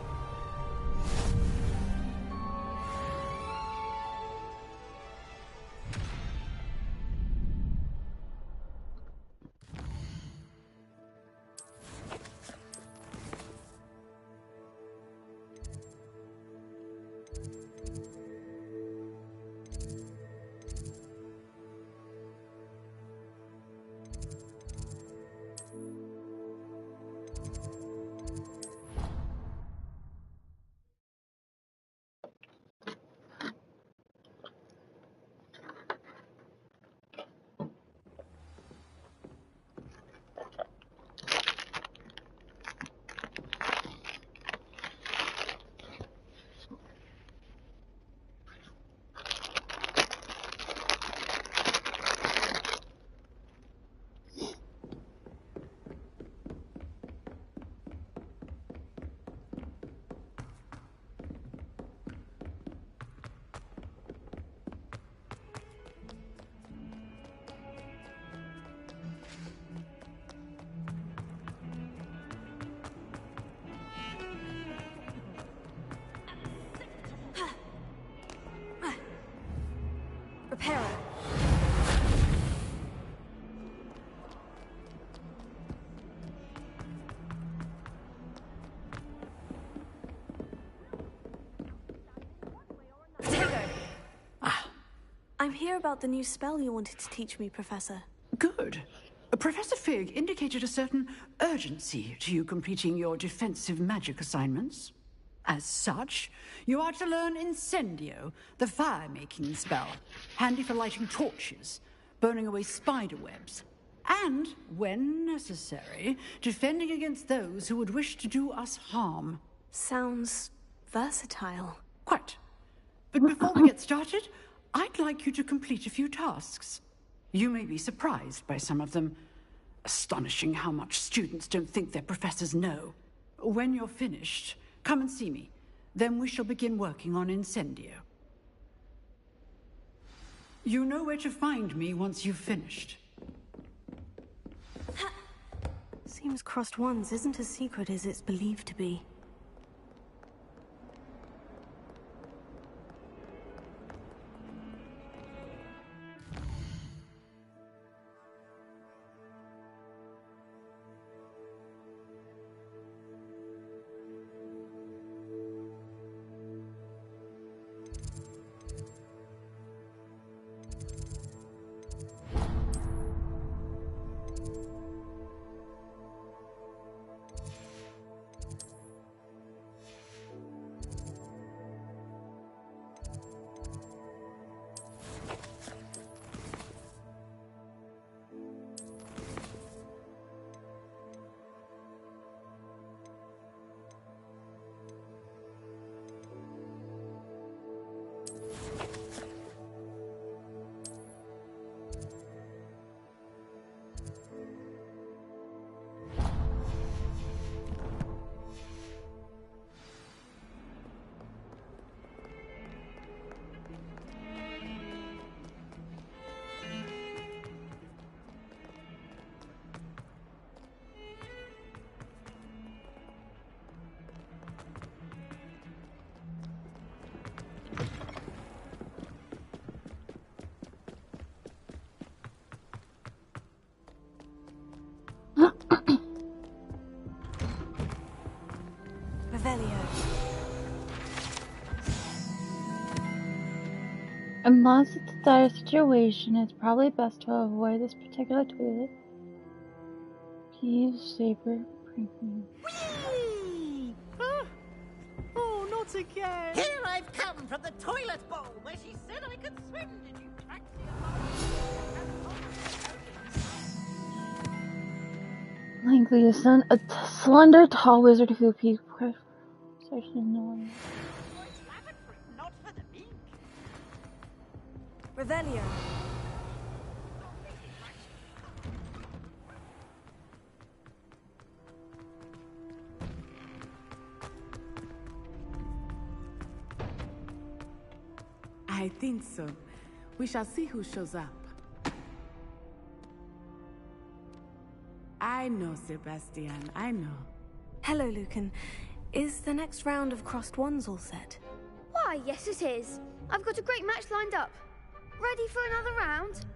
[SPEAKER 16] Repairer. I'm here about the new spell you wanted to teach me, Professor.
[SPEAKER 2] Good. Professor Fig indicated a certain urgency to you completing your defensive magic assignments. As such, you are to learn Incendio, the fire-making spell, handy for lighting torches, burning away spider webs, and, when necessary, defending against those who would wish to do us harm.
[SPEAKER 16] Sounds versatile.
[SPEAKER 2] Quite. But before we get started, I'd like you to complete a few tasks. You may be surprised by some of them. Astonishing how much students don't think their professors know. When you're finished, come and see me. Then we shall begin working on Incendio. You know where to find me once you've finished.
[SPEAKER 16] Seems Crossed Wands isn't as secret as it's believed to be.
[SPEAKER 1] Unless it's a dire situation, it's probably best to avoid this particular toilet. Please savor premium.
[SPEAKER 12] Oh, not again!
[SPEAKER 9] Here I've come from the toilet bowl where she said I could swim. Did you taxi
[SPEAKER 1] Likely a slender, tall wizard who peeked. Actually, no one.
[SPEAKER 9] not for the meek.
[SPEAKER 16] Revelio.
[SPEAKER 7] I think so. We shall see who shows up. I know, Sebastian, I know.
[SPEAKER 16] Hello, Lucan. Is the next round of Crossed Wands all set?
[SPEAKER 21] Why, yes it is. I've got a great match lined up. Ready for another round?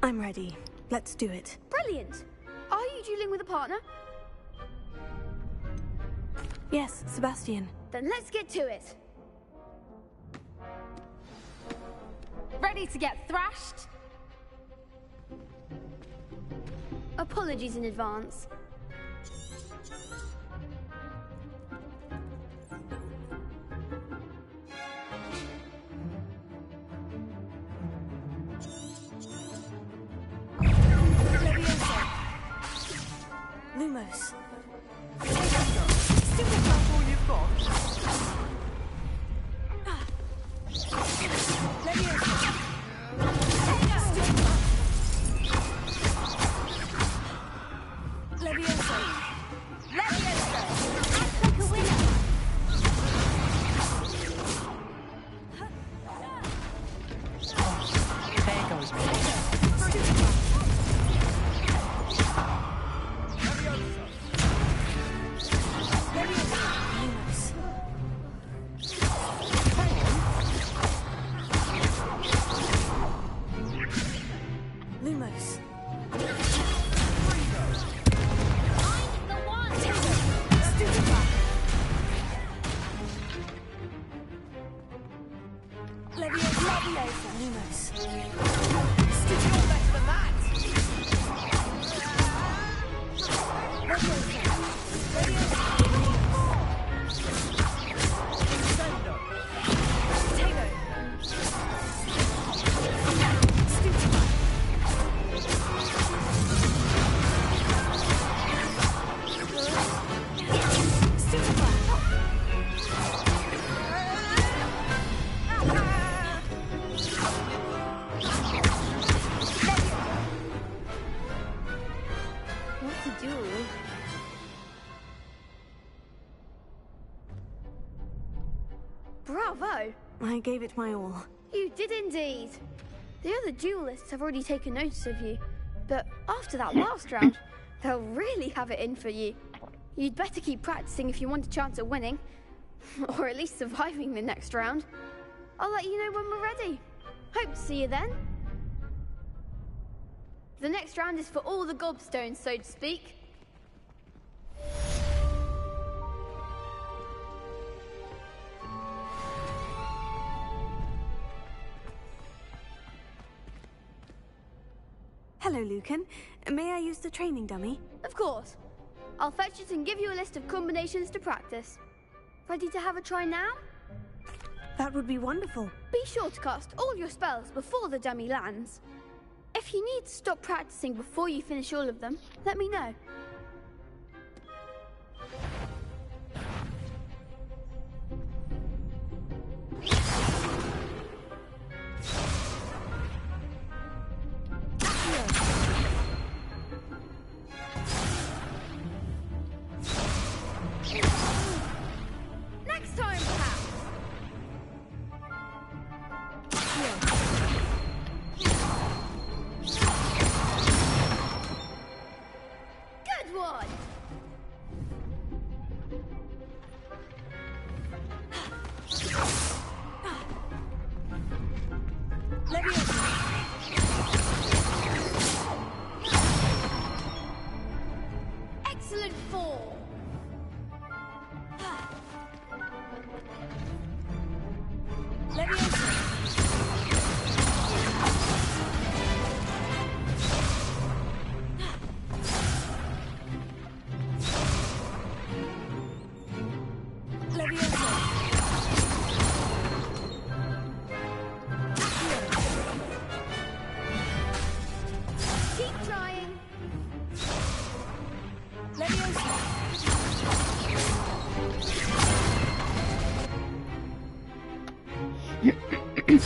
[SPEAKER 16] I'm ready. Let's do it.
[SPEAKER 21] Brilliant. Are you dueling with a partner?
[SPEAKER 16] Yes, Sebastian.
[SPEAKER 21] Then let's get to it.
[SPEAKER 10] Ready to get thrashed?
[SPEAKER 21] Apologies in advance.
[SPEAKER 16] Lumos.
[SPEAKER 12] All you've got.
[SPEAKER 16] Lumos.
[SPEAKER 21] What to do? Bravo!
[SPEAKER 16] I gave it my all.
[SPEAKER 21] You did indeed. The other duelists have already taken notice of you, but after that last round, they'll really have it in for you. You'd better keep practicing if you want a chance at winning, or at least surviving the next round. I'll let you know when we're ready. Hope to see you then. The next round is for all the gobstones, so to speak.
[SPEAKER 16] Hello, Lucan. May I use the training dummy?
[SPEAKER 21] Of course. I'll fetch it and give you a list of combinations to practice. Ready to have a try now?
[SPEAKER 16] That would be wonderful.
[SPEAKER 21] Be sure to cast all your spells before the dummy lands. If you need to stop practicing before you finish all of them, let me know. Next time, perhaps. Good one. Excellent form. Keep trying. Leviosa. I'd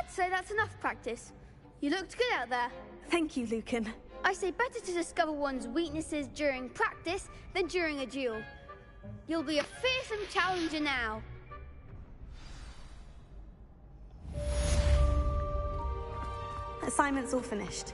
[SPEAKER 21] say that's enough practice. You looked good out there.
[SPEAKER 16] Thank you, Lucan.
[SPEAKER 21] I say better to discover one's weaknesses during practice than during a duel. You'll be a fearsome challenger now.
[SPEAKER 16] Assignment's all finished.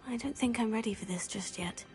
[SPEAKER 16] I don't think I'm ready for this just yet.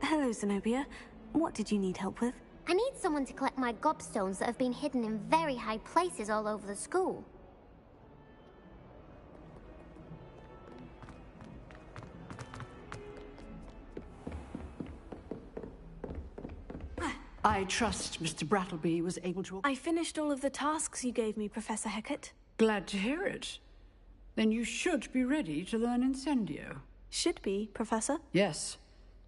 [SPEAKER 16] Hello, Zenobia. What did you need help with?
[SPEAKER 5] I need someone to collect my gobstones that have been hidden in very high places all over the school.
[SPEAKER 11] I trust Mr. Brattleby was able to...
[SPEAKER 16] I finished all of the tasks you gave me, Professor Hecat.
[SPEAKER 11] Glad to hear it. Then you should be ready to learn Incendio.
[SPEAKER 16] Should be, Professor?
[SPEAKER 11] Yes.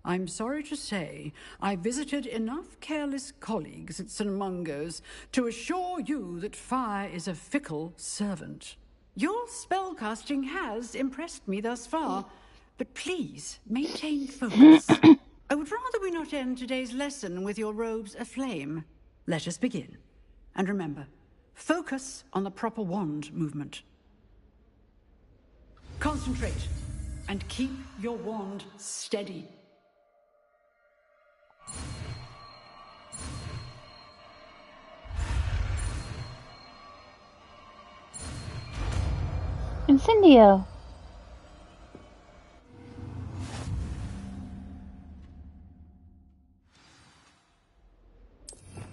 [SPEAKER 11] I'm sorry to say, I visited enough careless colleagues at St. Mungo's to assure you that fire is a fickle servant. Your spellcasting has impressed me thus far, but please maintain focus. I would rather we not end today's lesson with your robes aflame. Let us begin. And remember, focus on the proper wand movement. Concentrate, and keep your wand steady.
[SPEAKER 1] Incendio.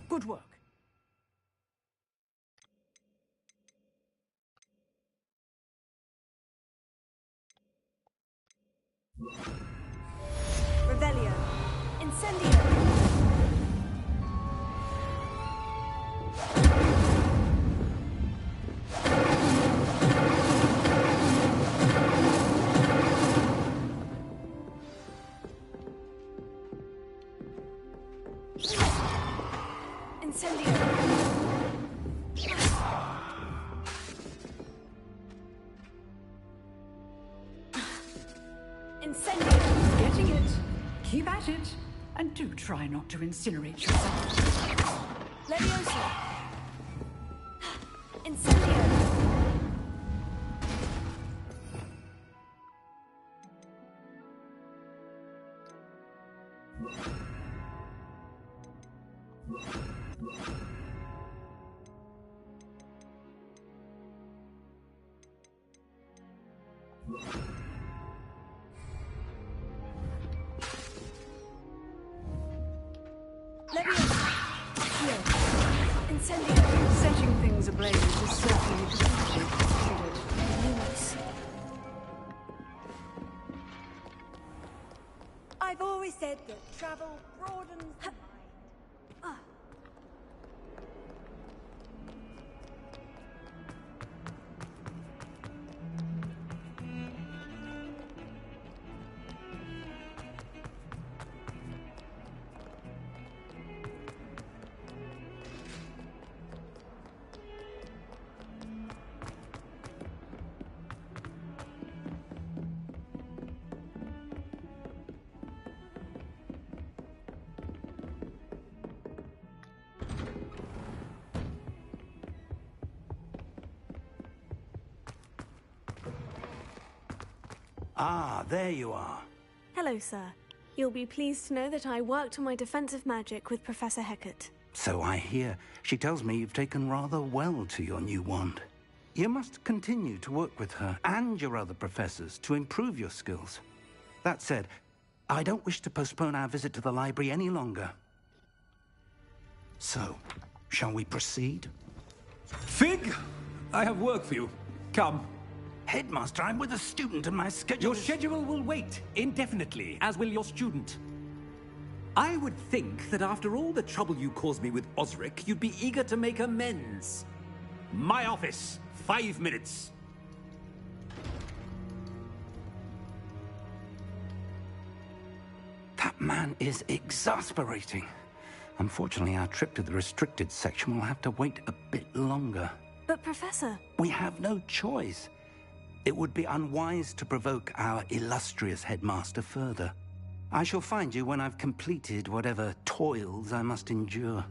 [SPEAKER 11] Good work.
[SPEAKER 16] Revelio. Incendio. Incendio. Incendio.
[SPEAKER 11] Getting it. Keep at it. And do try not to incinerate yourself.
[SPEAKER 16] Leviosa. Incendio.
[SPEAKER 11] Setting things ablaze is certainly definitive.
[SPEAKER 22] I've always said that travel broadens the mind.
[SPEAKER 20] Ah, there you are.
[SPEAKER 17] Hello, sir. You'll be pleased to know that I worked on my defensive magic with Professor Hecat.
[SPEAKER 20] So I hear. She tells me you've taken rather well to your new wand. You must continue to work with her and your other professors to improve your skills. That said, I don't wish to postpone our visit to the library any longer. So, shall we proceed?
[SPEAKER 22] Fig! I have work for you. Come.
[SPEAKER 20] Headmaster, I'm with a student and my schedule
[SPEAKER 22] Your schedule will wait indefinitely, as will your student. I would think that after all the trouble you caused me with Osric, you'd be eager to make amends. My office, 5 minutes.
[SPEAKER 20] That man is exasperating. Unfortunately, our trip to the restricted section will have to wait a bit longer.
[SPEAKER 17] But, Professor...
[SPEAKER 20] We have no choice. It would be unwise to provoke our illustrious headmaster further. I shall find you when I've completed whatever toils I must endure.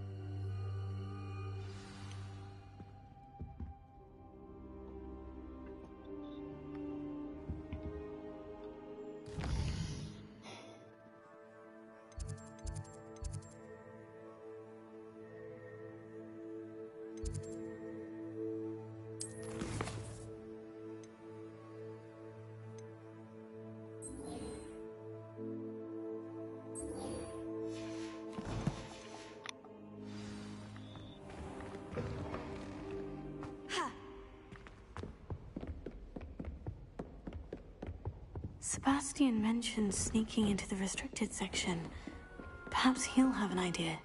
[SPEAKER 17] Sebastian mentioned sneaking into the restricted section. Perhaps he'll have an idea.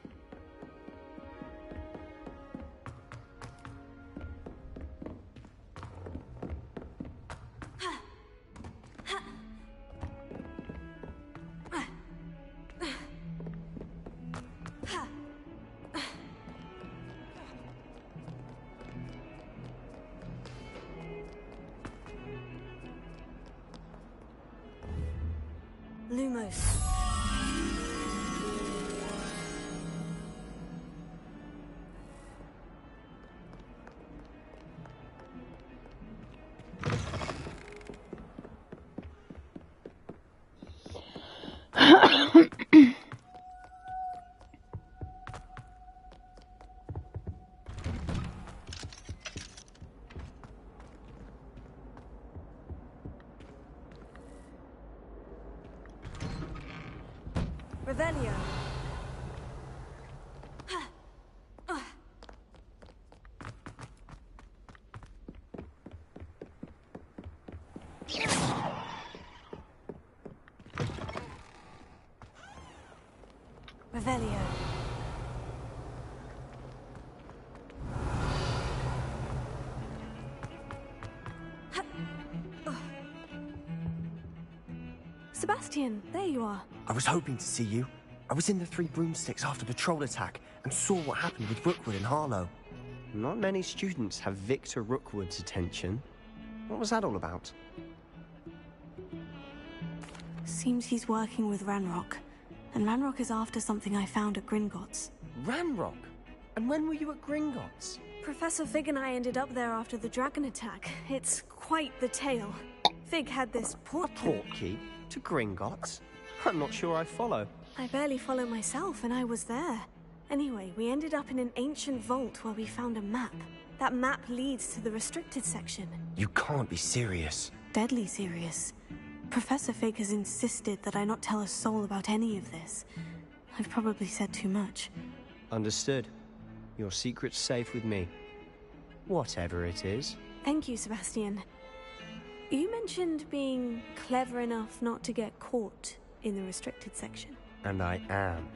[SPEAKER 17] Lumos. Revelio. Revelio. Sebastian, there you are.
[SPEAKER 23] I was hoping to see you. I was in the Three Broomsticks after the troll attack and saw what happened with Rookwood and Harlow.
[SPEAKER 24] Not many students have Victor Rookwood's attention. What was that all about?
[SPEAKER 17] Seems he's working with Ranrock. And Ranrock is after something I found at Gringotts.
[SPEAKER 24] Ranrock? And when were you at Gringotts?
[SPEAKER 17] Professor Fig and I ended up there after the dragon attack. It's quite the tale. Fig had this
[SPEAKER 24] portkey to Gringotts? I'm not sure I follow.
[SPEAKER 17] I barely follow myself, and I was there. Anyway, we ended up in an ancient vault where we found a map. That map leads to the restricted section.
[SPEAKER 23] You can't be serious.
[SPEAKER 17] Deadly serious. Professor Fig has insisted that I not tell a soul about any of this. I've probably said too much.
[SPEAKER 24] Understood. Your secret's safe with me. Whatever it is.
[SPEAKER 17] Thank you, Sebastian. You mentioned being clever enough not to get caught in the restricted section.
[SPEAKER 24] And I am.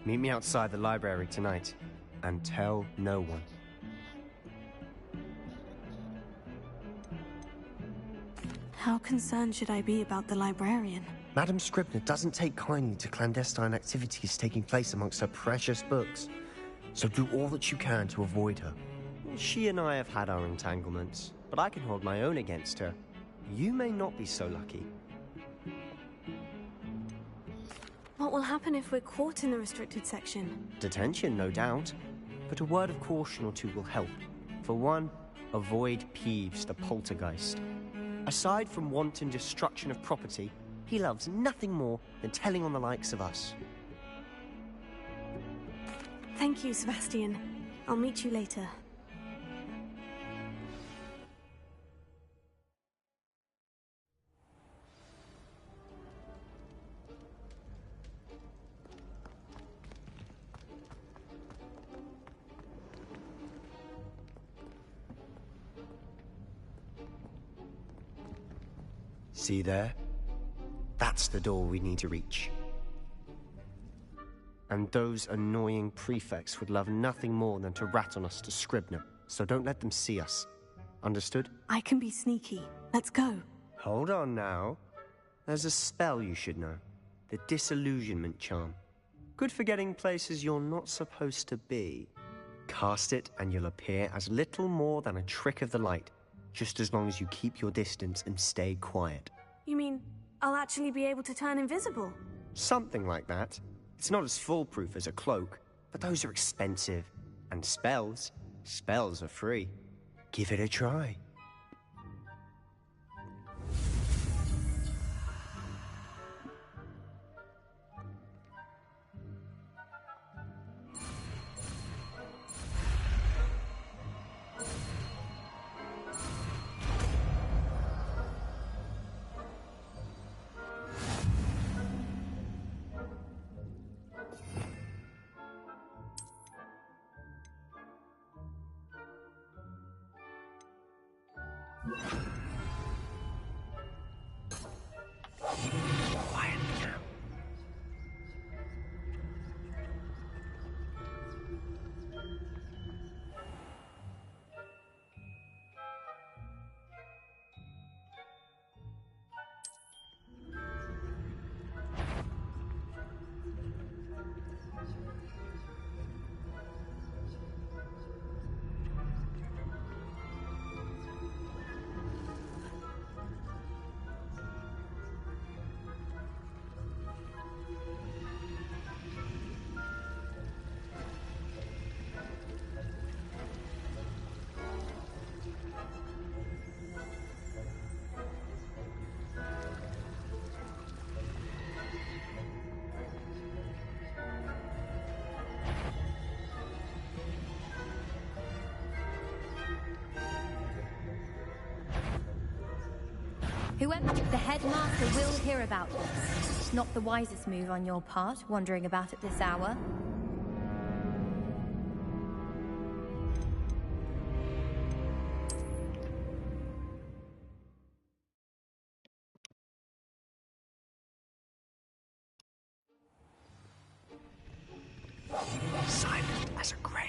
[SPEAKER 24] Meet me outside the library tonight, and tell no one.
[SPEAKER 17] How concerned should I be about the librarian?
[SPEAKER 23] Madam Scribner doesn't take kindly to clandestine activities taking place amongst her precious books. So do all that you can to avoid her.
[SPEAKER 24] She and I have had our entanglements, but I can hold my own against her. You may not be so lucky.
[SPEAKER 17] What will happen if we're caught in the restricted section?
[SPEAKER 24] Detention, no doubt. But a word of caution or two will help. For one, avoid Peeves, the poltergeist.
[SPEAKER 23] Aside from wanton destruction of property, he loves nothing more than telling on the likes of us.
[SPEAKER 17] Thank you, Sebastian. I'll meet you later.
[SPEAKER 23] See there? That's the door we need to reach. And those annoying prefects would love nothing more than to rat on us to Scribner, so don't let them see us. Understood?
[SPEAKER 17] I can be sneaky. Let's go.
[SPEAKER 23] Hold on now. There's a spell you should know. The Disillusionment Charm. Good for getting places you're not supposed to be. Cast it and you'll appear as little more than a trick of the light, just as long as you keep your distance and stay quiet.
[SPEAKER 17] You mean I'll actually be able to turn invisible?
[SPEAKER 23] Something like that. It's not as foolproof as a cloak, but those are expensive. And spells are free. Give it a try.
[SPEAKER 3] Whoever, the headmaster will hear about this. Not the wisest move on your part, wandering about at this hour.
[SPEAKER 23] Silent as a grave.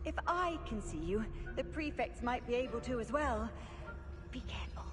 [SPEAKER 8] If I can see you, the prefects might be able to as well. Be careful.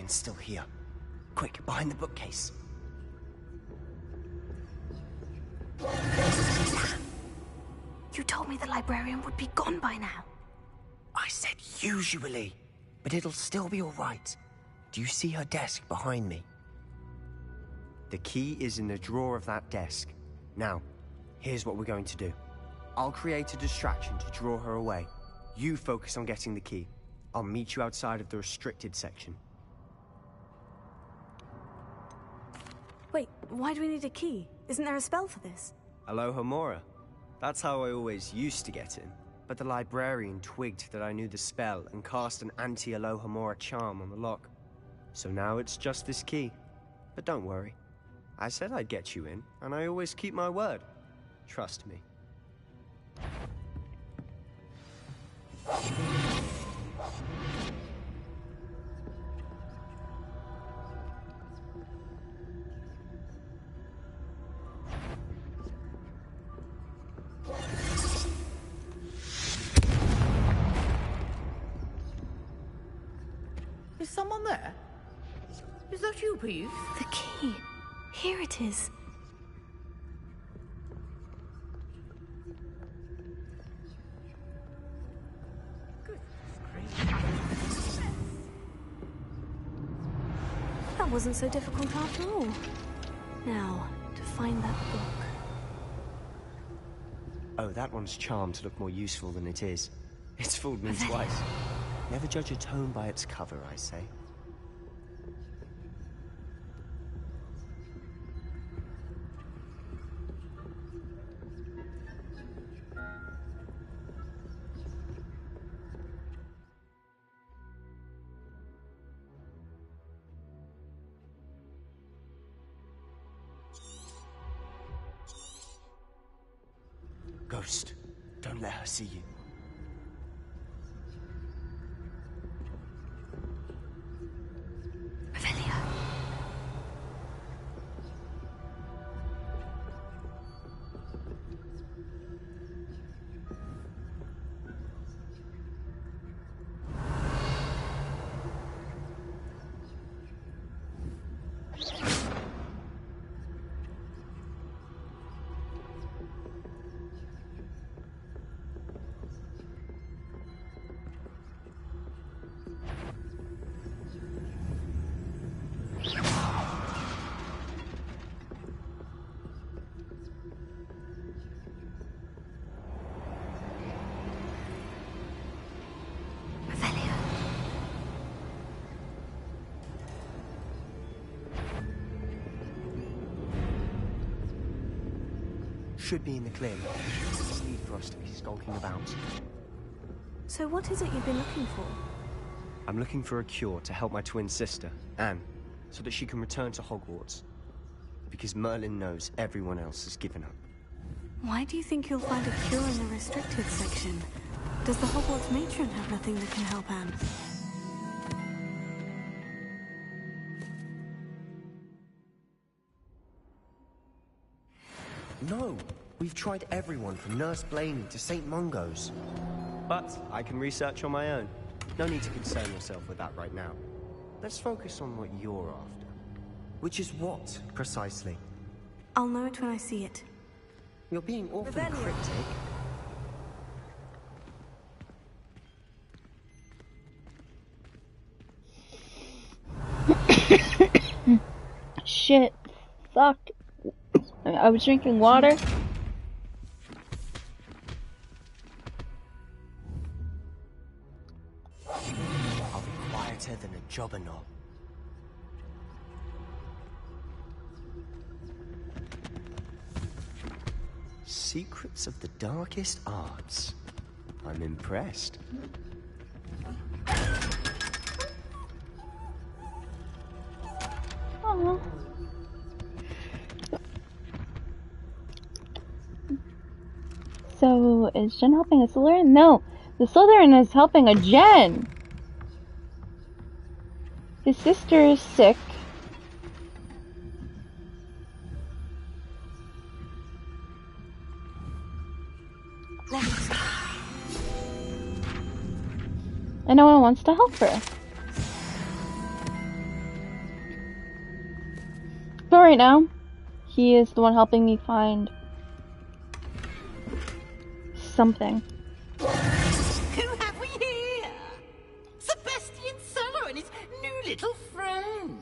[SPEAKER 23] librarian's still here. Quick, behind the bookcase.
[SPEAKER 4] You told me the librarian would be gone by now.
[SPEAKER 23] I said usually, but it'll still be all right. Do you see her desk behind me? The key is in the drawer of that desk. Now, here's what we're going to do. I'll create a distraction to draw her away. You focus on getting the key. I'll meet you outside of the restricted section.
[SPEAKER 17] Wait, why do we need a key? Isn't there a spell for this?
[SPEAKER 23] Alohomora. That's how I always used to get in. But the librarian twigged that I knew the spell and cast an anti-Alohomora charm on the lock. So now it's just this key. But don't worry. I said I'd get you in, and I always keep my word. Trust me.
[SPEAKER 9] Is someone there? Is that you, Peeve?
[SPEAKER 4] The key. Here it is.
[SPEAKER 17] That wasn't so difficult after all. Now, to find that book.
[SPEAKER 23] Oh, that one's charmed to look more useful than it is. It's fooled me twice. Never judge a tome by its cover, I say. Ghost, don't let her see you. Should be in the clear. There's no need for us to be skulking about.
[SPEAKER 17] So what is it you've been looking for?
[SPEAKER 23] I'm looking for a cure to help my twin sister, Anne, so that she can return to Hogwarts. Because Merlin knows everyone else has given up.
[SPEAKER 17] Why do you think you'll find a cure in the restricted section? Does the Hogwarts matron have nothing that can help Anne?
[SPEAKER 23] No! We've tried everyone from Nurse Blaney to St. Mungo's. But I can research on my own. No need to concern yourself with that right now. Let's focus on what you're after. Which is what, precisely?
[SPEAKER 17] I'll know it when I see it.
[SPEAKER 23] You're being awfully cryptic.
[SPEAKER 1] Shit. Fuck. I was drinking water.
[SPEAKER 23] I'll be quieter than a jobberknoll. Secrets of the darkest arts. I'm impressed.
[SPEAKER 1] Aww. So, is Jen helping a Slytherin? No, the Slytherin is helping a Jen! His sister is sick. And no one wants to help her. right now. He is the one helping me find something.
[SPEAKER 9] Who have we here? Sebastian Sallow and his new little friend.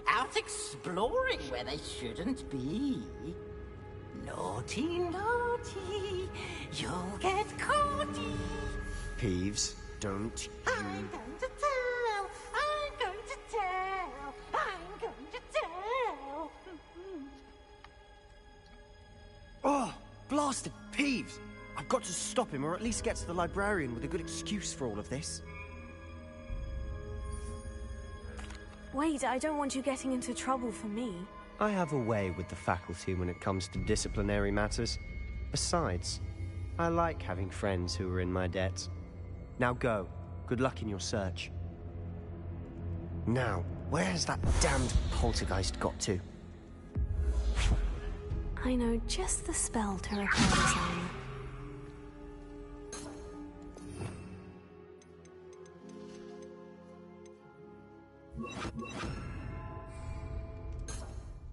[SPEAKER 9] Out exploring where they shouldn't be. Naughty, naughty. You'll get caughty.
[SPEAKER 24] Peeves, don't you...
[SPEAKER 9] I'm going to tell. I'm going to tell. I'm going to tell.
[SPEAKER 23] Oh, blasted Peeves! I've got to stop him, or at least get to the librarian with a good excuse for all of this.
[SPEAKER 17] Wait, I don't want you getting into trouble for me.
[SPEAKER 24] I have a way with the faculty when it comes to disciplinary matters. Besides, I like having friends who are in my debt. Now go. Good luck in your search. Now, where's that damned poltergeist got to?
[SPEAKER 17] I know just the spell to repair this armor.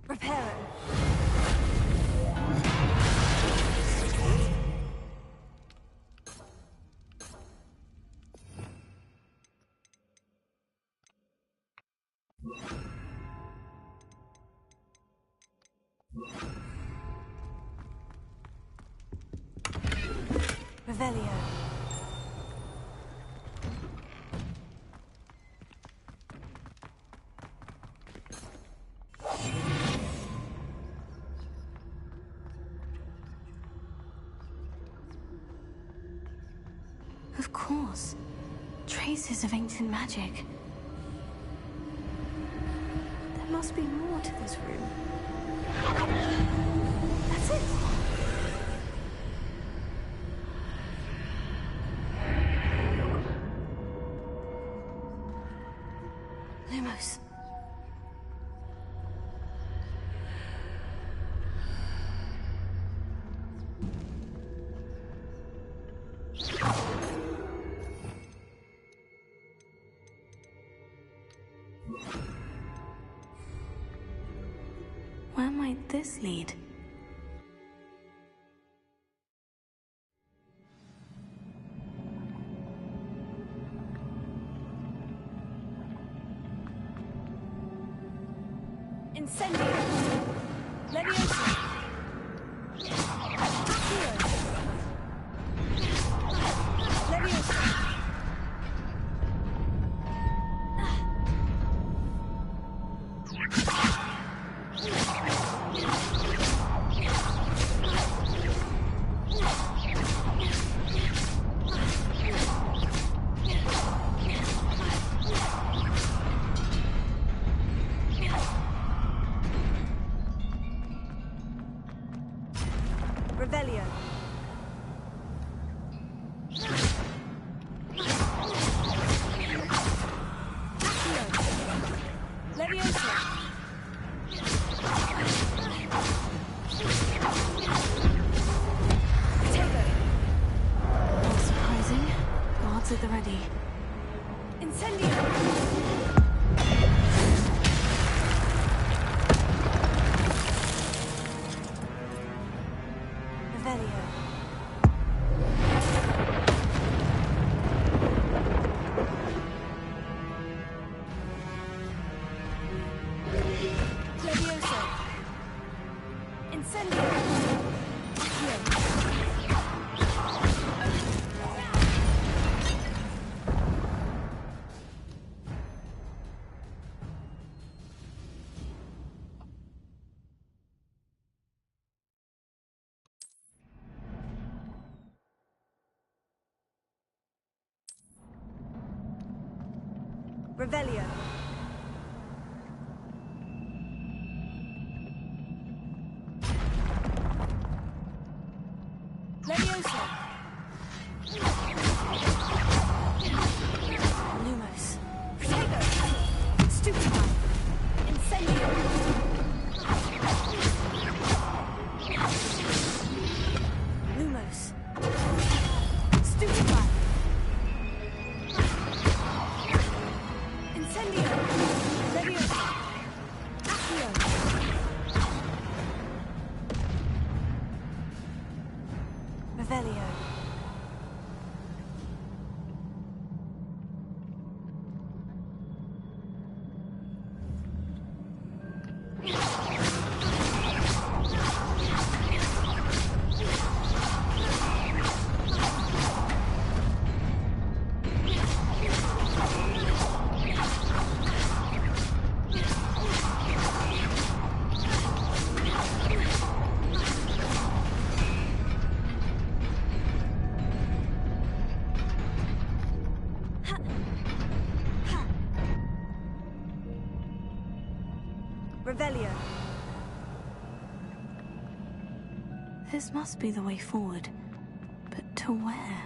[SPEAKER 17] Repair it. Revelio.
[SPEAKER 4] Of course. Traces of ancient magic.
[SPEAKER 17] There must be more to this room. That's it.
[SPEAKER 4] Lumos. Where might this lead?
[SPEAKER 17] Incendio. Leviosa. Accio. Leviosa. Revelio. Accio. Leviosa. Potato.
[SPEAKER 4] Not surprising. Guards at the ready.
[SPEAKER 17] Incendio. Revelio. Leviosa. Incendio. Accio. Revelio. Leviosa. Lumos. Potato. Stupefy. Incendio. Lumos. Stupefy. Incendio. Leviosa. Accio. Revelio. Revelio. This must be the way forward. But to where?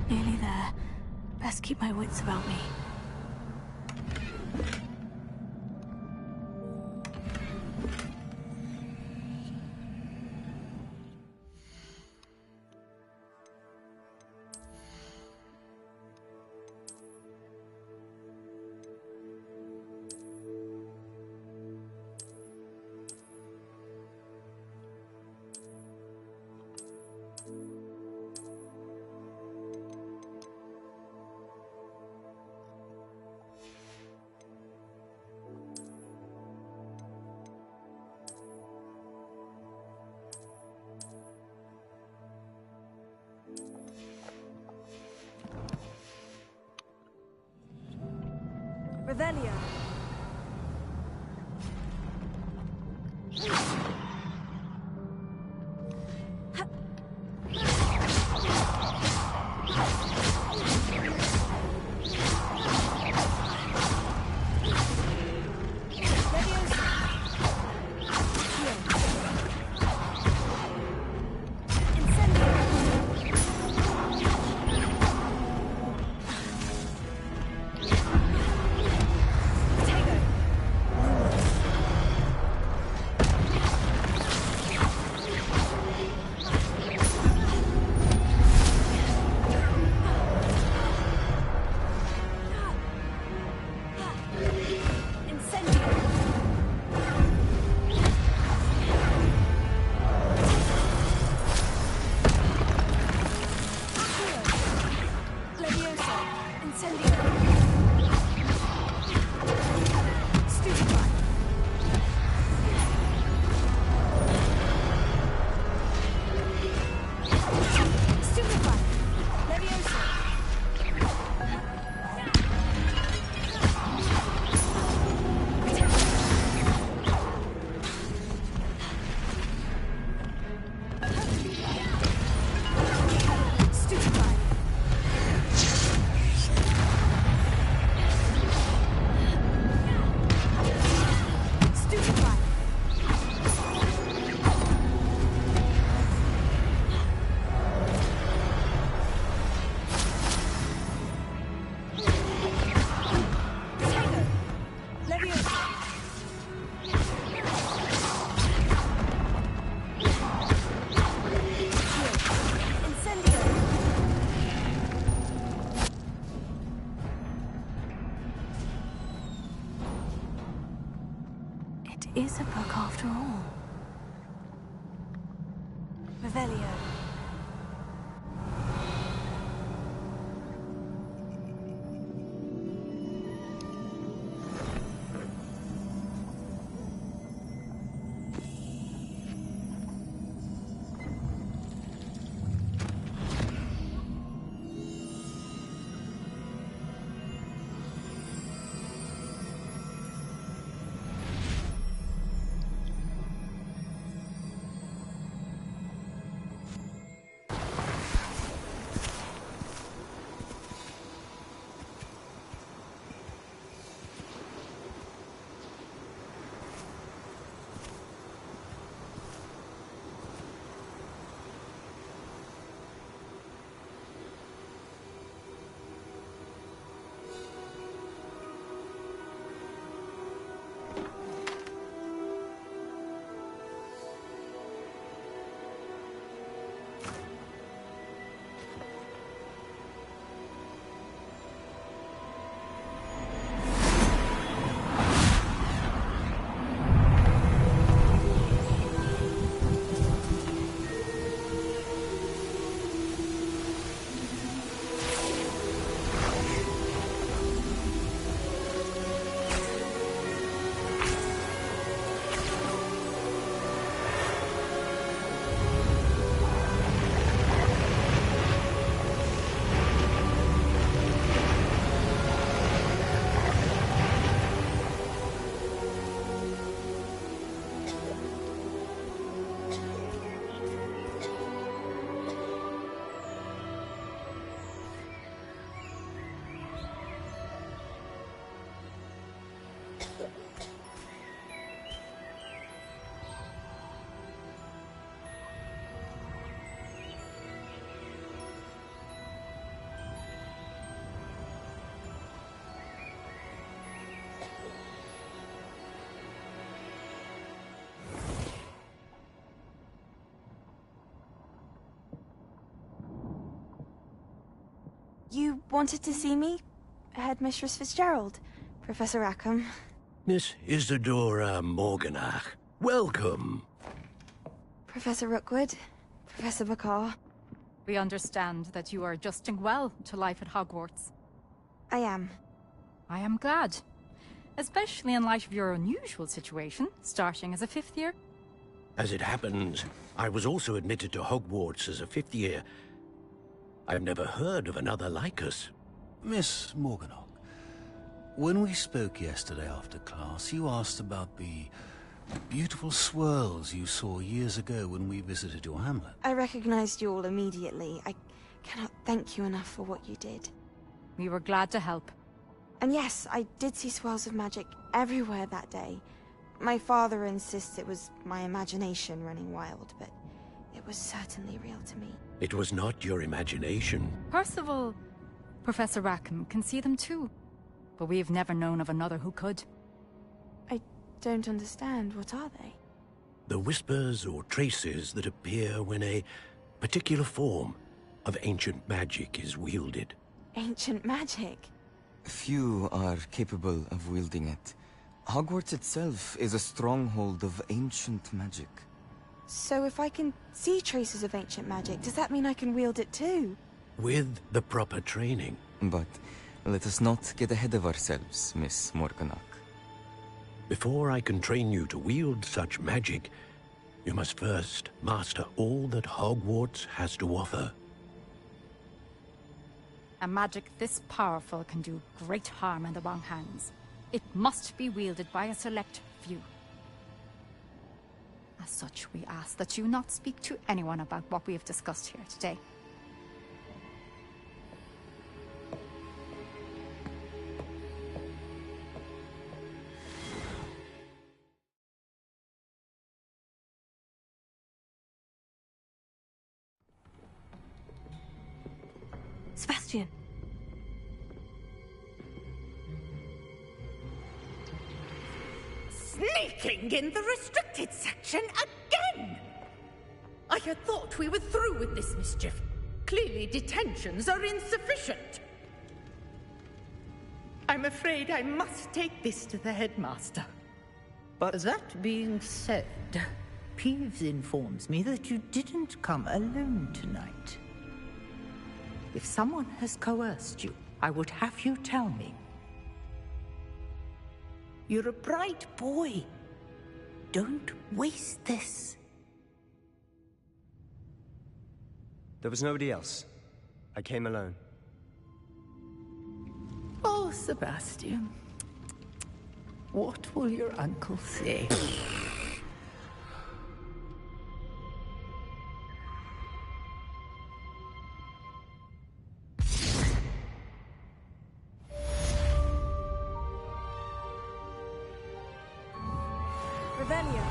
[SPEAKER 17] Nearly there. Best keep my wits about me. Revelio. Is a book after all. Revelio. You wanted to see me? Headmistress Fitzgerald, Professor Rackham.
[SPEAKER 13] Miss Isadora Morganach, welcome.
[SPEAKER 17] Professor Rookwood, Professor Bakar.
[SPEAKER 15] We understand that you are adjusting well to life at Hogwarts.
[SPEAKER 17] I am.
[SPEAKER 15] I am glad. Especially in light of your unusual situation, starting as a 5th year.
[SPEAKER 13] As it happens, I was also admitted to Hogwarts as a 5th year. I've never heard of another like us.
[SPEAKER 18] Miss Morganach, when we spoke yesterday after class, you asked about the beautiful swirls you saw years ago when we visited your hamlet.
[SPEAKER 17] I recognized you all immediately. I cannot thank you enough for what you did.
[SPEAKER 15] We were glad to help.
[SPEAKER 17] And yes, I did see swirls of magic everywhere that day. My father insists it was my imagination running wild, but it was certainly real to me.
[SPEAKER 13] It was not your imagination.
[SPEAKER 15] Percival, Professor Rackham can see them too. But we've never known of another who could.
[SPEAKER 17] I don't understand. What are they?
[SPEAKER 13] The whispers or traces that appear when a particular form of ancient magic is wielded.
[SPEAKER 17] Ancient magic?
[SPEAKER 19] Few are capable of wielding it. Hogwarts itself is a stronghold of ancient magic.
[SPEAKER 17] So if I can see traces of ancient magic, does that mean I can wield it too?
[SPEAKER 13] With the proper training.
[SPEAKER 19] But let us not get ahead of ourselves, Miss Morganach.
[SPEAKER 13] Before I can train you to wield such magic, you must first master all that Hogwarts has to offer.
[SPEAKER 15] A magic this powerful can do great harm in the wrong hands. It must be wielded by a select few. As such, we ask that you not speak to anyone about what we have discussed here today.
[SPEAKER 17] Sebastian!
[SPEAKER 25] Sneaking in the restricted section again! I had thought we were through with this mischief. Clearly detentions are insufficient. I'm afraid I must take this to the headmaster.
[SPEAKER 26] But that being said, Peeves informs me that you didn't come alone tonight. If someone has coerced you, I would have you tell me. You're a bright boy. Don't waste this.
[SPEAKER 24] There was nobody else. I came alone.
[SPEAKER 26] Oh, Sebastian. What will your uncle say?
[SPEAKER 17] Revelio.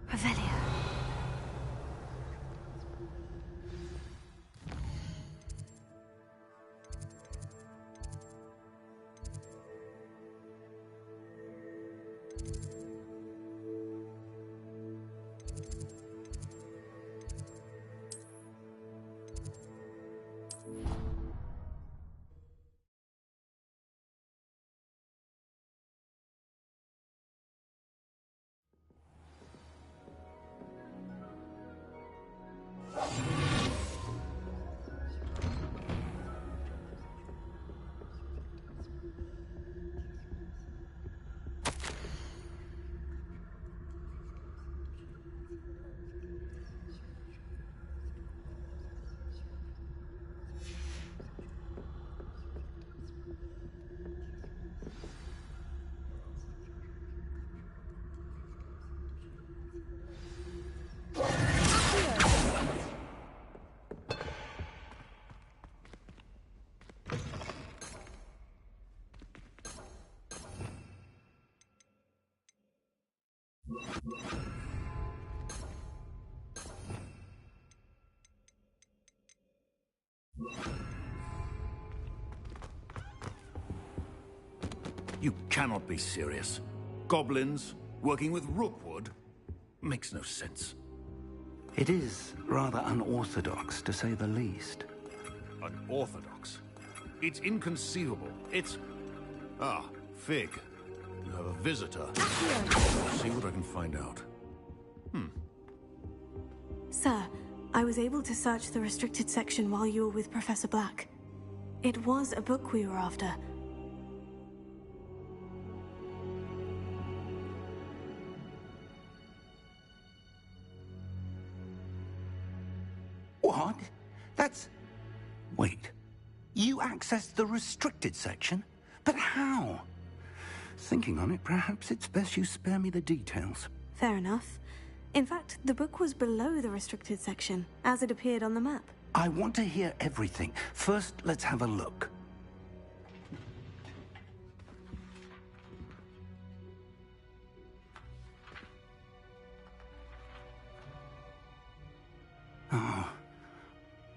[SPEAKER 17] Revelio.
[SPEAKER 2] You cannot be serious. Goblins working with Rookwood? Makes no sense.
[SPEAKER 20] It is rather unorthodox, to say the least.
[SPEAKER 2] Unorthodox? It's inconceivable. It's... Ah, Fig. You have a visitor. I'll see what I can find out.
[SPEAKER 4] Sir, I was able to search the restricted section while you were with Professor Black. It was a book we were after.
[SPEAKER 20] What? That's... Wait. You accessed the restricted section? But how? Thinking on it, perhaps it's best you spare me the details.
[SPEAKER 4] Fair enough. In fact, the book was below the restricted section, as it appeared on the map.
[SPEAKER 20] I want to hear everything. First, let's have a look.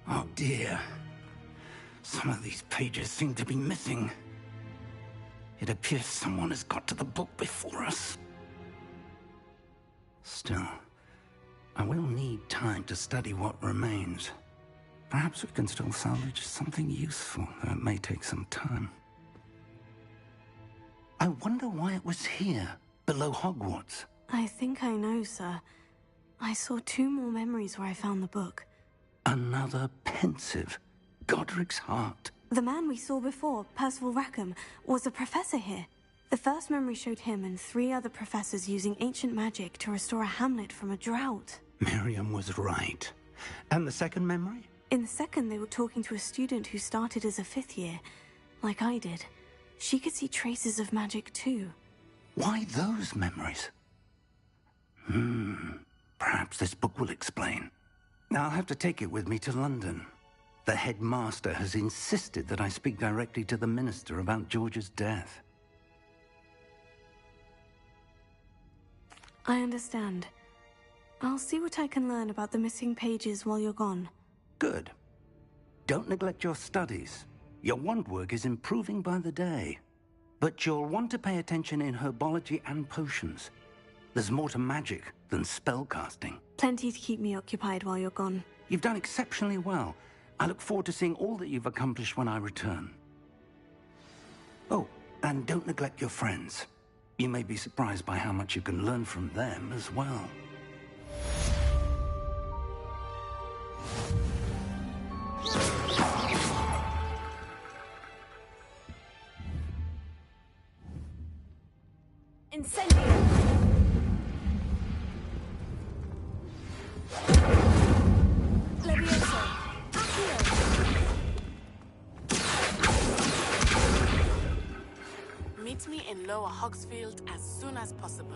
[SPEAKER 20] Oh dear. Some of these pages seem to be missing. It appears someone has got to the book before us. Still, I will need time to study what remains. Perhaps we can still salvage something useful, though it may take some time. I wonder why it was here, below Hogwarts.
[SPEAKER 4] I think I know, sir. I saw 2 more memories where I found the book.
[SPEAKER 20] Another pensive. Godric's heart.
[SPEAKER 4] The man we saw before, Percival Rackham, was a professor here. The first memory showed him and 3 other professors using ancient magic to restore a hamlet from a drought.
[SPEAKER 20] Miriam was right. And the second memory?
[SPEAKER 4] In the second, they were talking to a student who started as a 5th year, like I did. She could see traces of magic too.
[SPEAKER 20] Why those memories? Perhaps this book will explain. I'll have to take it with me to London. The headmaster has insisted that I speak directly to the minister about George's death.
[SPEAKER 4] I understand. I'll see what I can learn about the missing pages while you're gone.
[SPEAKER 20] Good. Don't neglect your studies. Your wand work is improving by the day. But you'll want to pay attention in herbology and potions. There's more to magic than spellcasting.
[SPEAKER 4] Plenty to keep me occupied while you're gone.
[SPEAKER 20] You've done exceptionally well. I look forward to seeing all that you've accomplished when I return. Oh, and don't neglect your friends. You may be surprised by how much you can learn from them as well.
[SPEAKER 9] Incendio! Levioso! Accio!
[SPEAKER 6] Meet me in Lower Hogsfield as soon as possible.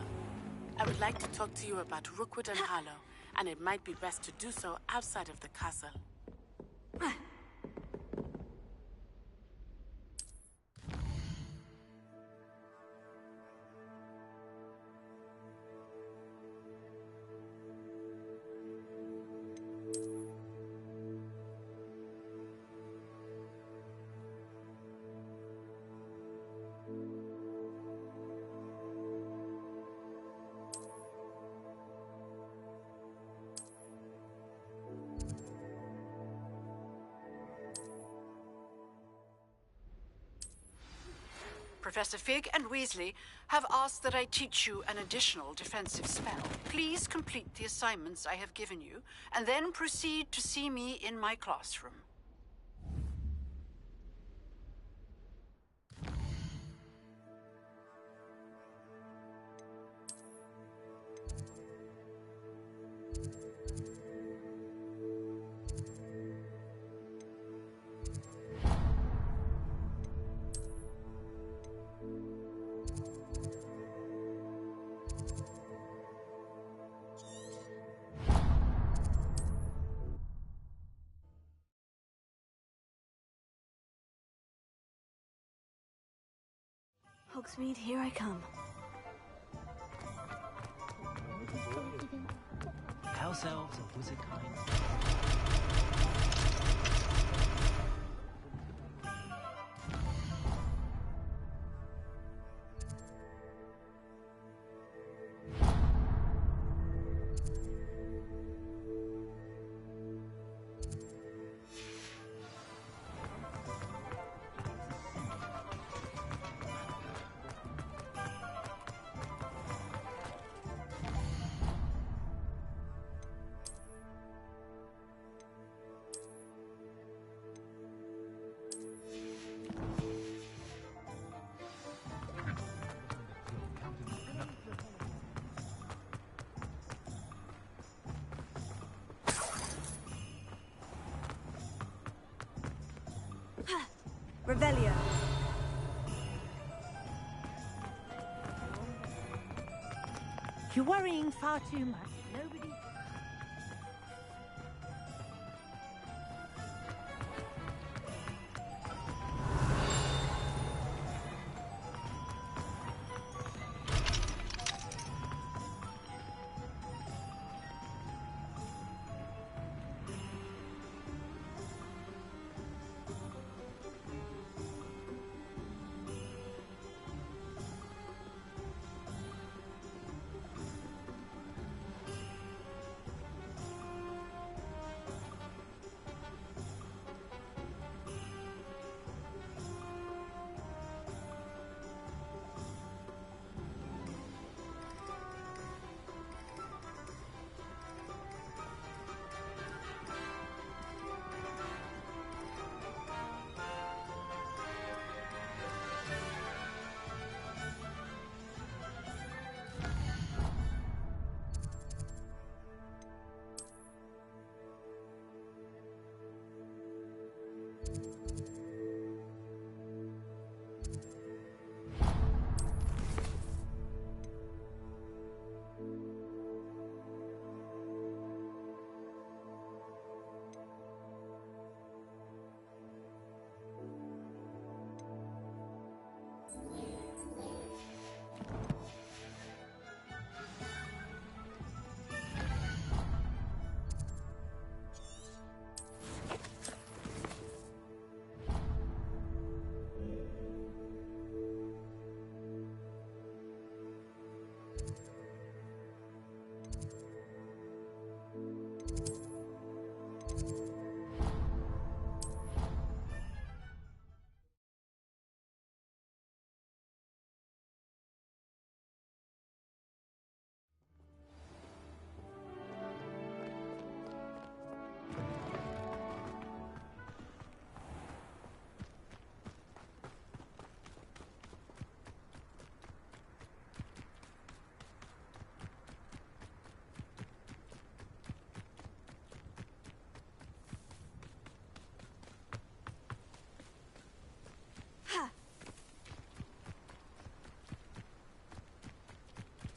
[SPEAKER 6] I would like to talk to you about Rookwood and Harlow, and it might be best to do so outside of the castle.
[SPEAKER 11] Professor Fig and Weasley have asked that I teach you an additional defensive spell. Please complete the assignments I have given you, and then proceed to see me in my classroom.
[SPEAKER 4] Hogsmeade, here I come.
[SPEAKER 7] House elves of wizard kind.
[SPEAKER 8] Revelio.
[SPEAKER 9] You're worrying far too much. Nobody...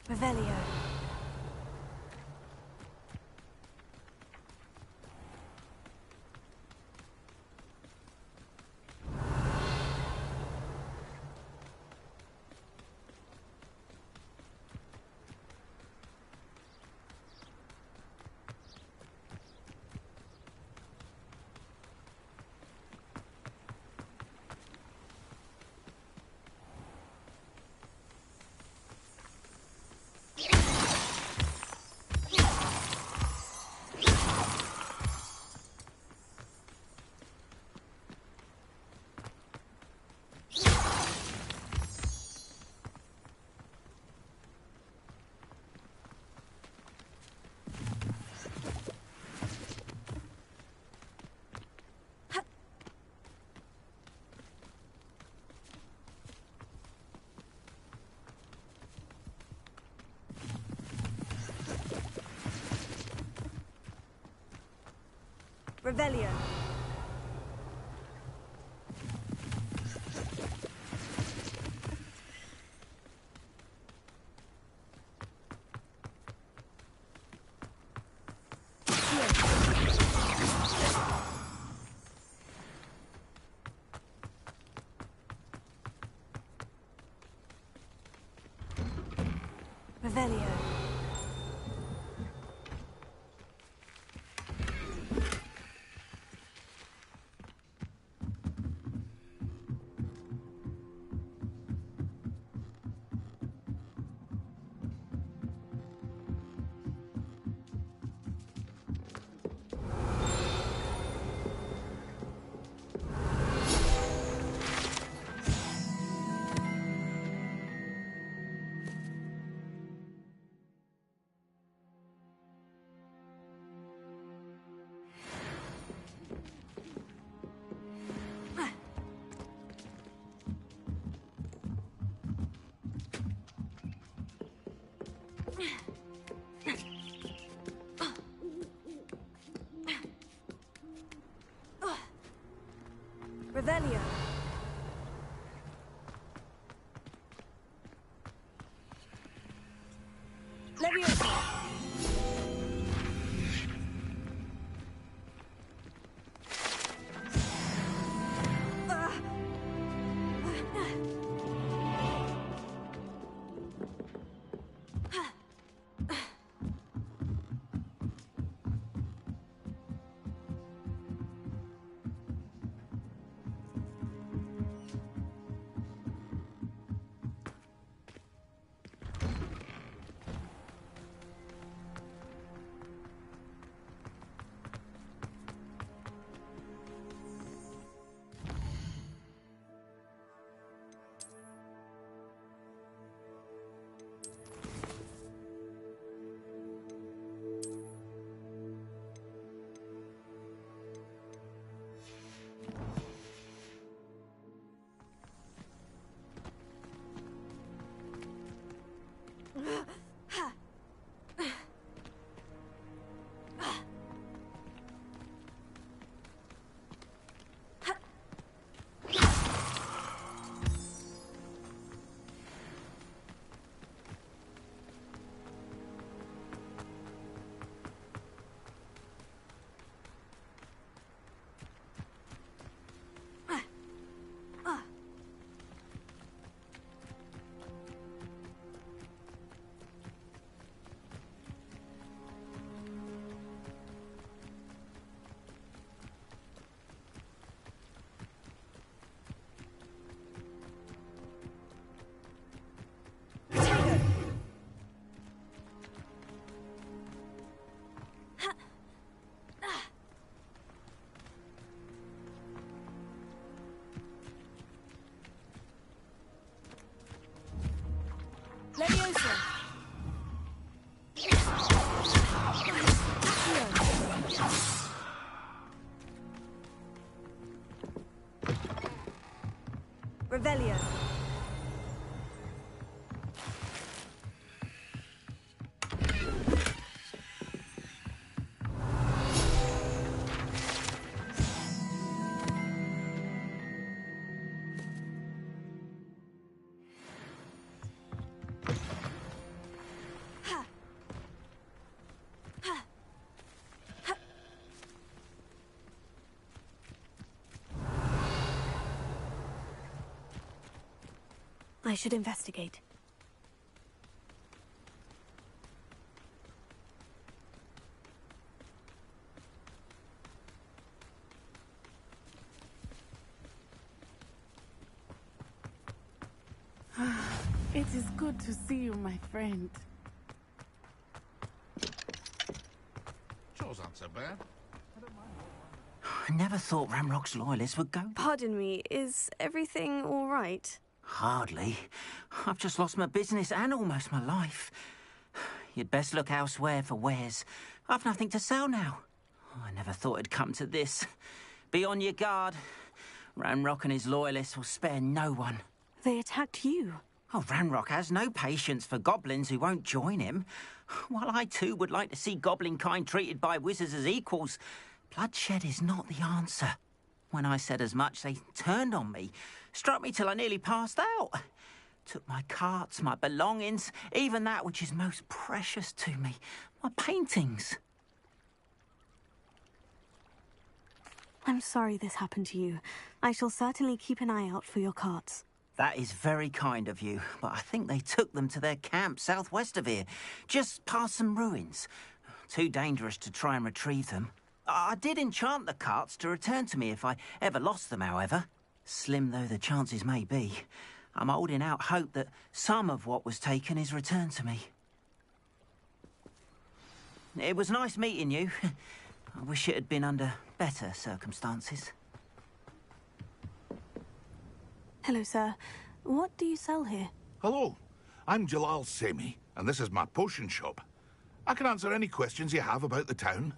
[SPEAKER 8] Revelio. Revelio. Revelio. Revelio.
[SPEAKER 6] Leviosa!
[SPEAKER 8] Revelio.
[SPEAKER 4] I should investigate.
[SPEAKER 6] It is good to see you, my friend.
[SPEAKER 2] Chores aren't so bad.
[SPEAKER 5] I never thought Ramrock's loyalists would go.
[SPEAKER 17] Pardon me, is everything all right?
[SPEAKER 5] Hardly. I've just lost my business and almost my life. You'd best look elsewhere for wares. I've nothing to sell now. I never thought it'd come to this. Be on your guard. Ranrock and his loyalists will spare no one.
[SPEAKER 4] They attacked you.
[SPEAKER 5] Oh, Ranrock has no patience for goblins who won't join him. While I too would like to see goblin kind treated by wizards as equals, bloodshed is not the answer. When I said as much, they turned on me, struck me till I nearly passed out. Took my carts, my belongings, even that which is most precious to me, my paintings.
[SPEAKER 4] I'm sorry this happened to you. I shall certainly keep an eye out for your carts.
[SPEAKER 5] That is very kind of you, but I think they took them to their camp southwest of here, just past some ruins. Too dangerous to try and retrieve them. I did enchant the carts to return to me if I ever lost them, however. Slim though the chances may be, I'm holding out hope that some of what was taken is returned to me. It was nice meeting you. I wish it had been under better circumstances.
[SPEAKER 4] Hello, sir. What do you sell here?
[SPEAKER 2] Hello, I'm Jalal Semi, and this is my potion shop. I can answer any questions you have about the town.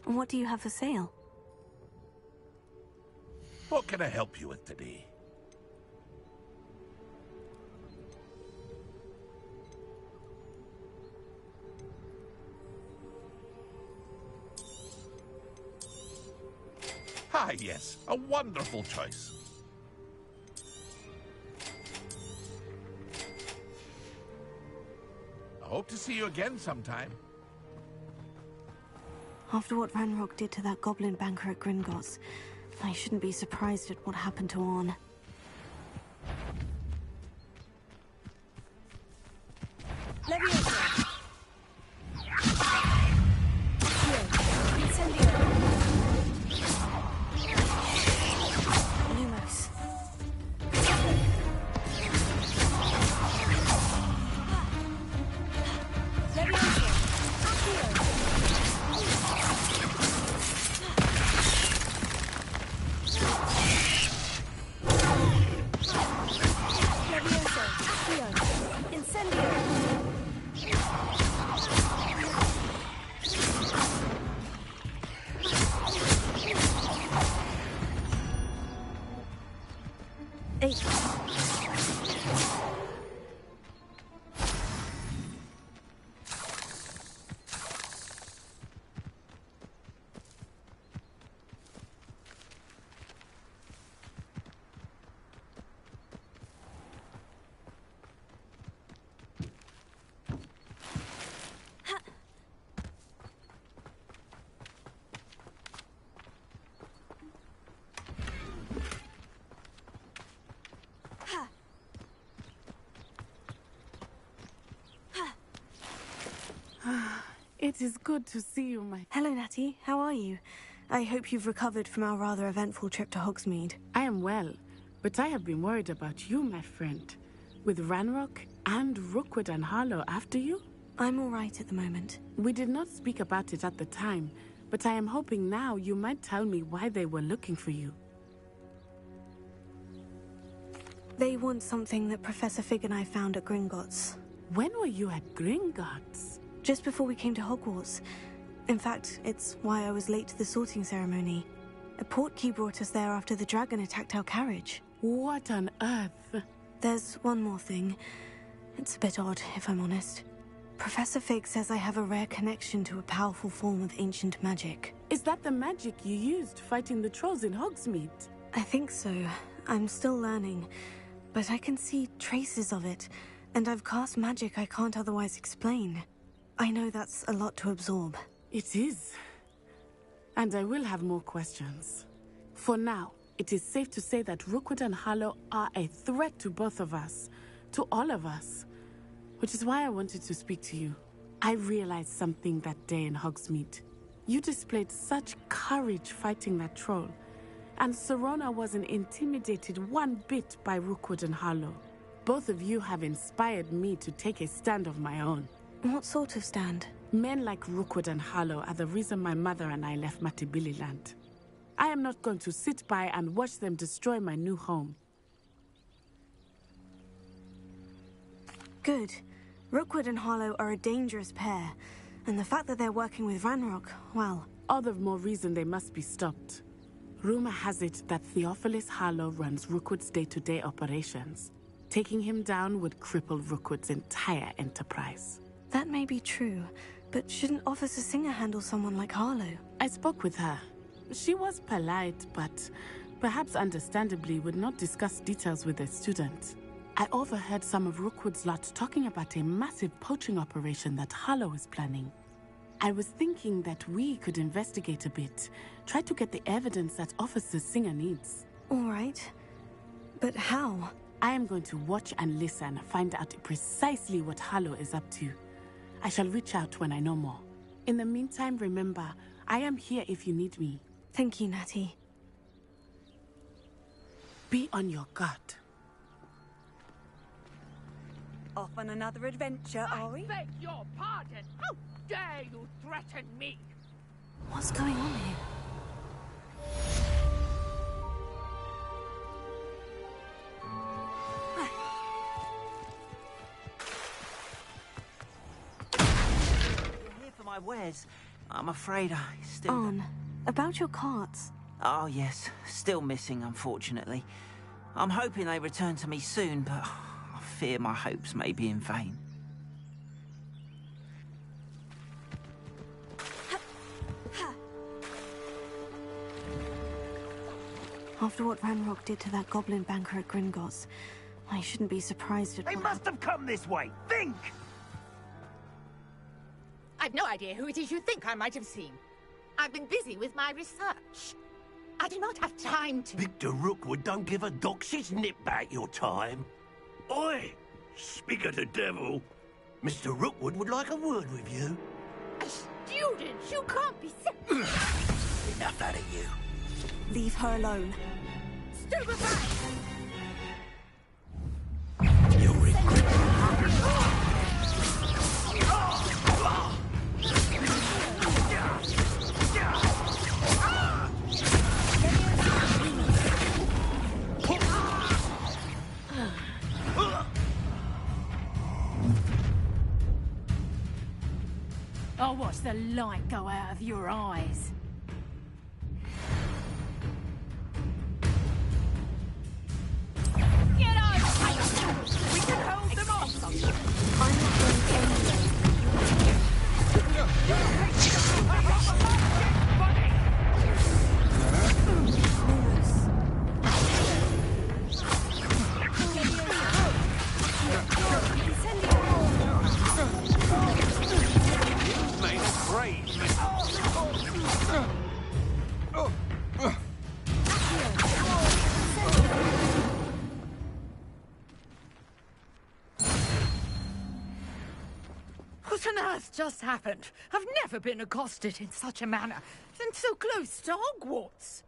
[SPEAKER 4] What do you have for sale?
[SPEAKER 2] What can I help you with today? Ah, yes, a wonderful choice. I hope to see you again sometime.
[SPEAKER 4] After what Ranrock did to that goblin banker at Gringotts, I shouldn't be surprised at what happened to Orn.
[SPEAKER 8] Leviosa!
[SPEAKER 4] Lumos.
[SPEAKER 6] It is good to see you, my...
[SPEAKER 4] Hello, Natty. How are you? I hope you've recovered from our rather eventful trip to Hogsmeade.
[SPEAKER 6] I am well, but I have been worried about you, my friend. With Ranrock and Rookwood and Harlow after you?
[SPEAKER 4] I'm all right at the moment.
[SPEAKER 6] We did not speak about it at the time, but I am hoping now you might tell me why they were looking for you.
[SPEAKER 4] They want something that Professor Fig and I found at Gringotts.
[SPEAKER 6] When were you at Gringotts?
[SPEAKER 4] Just before we came to Hogwarts. In fact, it's why I was late to the sorting ceremony. A portkey brought us there after the dragon attacked our carriage.
[SPEAKER 6] What on earth?
[SPEAKER 4] There's one more thing. It's a bit odd, if I'm honest. Professor Fig says I have a rare connection to a powerful form of ancient magic.
[SPEAKER 6] Is that the magic you used fighting the trolls in Hogsmeade?
[SPEAKER 4] I think so. I'm still learning, but I can see traces of it, and I've cast magic I can't otherwise explain. I know that's a lot to absorb.
[SPEAKER 6] It is. And I will have more questions. For now, it is safe to say that Rookwood and Harlow are a threat to both of us, to all of us. Which is why I wanted to speak to you. I realized something that day in Hogsmeade. You displayed such courage fighting that troll, and Serona wasn't intimidated one bit by Rookwood and Harlow. Both of you have inspired me to take a stand of my own.
[SPEAKER 4] What sort of stand?
[SPEAKER 6] Men like Rookwood and Harlow are the reason my mother and I left Matibililand. I am not going to sit by and watch them destroy my new home.
[SPEAKER 4] Good. Rookwood and Harlow are a dangerous pair, and the fact that they're working with Ranrock, well...
[SPEAKER 6] All the more reason they must be stopped. Rumor has it that Theophilus Harlow runs Rookwood's day-to-day operations. Taking him down would cripple Rookwood's entire enterprise.
[SPEAKER 4] That may be true, but shouldn't Officer Singer handle someone like Harlow?
[SPEAKER 6] I spoke with her. She was polite, but perhaps understandably would not discuss details with a student. I overheard some of Rookwood's lot talking about a massive poaching operation that Harlow is planning. I was thinking that we could investigate a bit, try to get the evidence that Officer Singer needs.
[SPEAKER 4] All right. But how?
[SPEAKER 6] I am going to watch and listen, find out precisely what Harlow is up to. I shall reach out when I know more. In the meantime, remember, I am here if you need me.
[SPEAKER 4] Thank you, Natty.
[SPEAKER 6] Be on your guard.
[SPEAKER 8] Off on another adventure, are we?
[SPEAKER 9] I beg your pardon! How dare you threaten me?
[SPEAKER 4] What's going on here?
[SPEAKER 5] You're here for my wares. I'm afraid I still...
[SPEAKER 4] On. About your carts.
[SPEAKER 5] Oh, yes. Still missing, unfortunately. I'm hoping they return to me soon, but I fear my hopes may be in vain.
[SPEAKER 4] After what Ranrock did to that goblin banker at Gringotts, I shouldn't be surprised at
[SPEAKER 10] They must have come this way! Think!
[SPEAKER 9] I've no idea who it is you think I might have seen. I've been busy with my research. I do not have time to...
[SPEAKER 13] Victor Rookwood don't give a doxy's nip back your time. Oi! Speak of the devil. Mr. Rookwood would like a word with you.
[SPEAKER 9] A student? You can't be sick.
[SPEAKER 13] Enough out of you.
[SPEAKER 4] Leave her alone.
[SPEAKER 9] Stupefy!
[SPEAKER 13] You'll regret
[SPEAKER 15] I'll watch the light go out of your eyes. Get over! We can hold them off!
[SPEAKER 4] I'm not going anywhere.
[SPEAKER 15] What on earth just happened? I've never been accosted in such a manner, and so close to Hogwarts.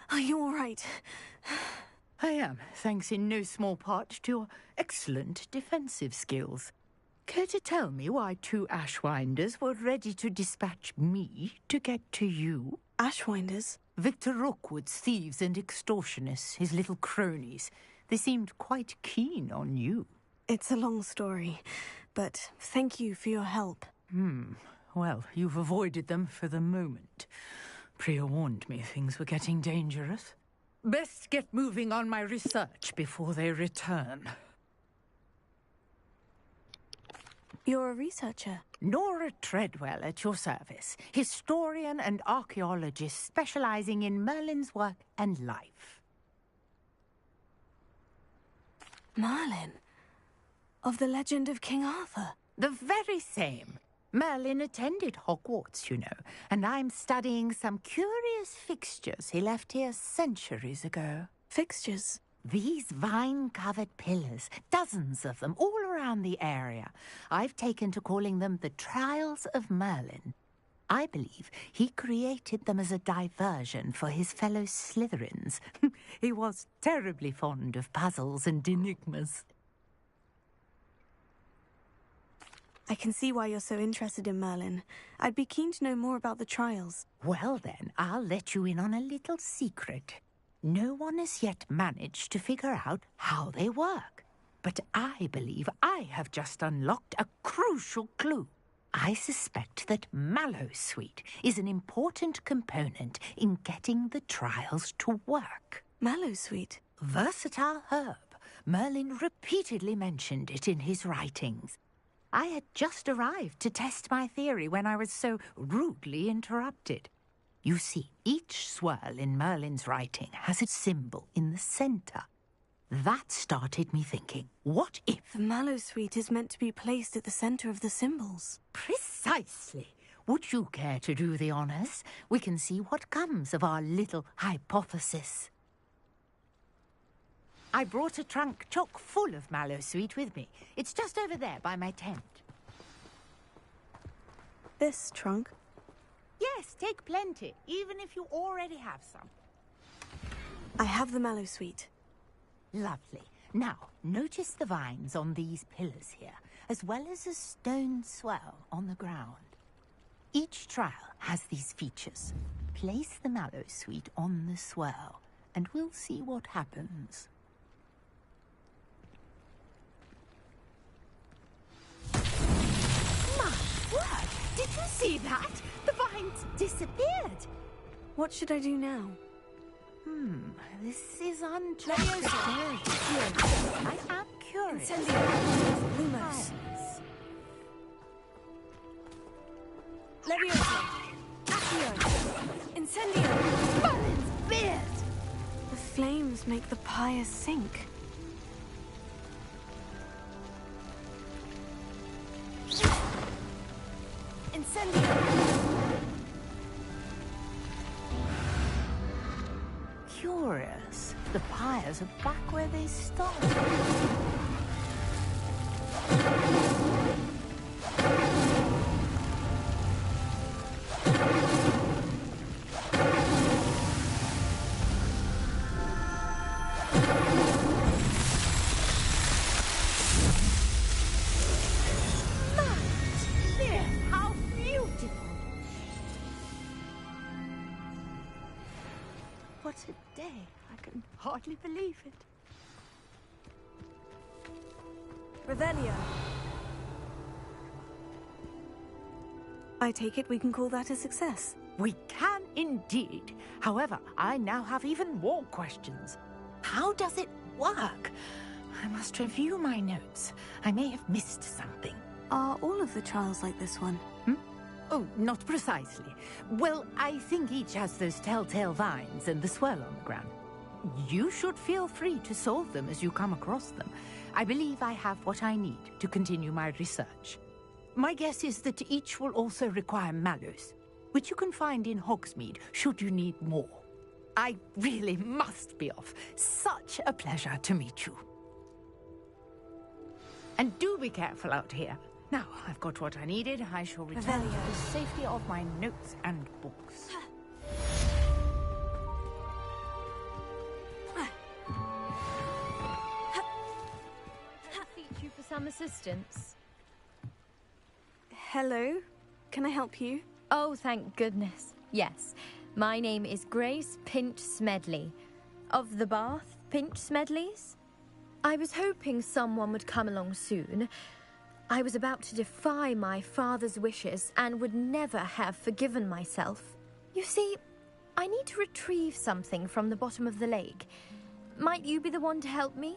[SPEAKER 4] Are you all right?
[SPEAKER 15] I am, thanks in no small part to your excellent defensive skills. Care to tell me why two Ashwinders were ready to dispatch me to get to you?
[SPEAKER 4] Ashwinders?
[SPEAKER 15] Victor Rookwood's thieves and extortionists, his little cronies. They seemed quite keen on you.
[SPEAKER 4] It's a long story, but thank you for your help.
[SPEAKER 15] Well, you've avoided them for the moment. Priya warned me things were getting dangerous. Best get moving on my research before they return.
[SPEAKER 4] You're a researcher?
[SPEAKER 15] Nora Treadwell at your service. Historian and archaeologist specializing in Merlin's work and life.
[SPEAKER 4] Merlin? Of the legend of King Arthur?
[SPEAKER 15] The very same. Merlin attended Hogwarts, you know, and I'm studying some curious fixtures he left here centuries ago.
[SPEAKER 4] Fixtures?
[SPEAKER 15] These vine-covered pillars, dozens of them, all around the area. I've taken to calling them the Trials of Merlin. I believe he created them as a diversion for his fellow Slytherins. He was terribly fond of puzzles and enigmas.
[SPEAKER 4] I can see why you're so interested in Merlin. I'd be keen to know more about the trials.
[SPEAKER 15] Well then, I'll let you in on a little secret. No one has yet managed to figure out how they work. But I believe I have just unlocked a crucial clue. I suspect that Mallowsweet is an important component in getting the trials to work.
[SPEAKER 4] Mallowsweet?
[SPEAKER 15] Versatile herb. Merlin repeatedly mentioned it in his writings. I had just arrived to test my theory when I was so rudely interrupted. You see, each swirl in Merlin's writing has a symbol in the center. That started me thinking, what if...
[SPEAKER 4] The Mallowsweet is meant to be placed at the center of the symbols.
[SPEAKER 15] Precisely. Would you care to do the honors? We can see what comes of our little hypothesis. I brought a trunk chock full of Mallowsweet with me. It's just over there by my tent.
[SPEAKER 4] This trunk?
[SPEAKER 15] Yes, take plenty, even if you already have some.
[SPEAKER 4] I have the Mallowsweet.
[SPEAKER 15] Lovely. Now, notice the vines on these pillars here, as well as a stone swell on the ground. Each trial has these features. Place the Mallowsweet on the swell, and we'll see what happens. Word! Did you see that? The vines disappeared.
[SPEAKER 4] What should I do now?
[SPEAKER 15] This is untrustworthy. I am curious.
[SPEAKER 4] Incendio. Lumos. Leviosa. Accio. Incendio.
[SPEAKER 15] Merlin's beard!
[SPEAKER 4] The flames make the pyre sink. Incendio.
[SPEAKER 15] Curious. The pyres are back where they started. How beautiful! What a day. I can hardly believe it.
[SPEAKER 4] Revelio. I take it we can call that a success.
[SPEAKER 15] We can indeed. However, I now have even more questions. How does it work? I must review my notes. I may have missed something.
[SPEAKER 4] Are all of the trials like this one?
[SPEAKER 15] Oh, not precisely. Well, I think each has those telltale vines and the swirl on the ground. You should feel free to solve them as you come across them. I believe I have what I need to continue my research. My guess is that each will also require mallows, which you can find in Hogsmeade should you need more. I really must be off. Such a pleasure to meet you. And do be careful out here. Now, I've got what I needed. I shall return to the safety of my notes and books.
[SPEAKER 3] Can I feature you for some assistance?
[SPEAKER 4] Hello? Can I help you?
[SPEAKER 3] Oh, thank goodness. Yes. My name is Grace Pinch Smedley, of the Bath Pinch Smedleys. I was hoping someone would come along soon. I was about to defy my father's wishes and would never have forgiven myself. You see, I need to retrieve something from the bottom of the lake. Might you be the one to help me?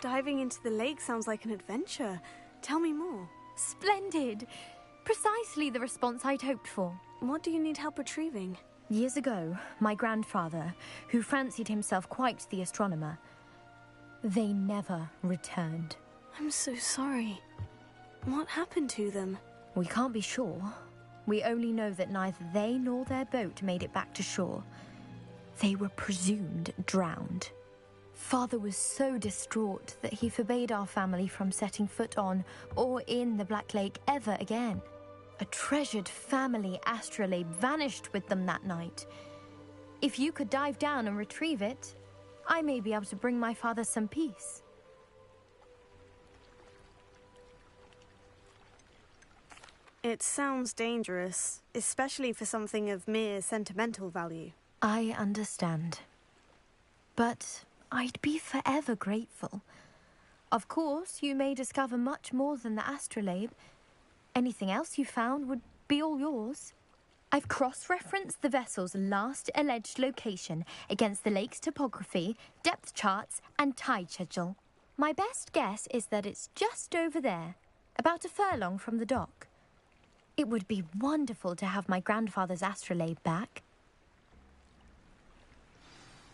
[SPEAKER 4] Diving into the lake sounds like an adventure. Tell me more.
[SPEAKER 3] Splendid! Precisely the response I'd hoped for.
[SPEAKER 4] What do you need help retrieving?
[SPEAKER 3] Years ago, my grandfather, who fancied himself quite the astronomer, they never returned.
[SPEAKER 4] I'm so sorry. What happened to them?
[SPEAKER 3] We can't be sure. We only know that neither they nor their boat made it back to shore. They were presumed drowned. Father was so distraught that he forbade our family from setting foot on or in the Black Lake ever again. A treasured family astrolabe vanished with them that night. If you could dive down and retrieve it, I may be able to bring my father some peace.
[SPEAKER 4] It sounds dangerous, especially for something of mere sentimental value.
[SPEAKER 3] I understand. But I'd be forever grateful. Of course, you may discover much more than the astrolabe. Anything else you found would be all yours. I've cross-referenced the vessel's last alleged location against the lake's topography, depth charts, and tide schedule. My best guess is that it's just over there, about a furlong from the dock. It would be wonderful to have my grandfather's astrolabe back.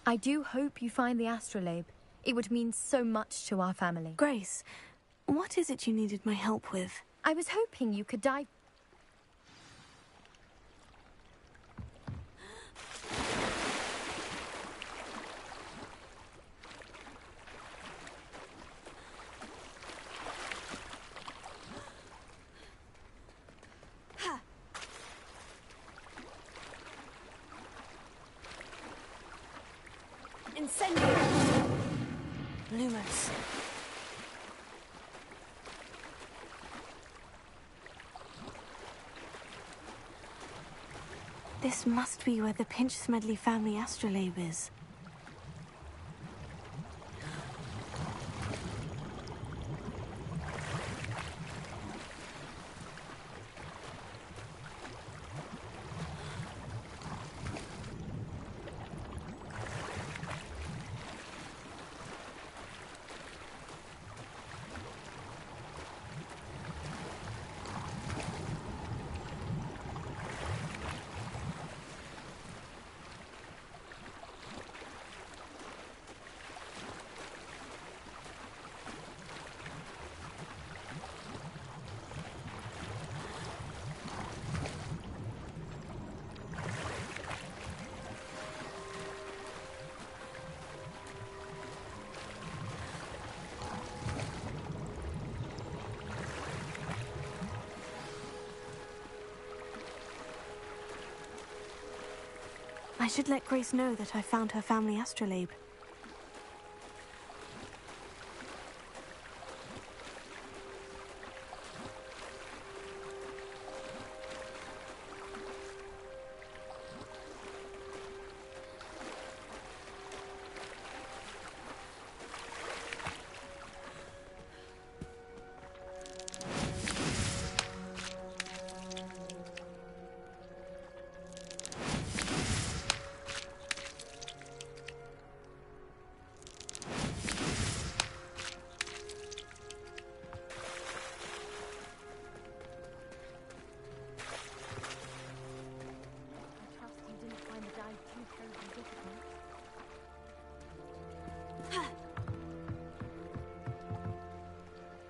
[SPEAKER 3] I do hope you find the astrolabe. It would mean so much to our family.
[SPEAKER 4] Grace, what is it you needed my help with?
[SPEAKER 3] I was hoping you could dive...
[SPEAKER 4] Incendio! Lumos. This must be where the Pinch Smedley family astrolabe is. I should let Grace know that I found her family astrolabe.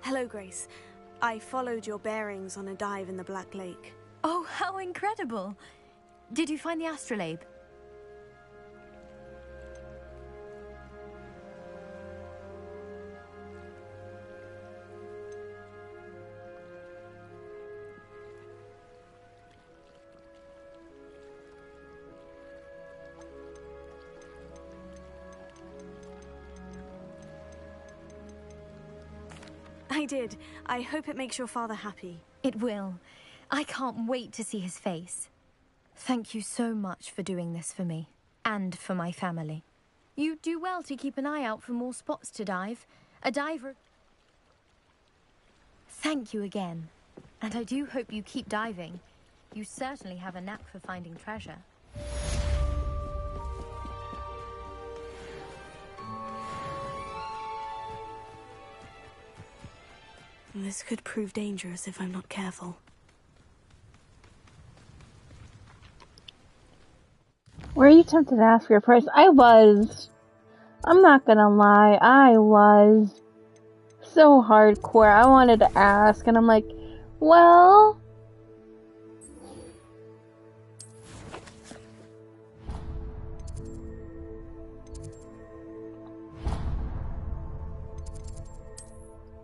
[SPEAKER 4] Hello, Grace. I followed your bearings on a dive in the Black Lake.
[SPEAKER 3] Oh, how incredible! Did you find the astrolabe?
[SPEAKER 4] I did. I hope it makes your father happy.
[SPEAKER 3] It will. I can't wait to see his face. Thank you so much for doing this for me, and for my family. You do well to keep an eye out for more spots to dive. A diver... Thank you again. And I do hope you keep diving. You certainly have a knack for finding treasure.
[SPEAKER 4] This could prove dangerous if I'm not careful.
[SPEAKER 1] Were you tempted to ask for your price? I was. I'm not gonna lie, I was. So hardcore. I wanted to ask, and I'm like, well...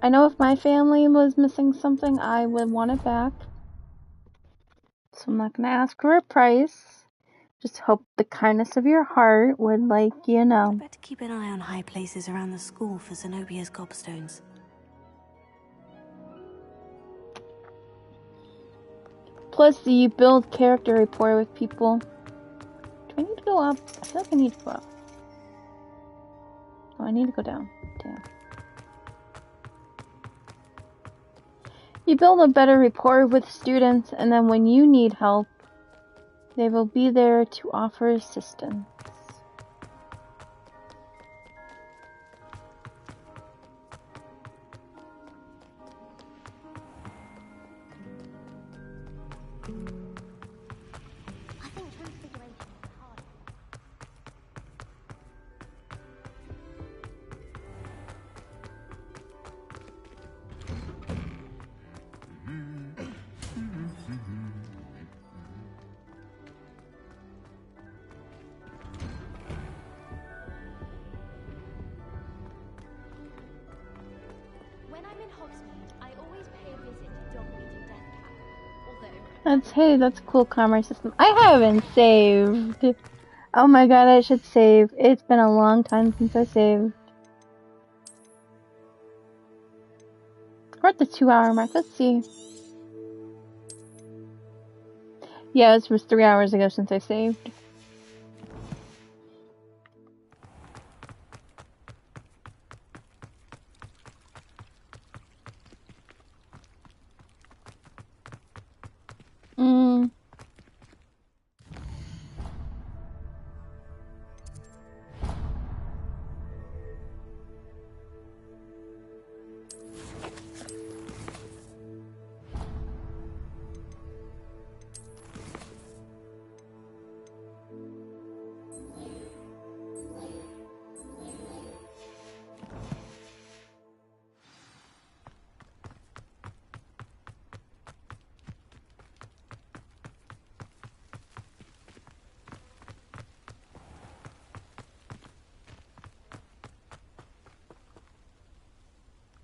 [SPEAKER 1] I know if my family was missing something, I would want it back. So I'm not gonna ask for a price. Just hope the kindness of your heart would, like, you know.
[SPEAKER 4] I'd better keep an eye on high places around the school for Zenobia's gobstones.
[SPEAKER 1] Plus, you build character rapport with people. Do I need to go up? I feel like I need to go up. Oh, I need to go down. Damn. You build a better rapport with students, and then when you need help, they will be there to offer assistance. That's cool commerce system. I haven't saved. Oh my god, I should save. It's been a long time since I saved. We're at the 2-hour mark. Let's see. Yeah, it was 3 hours ago since I saved.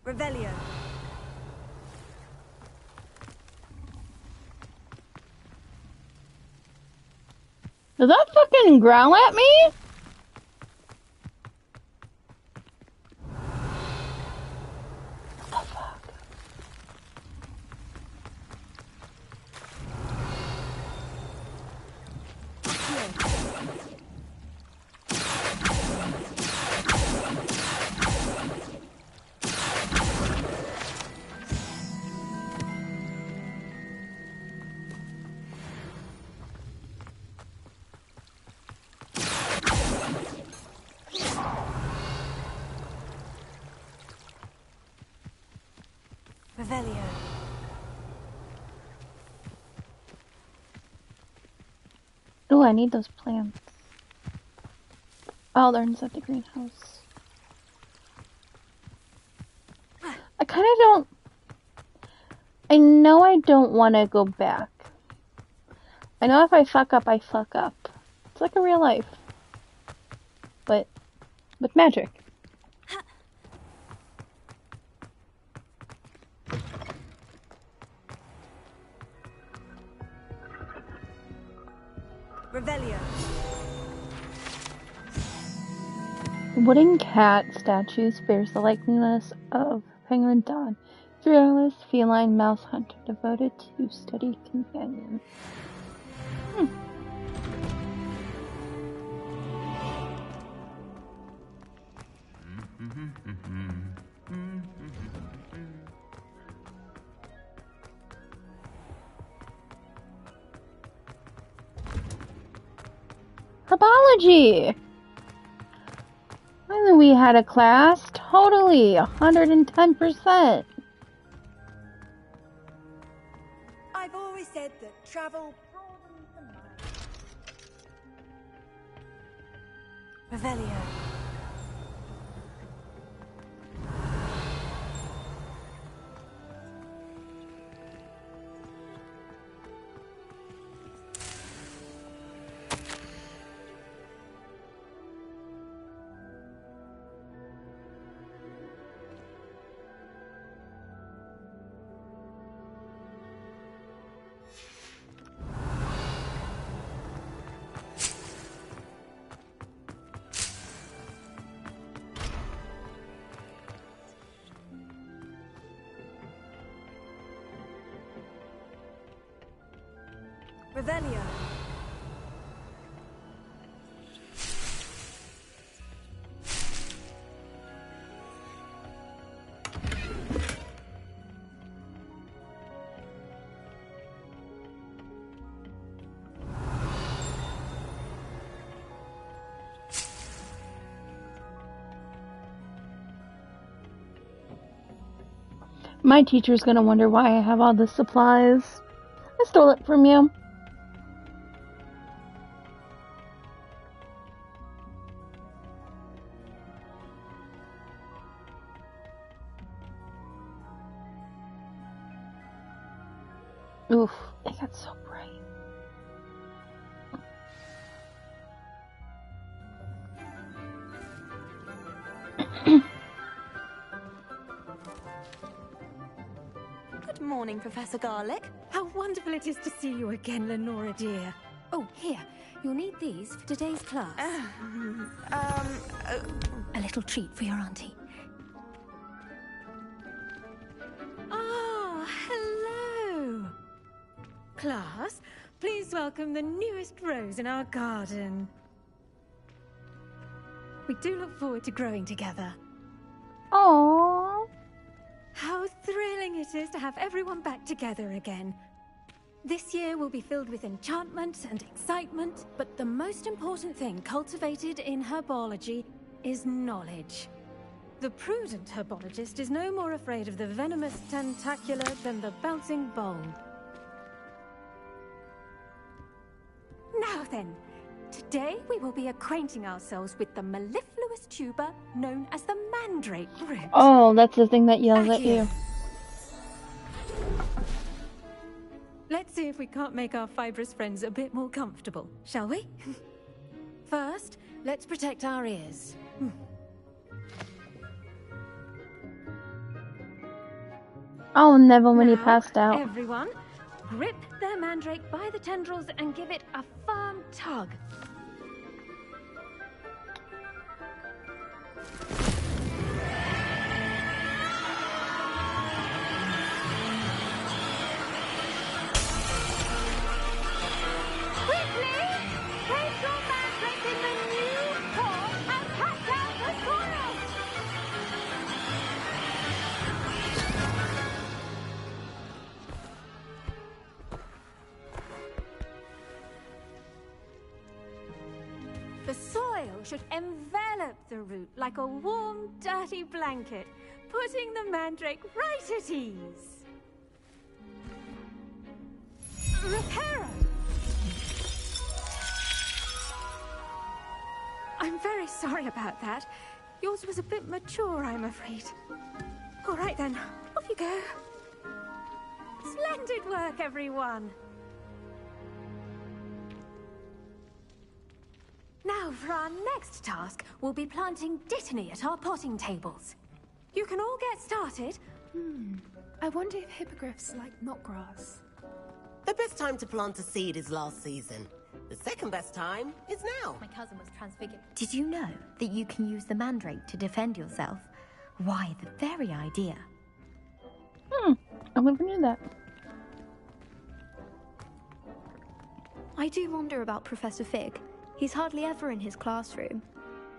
[SPEAKER 17] Revelio.
[SPEAKER 1] Does that fucking growl at me?
[SPEAKER 17] Revelio.
[SPEAKER 1] Oh, I need those plants. Oh, they're inside the greenhouse. I kind of don't... I know I don't want to go back. I know if I fuck up, I fuck up. It's like a real life. But with magic.
[SPEAKER 17] Revelio.
[SPEAKER 1] Wooden cat statue bears the likeness of Penguin Dawn. Fearless feline mouse hunter devoted to steady companion. Herbology! I knew we had a class. Totally. 110%.
[SPEAKER 8] I've always said that travel broadens the mind.
[SPEAKER 17] Revelio. Revelio.
[SPEAKER 1] My teacher's gonna wonder why I have all the supplies. I stole it from you. Oof, it got so bright.
[SPEAKER 17] Good morning, Professor Garlick.
[SPEAKER 3] How wonderful it is to see you again, Lenora dear. Oh, here. You'll need these for today's class. A little treat for your auntie.
[SPEAKER 12] Ah, hello. Class, please welcome the newest rose in our garden. We do look forward to growing together.
[SPEAKER 1] Aww.
[SPEAKER 12] How thrilling it is to have everyone back together again. This year will be filled with enchantment and excitement, but the most important thing cultivated in herbology is knowledge. The prudent herbologist is no more afraid of the venomous tentacular than the bouncing bulb. Now then, today we will be acquainting ourselves with the mellifluous tuber known as the mandrake root.
[SPEAKER 1] Oh, that's the thing that yells at you.
[SPEAKER 12] Let's see if we can't make our fibrous friends a bit more comfortable, shall we? First, let's protect our ears.
[SPEAKER 1] Oh, Neville when he
[SPEAKER 12] Now,
[SPEAKER 1] passed out.
[SPEAKER 12] Everyone, grip their mandrake by the tendrils and give it a firm tug.
[SPEAKER 9] Quickly! Place your mandrake in the new pot and cut down the soil!
[SPEAKER 12] The soil should envelop the root like a warm, dirty blanket, putting the mandrake right at ease. Reparo! I'm very sorry about that. Yours was a bit mature, I'm afraid. All right then, off you go. Splendid work, everyone. Now, for our next task, we'll be planting dittany at our potting tables. You can all get started.
[SPEAKER 14] I wonder if hippogriffs like knotgrass.
[SPEAKER 16] The best time to plant a seed is last season. The second best time is now.
[SPEAKER 3] My cousin was transfigured. Did you know that you can use the mandrake to defend yourself? Why, the very idea.
[SPEAKER 1] I never knew that.
[SPEAKER 3] I do wonder about Professor Fig. He's hardly ever in his classroom.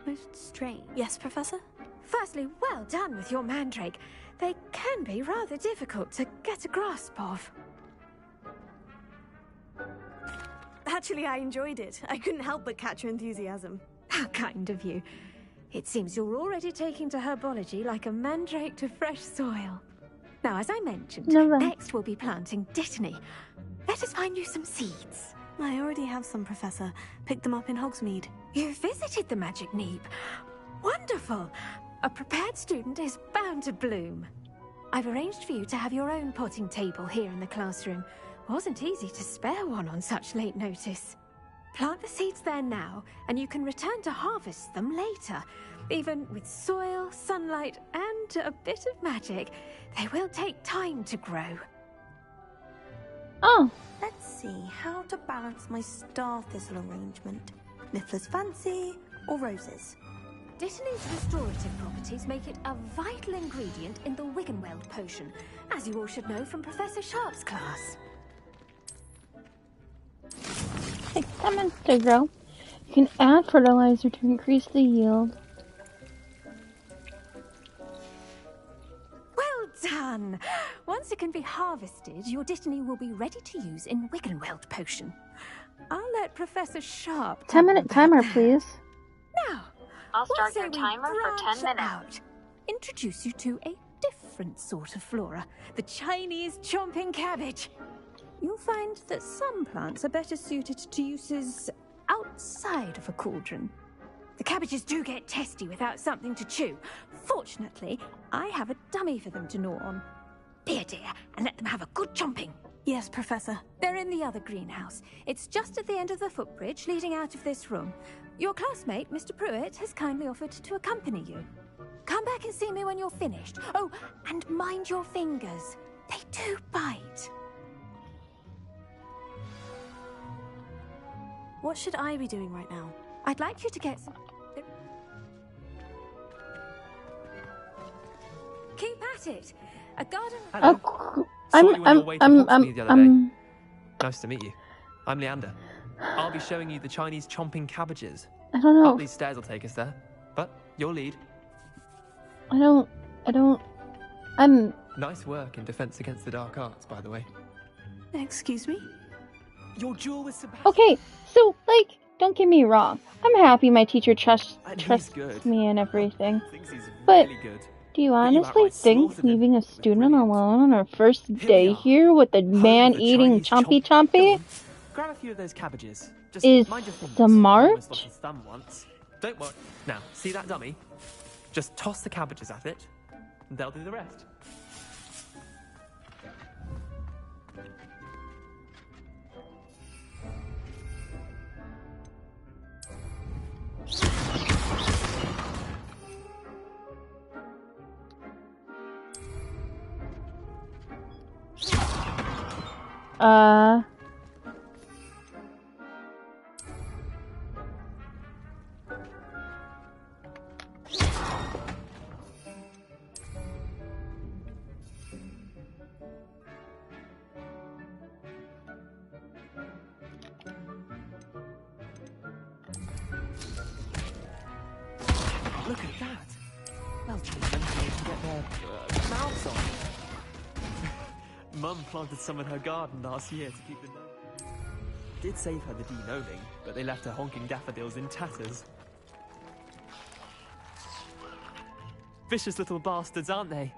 [SPEAKER 3] Most strange.
[SPEAKER 4] Yes, Professor?
[SPEAKER 12] Firstly, well done with your mandrake. They can be rather difficult to get a grasp of.
[SPEAKER 18] Actually, I enjoyed it. I couldn't help but catch your enthusiasm.
[SPEAKER 12] How kind of you. It seems you're already taking to herbology like a mandrake to fresh soil. Now, as I mentioned, next we'll be planting dittany. Let us find you some seeds.
[SPEAKER 18] I already have some, Professor. Picked them up in Hogsmeade.
[SPEAKER 12] You visited the Magic Neep. Wonderful! A prepared student is bound to bloom. I've arranged for you to have your own potting table here in the classroom. Wasn't easy to spare one on such late notice. Plant the seeds there now, and you can return to harvest them later. Even with soil, sunlight, and a bit of magic, they will take time to grow.
[SPEAKER 1] Oh.
[SPEAKER 18] Let's see how to balance my star thistle arrangement. Niffler's fancy or roses?
[SPEAKER 12] Dittany's restorative properties make it a vital ingredient in the Wiggenweld potion, as you all should know from Professor Sharp's class.
[SPEAKER 1] Takes 10 minutes to grow. You can add fertilizer to increase the yield.
[SPEAKER 12] Well done! Once it can be harvested, your dittany will be ready to use in Wiggenweld potion. I'll let Professor Sharp...
[SPEAKER 1] 10-minute timer, please.
[SPEAKER 12] Now,
[SPEAKER 19] I'll start your timer for 10 minutes.
[SPEAKER 12] Out. Introduce you to a different sort of flora, the Chinese chomping cabbage. You'll find that some plants are better suited to uses outside of a cauldron. The cabbages do get testy without something to chew. Fortunately, I have a dummy for them to gnaw on. Here, dear, and let them have a good chomping.
[SPEAKER 18] Yes, Professor.
[SPEAKER 12] They're in the other greenhouse. It's just at the end of the footbridge leading out of this room. Your classmate, Mr. Pruitt, has kindly offered to accompany you. Come back and see me when you're finished. Oh, and mind your fingers. They do bite.
[SPEAKER 18] What should I be doing right now?
[SPEAKER 12] I'd like you to get some... Keep at it. A garden...
[SPEAKER 21] Hello. Saw you on your way to Hogsmeade the other day. Nice to meet you. I'm Leander. I'll be showing you the Chinese chomping cabbages.
[SPEAKER 1] I don't know.
[SPEAKER 21] Up these stairs will take us there. But your lead. Nice work in defense against the dark arts, by the way.
[SPEAKER 18] Excuse me?
[SPEAKER 21] Your duel with Sebastian.
[SPEAKER 1] Okay, so, like, don't get me wrong. I'm happy my teacher trusts me and everything. But do you honestly think leaving a student alone on her first day here with a man-eating chompy
[SPEAKER 21] Grab a few of those cabbages. Just
[SPEAKER 1] is
[SPEAKER 21] mind your fingers.
[SPEAKER 1] smart?
[SPEAKER 21] Almost lost his thumb once. Don't worry. Now, see that dummy? Just toss the cabbages at it, and they'll do the rest. Look at that. Well, children can get their mouths on. Mum planted some in her garden last year to keep them down. Did save her the de-gnoming, but they left her honking daffodils in tatters. Vicious little bastards, aren't they?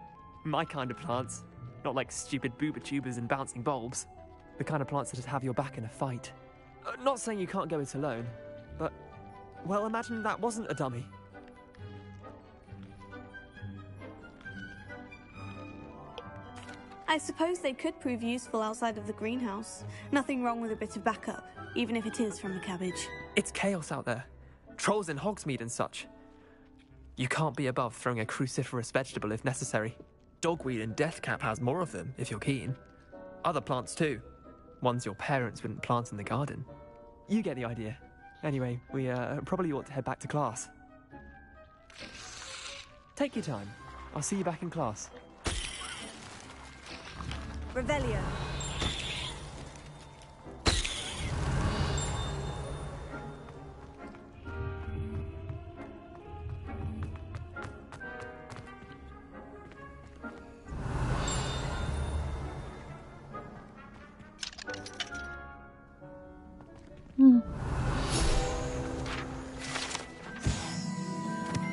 [SPEAKER 21] My kind of plants. Not like stupid booba tubers and bouncing bulbs. The kind of plants that just have your back in a fight. Not saying you can't go it alone, but... well, imagine that wasn't a dummy.
[SPEAKER 18] I suppose they could prove useful outside of the greenhouse. Nothing wrong with a bit of backup, even if it is from the cabbage.
[SPEAKER 21] It's chaos out there. Trolls in Hogsmeade and such. You can't be above throwing a cruciferous vegetable if necessary. Dogweed and deathcap has more of them, if you're keen. Other plants too. Ones your parents wouldn't plant in the garden. You get the idea. Anyway, we probably ought to head back to class. Take your time. I'll see you back in class.
[SPEAKER 18] Revelio.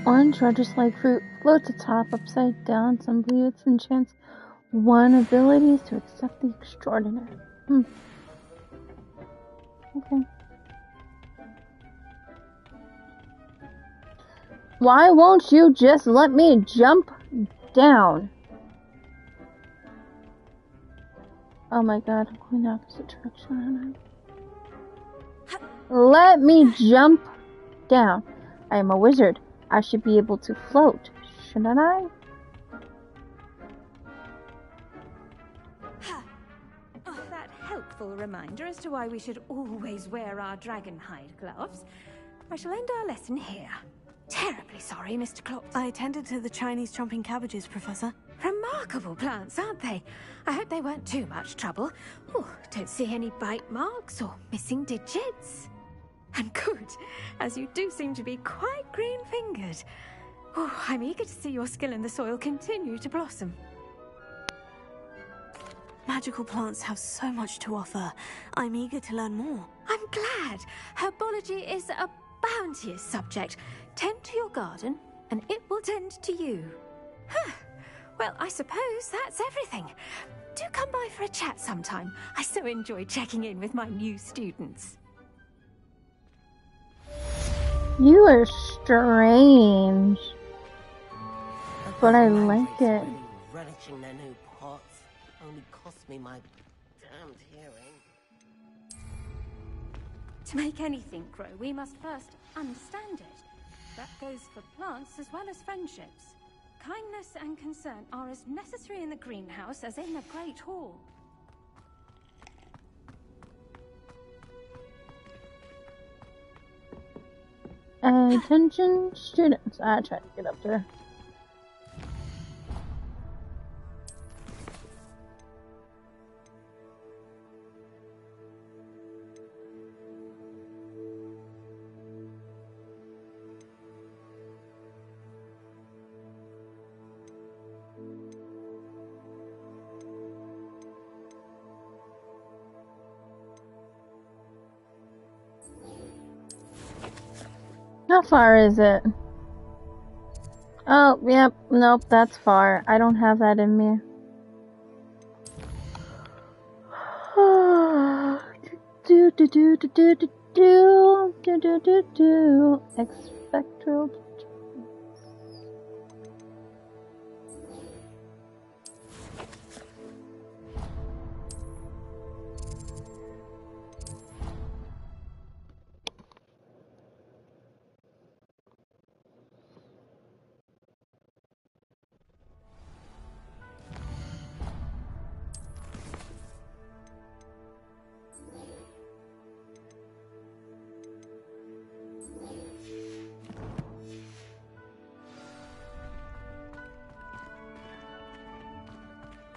[SPEAKER 1] Orange red like fruit floats atop, upside down. Some believe its enchants one abilities to accept the extraordinary. Okay. Why won't you just let me jump down? Oh my god, I'm going the opposite direction, aren't I? Let me jump down. I am a wizard. I should be able to float, shouldn't I?
[SPEAKER 12] Oh, that helpful reminder as to why we should always wear our dragonhide gloves. I shall end our lesson here. Terribly sorry, Mr. Klops.
[SPEAKER 18] I attended to the Chinese chomping cabbages, Professor.
[SPEAKER 12] Remarkable plants, aren't they? I hope they weren't too much trouble. Oh, don't see any bite marks or missing digits. And good, as you do seem to be quite green-fingered. Oh, I'm eager to see your skill in the soil continue to blossom.
[SPEAKER 18] Magical plants have so much to offer. I'm eager to learn more.
[SPEAKER 12] I'm glad. Herbology is a bounteous subject. Tend to your garden, and it will tend to you. Huh. Well, I suppose that's everything. Do come by for a chat sometime. I so enjoy checking in with my new students.
[SPEAKER 1] You are strange, but I like it.
[SPEAKER 16] Relishing their new pots only cost me my damned hearing.
[SPEAKER 12] To make anything grow, we must first understand it. That goes for plants as well as friendships. Kindness and concern are as necessary in the greenhouse as in the Great Hall.
[SPEAKER 1] Attention students. I tried to get up there. How far is it? Oh, yep, nope, that's far. I don't have that in me. do do do do do do do do do do do. Expectral.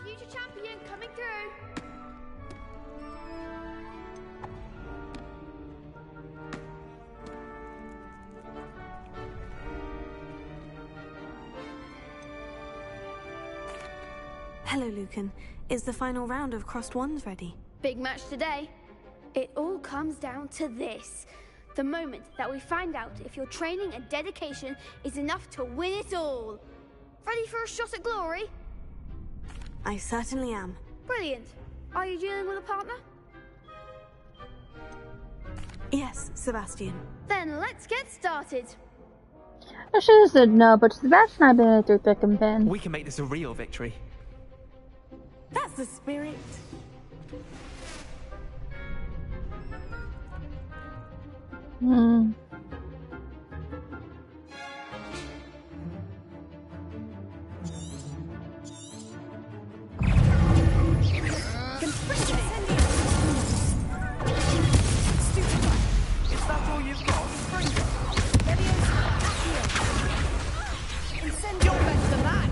[SPEAKER 9] Future champion coming through.
[SPEAKER 18] Hello, Lucan. Is the final round of Crossed Wands ready?
[SPEAKER 9] Big match today. It all comes down to this. The moment that we find out if your training and dedication is enough to win it all. Ready for a shot at glory?
[SPEAKER 18] I certainly am.
[SPEAKER 9] Brilliant. Are you dealing with a partner?
[SPEAKER 18] Yes, Sebastian.
[SPEAKER 9] Then let's get started.
[SPEAKER 1] I should have said no, but Sebastian and I have been through thick and thin.
[SPEAKER 21] We can make this a real victory.
[SPEAKER 6] That's the spirit.
[SPEAKER 10] Is that all you've got? Bring it.
[SPEAKER 6] You're better than that.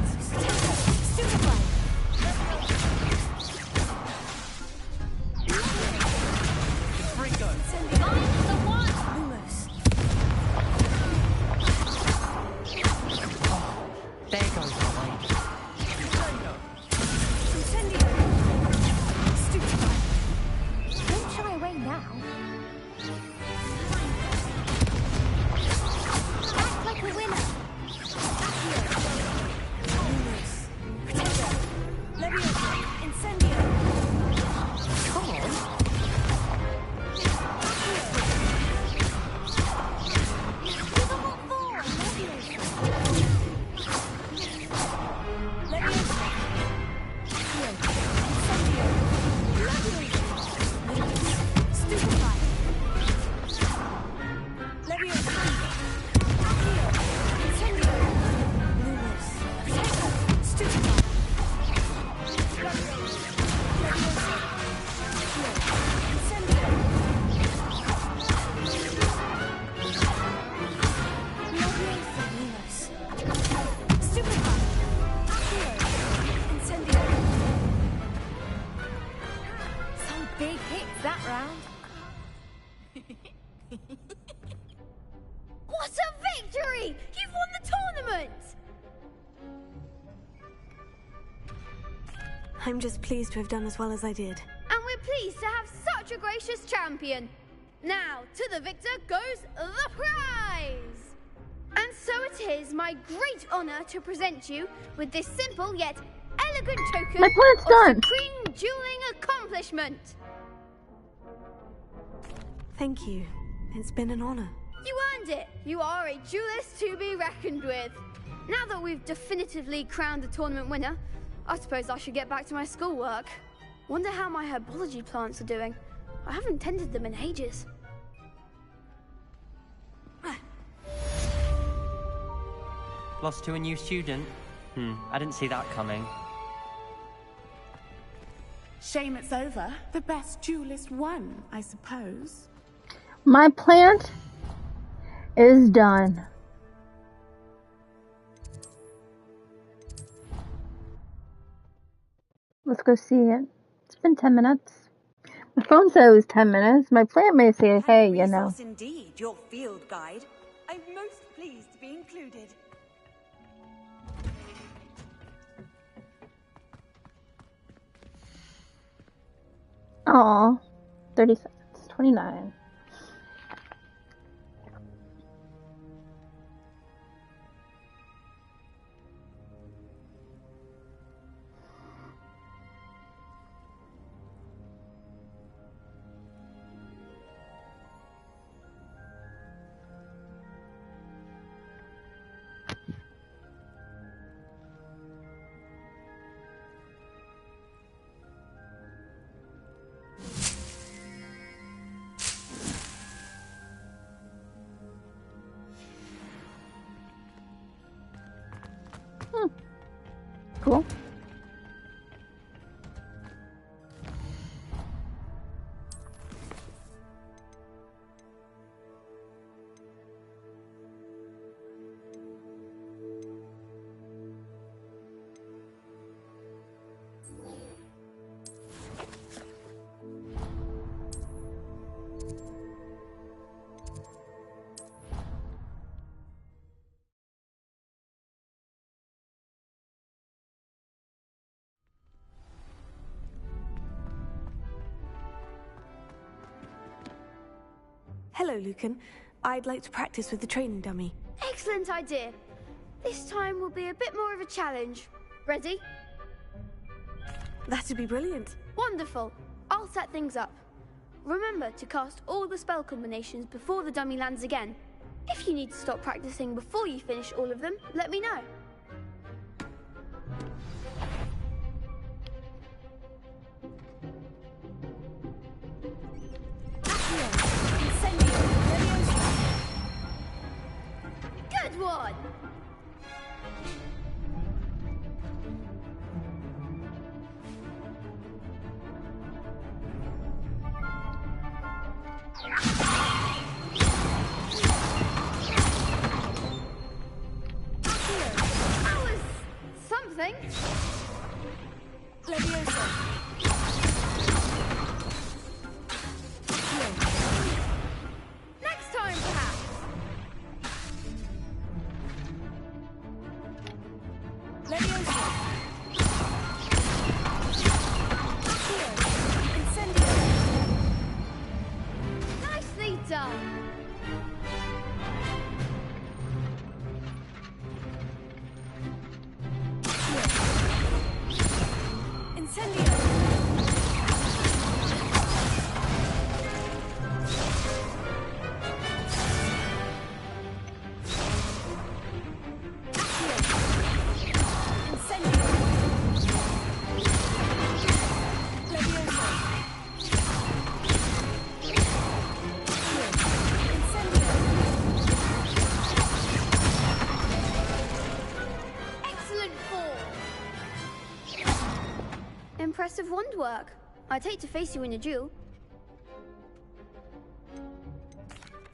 [SPEAKER 18] I'm just pleased to have done as well as I did.
[SPEAKER 9] And we're pleased to have such a gracious champion. Now, to the victor goes the prize! And so it is my great honor to present you with this simple yet elegant token
[SPEAKER 1] My plan's
[SPEAKER 9] of
[SPEAKER 1] done.
[SPEAKER 9] supreme dueling accomplishment.
[SPEAKER 18] Thank you. It's been an honor.
[SPEAKER 9] You earned it. You are a duelist to be reckoned with. Now that we've definitively crowned the tournament winner, I suppose I should get back to my schoolwork. Wonder how my herbology plants are doing. I haven't tended them in ages.
[SPEAKER 20] Lost to a new student? I didn't see that coming.
[SPEAKER 6] Shame it's over. The best duelist won, I suppose.
[SPEAKER 1] My plant is done. Let's go see it. It's been 10 minutes. My phone said it was 10 minutes. My plant may say, hey, you know.
[SPEAKER 8] Resource indeed, your field guide. I'm most pleased to be included.
[SPEAKER 1] Aw, 30 seconds, 29. Cool.
[SPEAKER 18] Hello, Lucan. I'd like to practice with the training dummy.
[SPEAKER 9] Excellent idea. This time will be a bit more of a challenge. Ready?
[SPEAKER 18] That'd be brilliant.
[SPEAKER 9] Wonderful. I'll set things up. Remember to cast all the spell combinations before the dummy lands again. If you need to stop practicing before you finish all of them, let me know. Good one! That was something. Next time, perhaps. Nicely done. Excellent form. Impressive wand work. I'd hate to face you in a duel.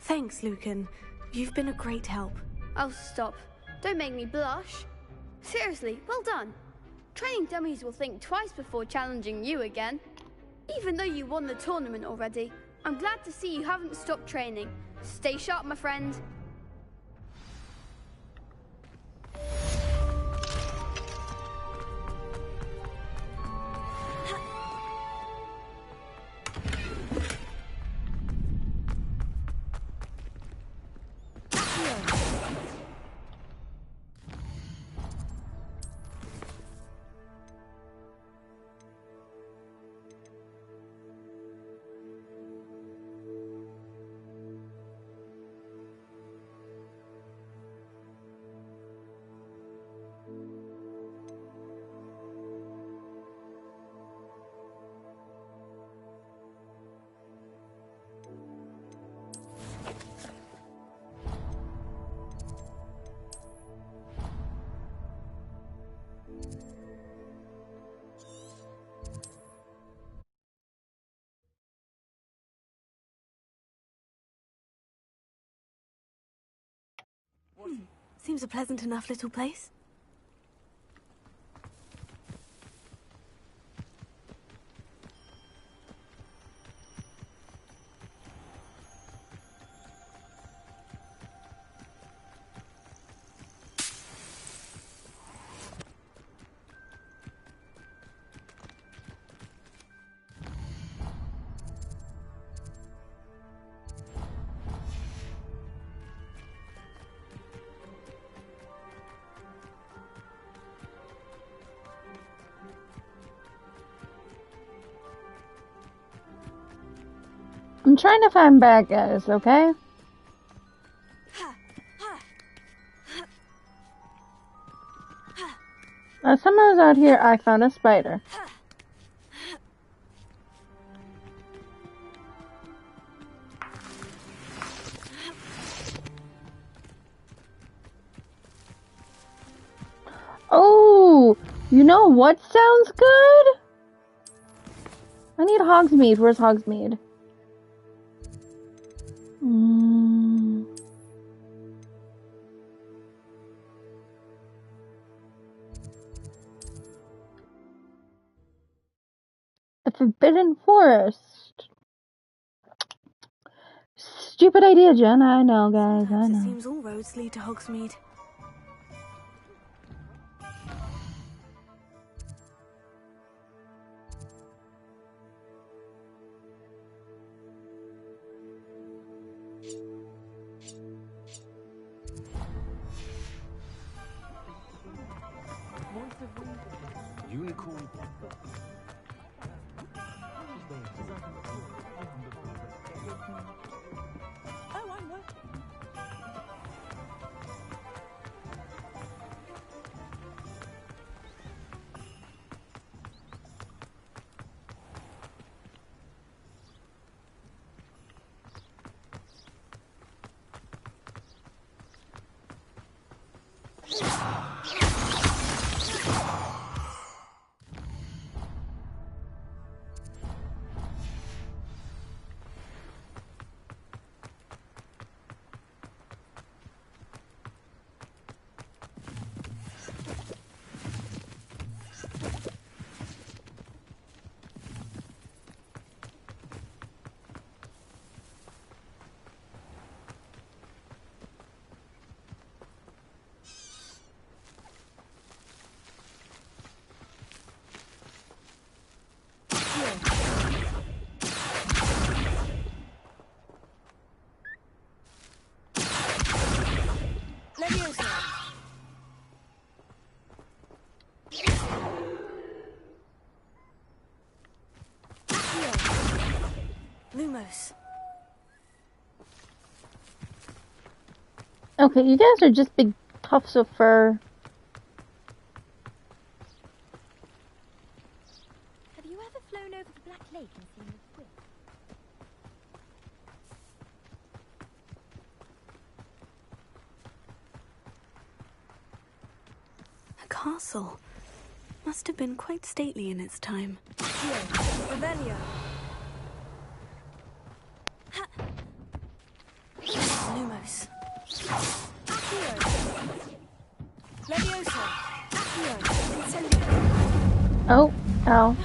[SPEAKER 18] Thanks, Lucan. You've been a great help.
[SPEAKER 9] Oh, stop. Don't make me blush. Seriously, well done. Training dummies will think twice before challenging you again. Even though you won the tournament already, I'm glad to see you haven't stopped training. Stay sharp, my friend.
[SPEAKER 4] Seems a pleasant enough little place.
[SPEAKER 1] I'm trying to find bad guys, okay? As someone was out here, I found a spider. Oh, you know what sounds good? I need Hogsmeade. Where's Hogsmeade? A forbidden forest. Stupid idea, Jen. I know, guys. I know.
[SPEAKER 4] It seems all roads lead to Hogsmeade.
[SPEAKER 2] Unicorn.
[SPEAKER 4] Lumos.
[SPEAKER 1] Okay, you guys are just big puffs of fur.
[SPEAKER 3] Have you ever flown over the Black Lake and seen the squid?
[SPEAKER 4] A castle. Must have been quite stately in its time.
[SPEAKER 18] Revelio.
[SPEAKER 4] Lumos.
[SPEAKER 18] Leviosa.
[SPEAKER 1] Oh, ow.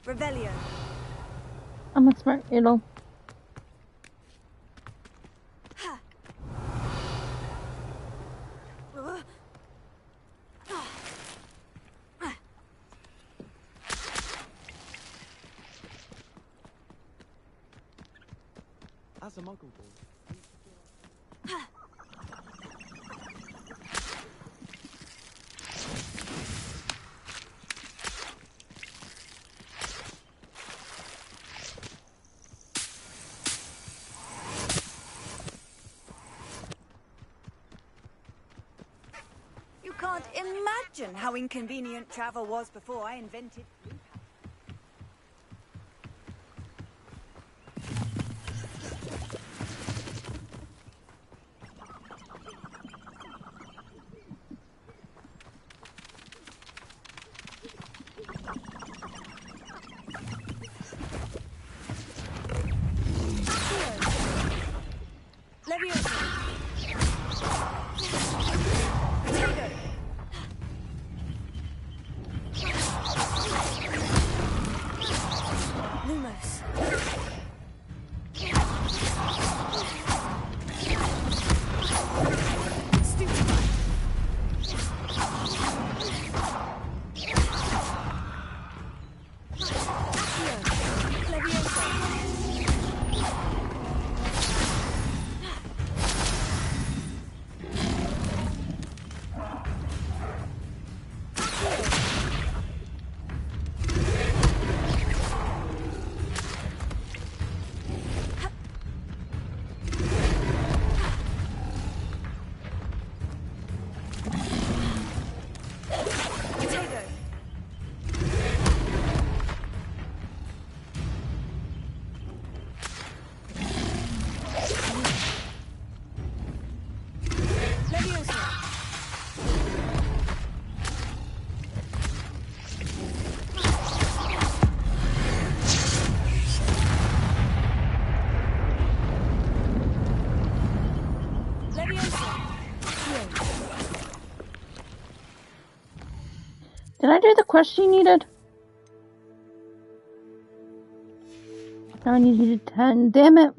[SPEAKER 18] Revelio.
[SPEAKER 1] I'm a smart noodle.
[SPEAKER 7] As a muggle boy.
[SPEAKER 18] You can't imagine how inconvenient travel was before I invented.
[SPEAKER 1] Did I do the quest you needed? No, I needed 10. Damn it.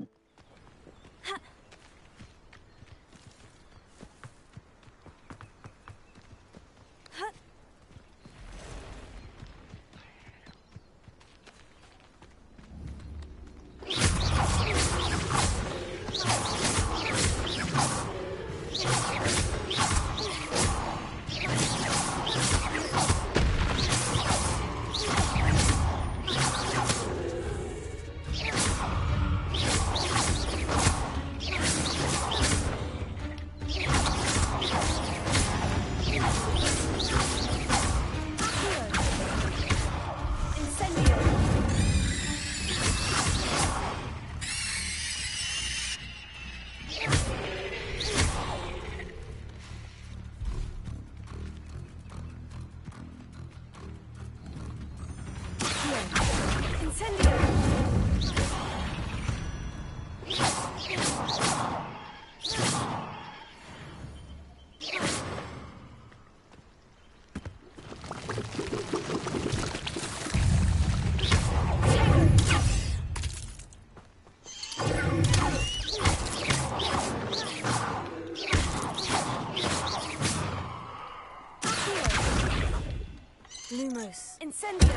[SPEAKER 18] Lumos.
[SPEAKER 12] Incendio.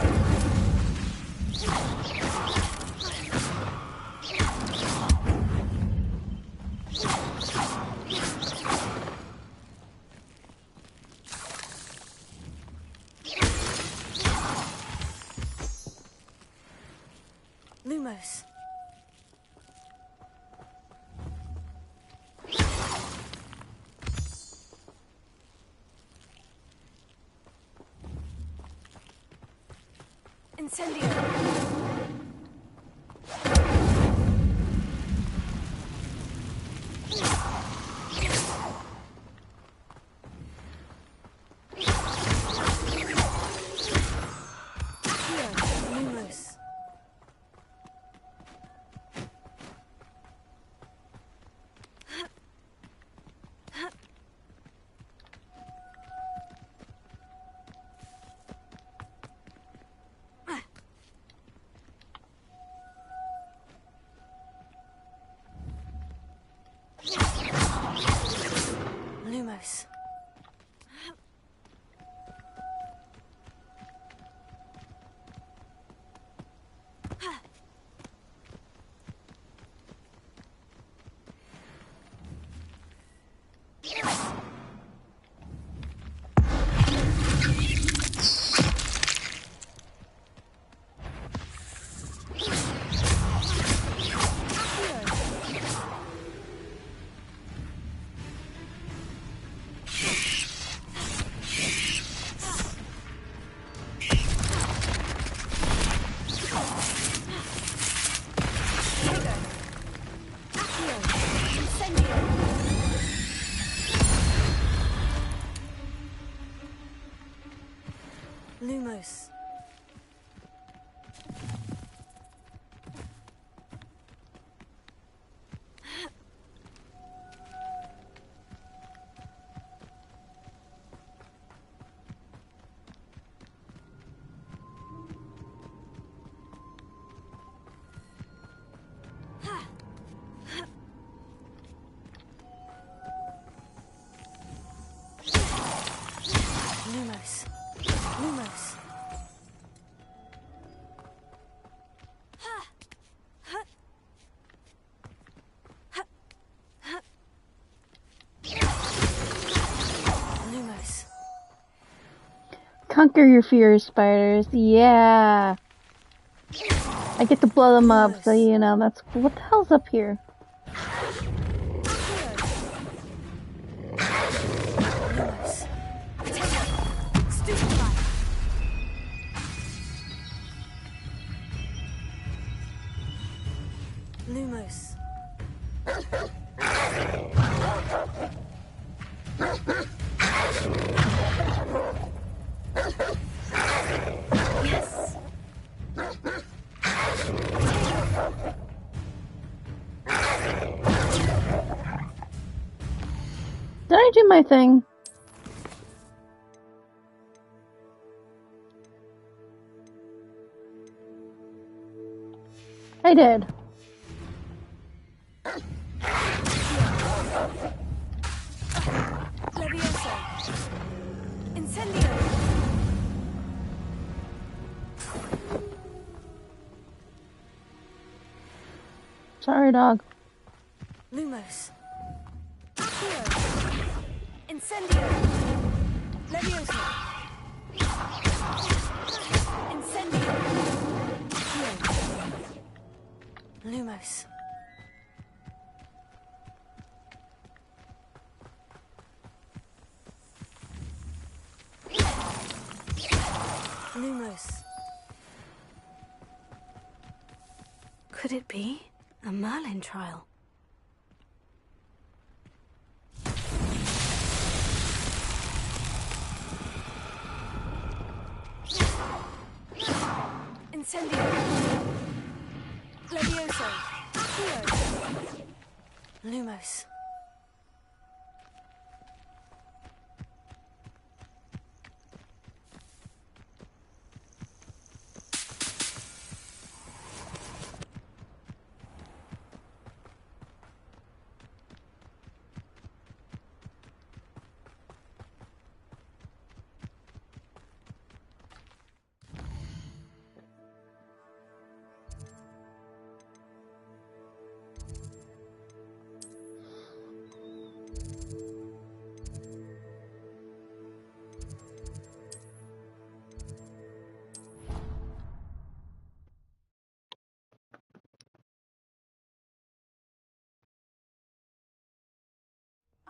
[SPEAKER 18] Lumos.
[SPEAKER 12] Incendio.
[SPEAKER 18] Lumos. Lumos. Lumos. Lumos. Lumos. Lumos.
[SPEAKER 1] Conquer your fears, spiders. Yeah. I get to blow them up, so you know, that's cool. What the hell's up here?
[SPEAKER 18] Lumos. Lumos.
[SPEAKER 12] Yes.
[SPEAKER 1] Did I do my thing? I did.
[SPEAKER 12] Levioso. Incendio.
[SPEAKER 1] Sorry, dog.
[SPEAKER 12] Lumos. Accio. Incendio. Levioso. Incendio. Accio. Lumos. Lumos.
[SPEAKER 4] Could it be a Merlin trial?
[SPEAKER 12] Incendio. Levioso. Accio.
[SPEAKER 4] Lumos.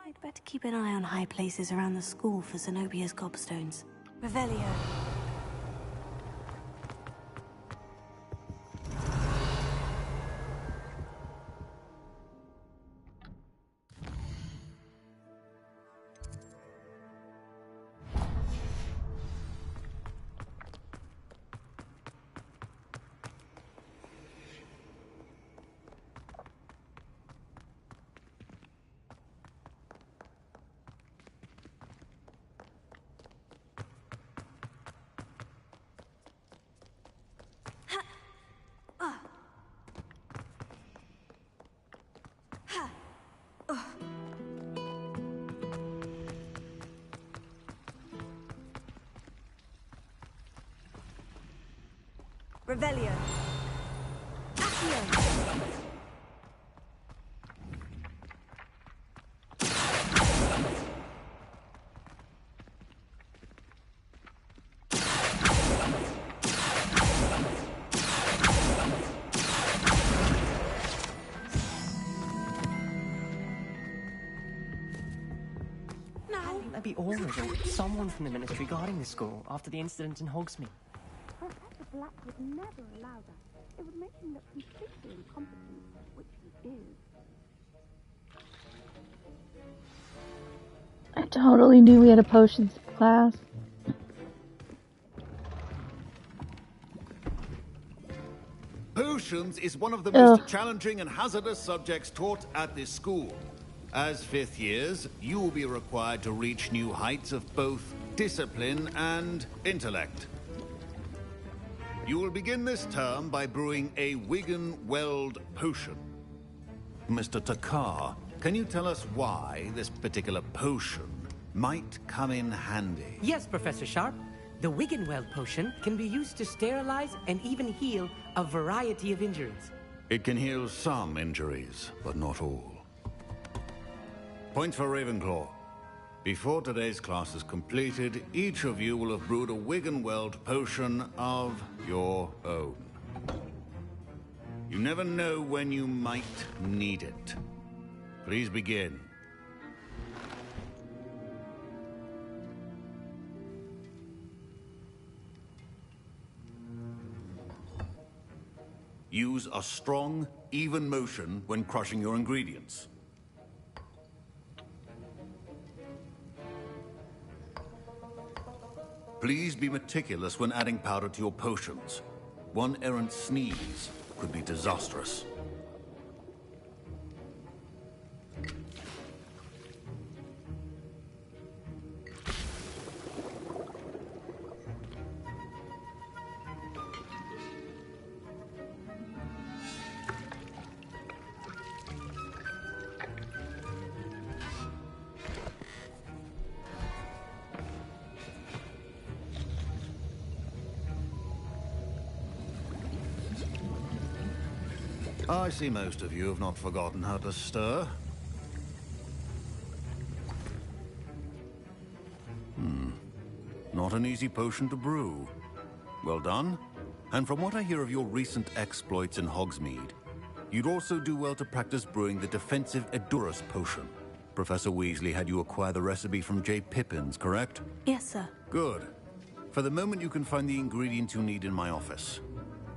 [SPEAKER 4] I'd better keep an eye on high places around the school for Zenobia's gobstones.
[SPEAKER 12] Revelio. Revelio. Accio.
[SPEAKER 20] Maybe Aura or someone from the Ministry guarding the school after the incident in Hogsmeade.
[SPEAKER 11] Professor Black would never allow that. It would make him look completely incompetent, which he is.
[SPEAKER 1] I totally knew we had a potions class.
[SPEAKER 2] Potions is one of the most challenging and hazardous subjects taught at this school. As fifth years, you will be required to reach new heights of both discipline and intellect. You will begin this term by brewing a Wigan-Weld potion. Mr. Takar, can you tell us why this particular potion might come in handy?
[SPEAKER 22] Yes, Professor Sharp. The Wiggenweld potion can be used to sterilize and even heal a variety of injuries.
[SPEAKER 2] It can heal some injuries, but not all. Points for Ravenclaw. Before today's class is completed, each of you will have brewed a Wiggenweld potion of your own. You never know when you might need it. Please begin. Use a strong, even motion when crushing your ingredients. Please be meticulous when adding powder to your potions. One errant sneeze could be disastrous. I see most of you have not forgotten how to stir. Not an easy potion to brew. Well done. And from what I hear of your recent exploits in Hogsmeade, you'd also do well to practice brewing the defensive Edurus potion. Professor Weasley had you acquire the recipe from J. Pippins, correct?
[SPEAKER 4] Yes, sir.
[SPEAKER 2] Good. For the moment, you can find the ingredients you need in my office.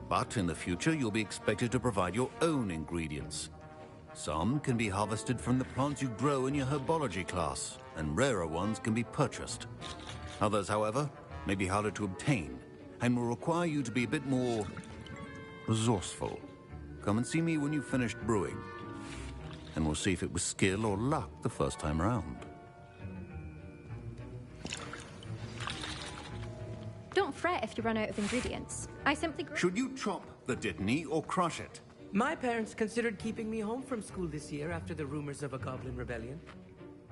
[SPEAKER 2] But in the future, you'll be expected to provide your own ingredients. Some can be harvested from the plants you grow in your herbology class, and rarer ones can be purchased. Others, however, may be harder to obtain, and will require you to be a bit more resourceful. Come and see me when you've finished brewing, and we'll see if it was skill or luck the first time around.
[SPEAKER 5] Don't fret if you run out of ingredients. I simply...
[SPEAKER 2] Should you chop the Dittany or crush it?
[SPEAKER 22] My parents considered keeping me home from school this year after the rumors of a goblin rebellion.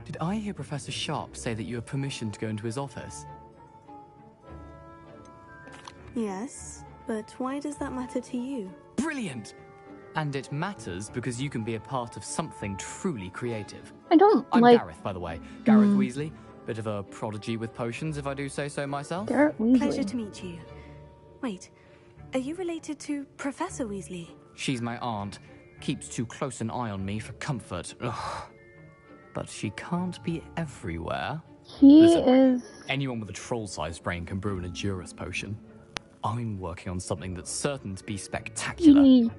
[SPEAKER 7] Did I hear Professor Sharp say that you have permission to go into his office?
[SPEAKER 4] Yes, but why does that matter to you?
[SPEAKER 7] Brilliant! And it matters because you can be a part of something truly creative.
[SPEAKER 1] I'm
[SPEAKER 7] Gareth, by the way. Gareth Weasley. Bit of a prodigy with potions, if I do say so myself.
[SPEAKER 1] Gareth Weasley.
[SPEAKER 4] Pleasure to meet you. Wait, are you related to Professor Weasley?
[SPEAKER 7] She's my aunt. Keeps too close an eye on me for comfort. Ugh. But she can't be everywhere.
[SPEAKER 1] Listen,
[SPEAKER 7] anyone with a troll-sized brain can brew an Edurus potion. I'm working on something that's certain to be spectacular. I'm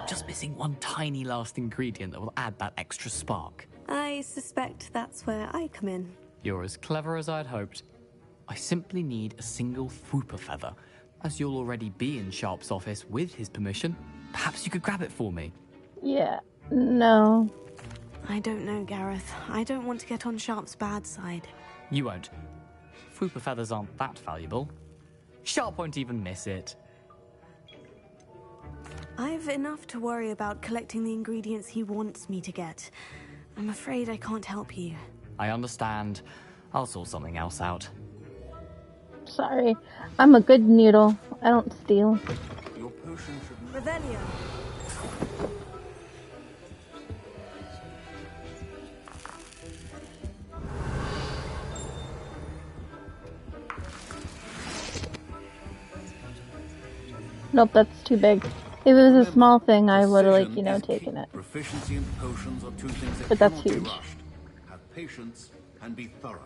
[SPEAKER 7] just missing one tiny last ingredient that will add that extra spark.
[SPEAKER 4] I suspect that's where I come in.
[SPEAKER 7] You're as clever as I'd hoped. I simply need a single Fwooper feather. As you'll already be in Sharp's office with his permission, perhaps you could grab it for me.
[SPEAKER 1] Yeah, no.
[SPEAKER 4] I don't know, Gareth. I don't want to get on Sharp's bad side.
[SPEAKER 7] You won't. Fwooper feathers aren't that valuable. Sharp won't even miss it.
[SPEAKER 4] I've enough to worry about collecting the ingredients he wants me to get. I'm afraid I can't help you.
[SPEAKER 7] I understand. I'll sort something else out.
[SPEAKER 1] Sorry. I'm a good noodle. I don't steal.
[SPEAKER 2] Your potion should...
[SPEAKER 4] Revelio.
[SPEAKER 1] Nope, that's too big. If it was a small thing, I would have, taken it.
[SPEAKER 2] Proficiency and potions are two things that
[SPEAKER 1] But that's
[SPEAKER 2] cannot be
[SPEAKER 1] huge.
[SPEAKER 2] rushed. Have patience and be thorough.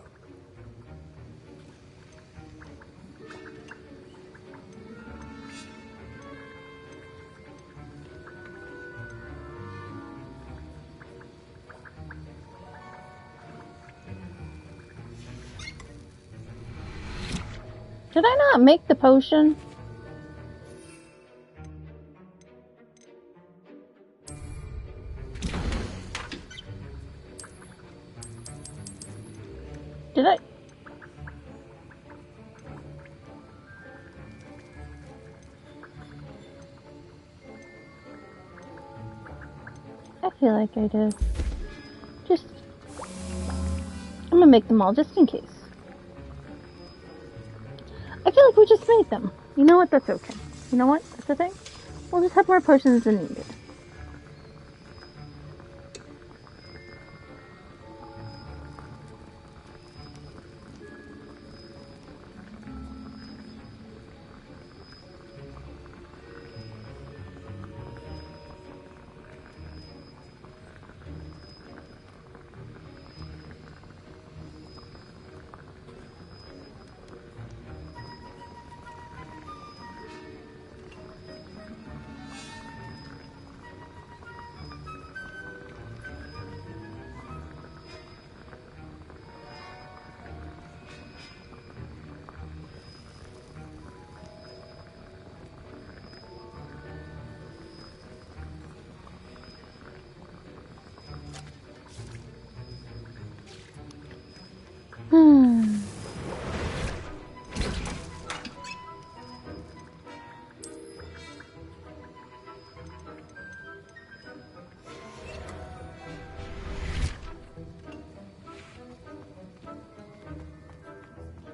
[SPEAKER 1] Did I not make the potion? Did I? I feel like I did. I'm gonna make them all just in case. I feel like we just made them. You know what? That's okay. You know what? That's the thing. We'll just have more potions than needed.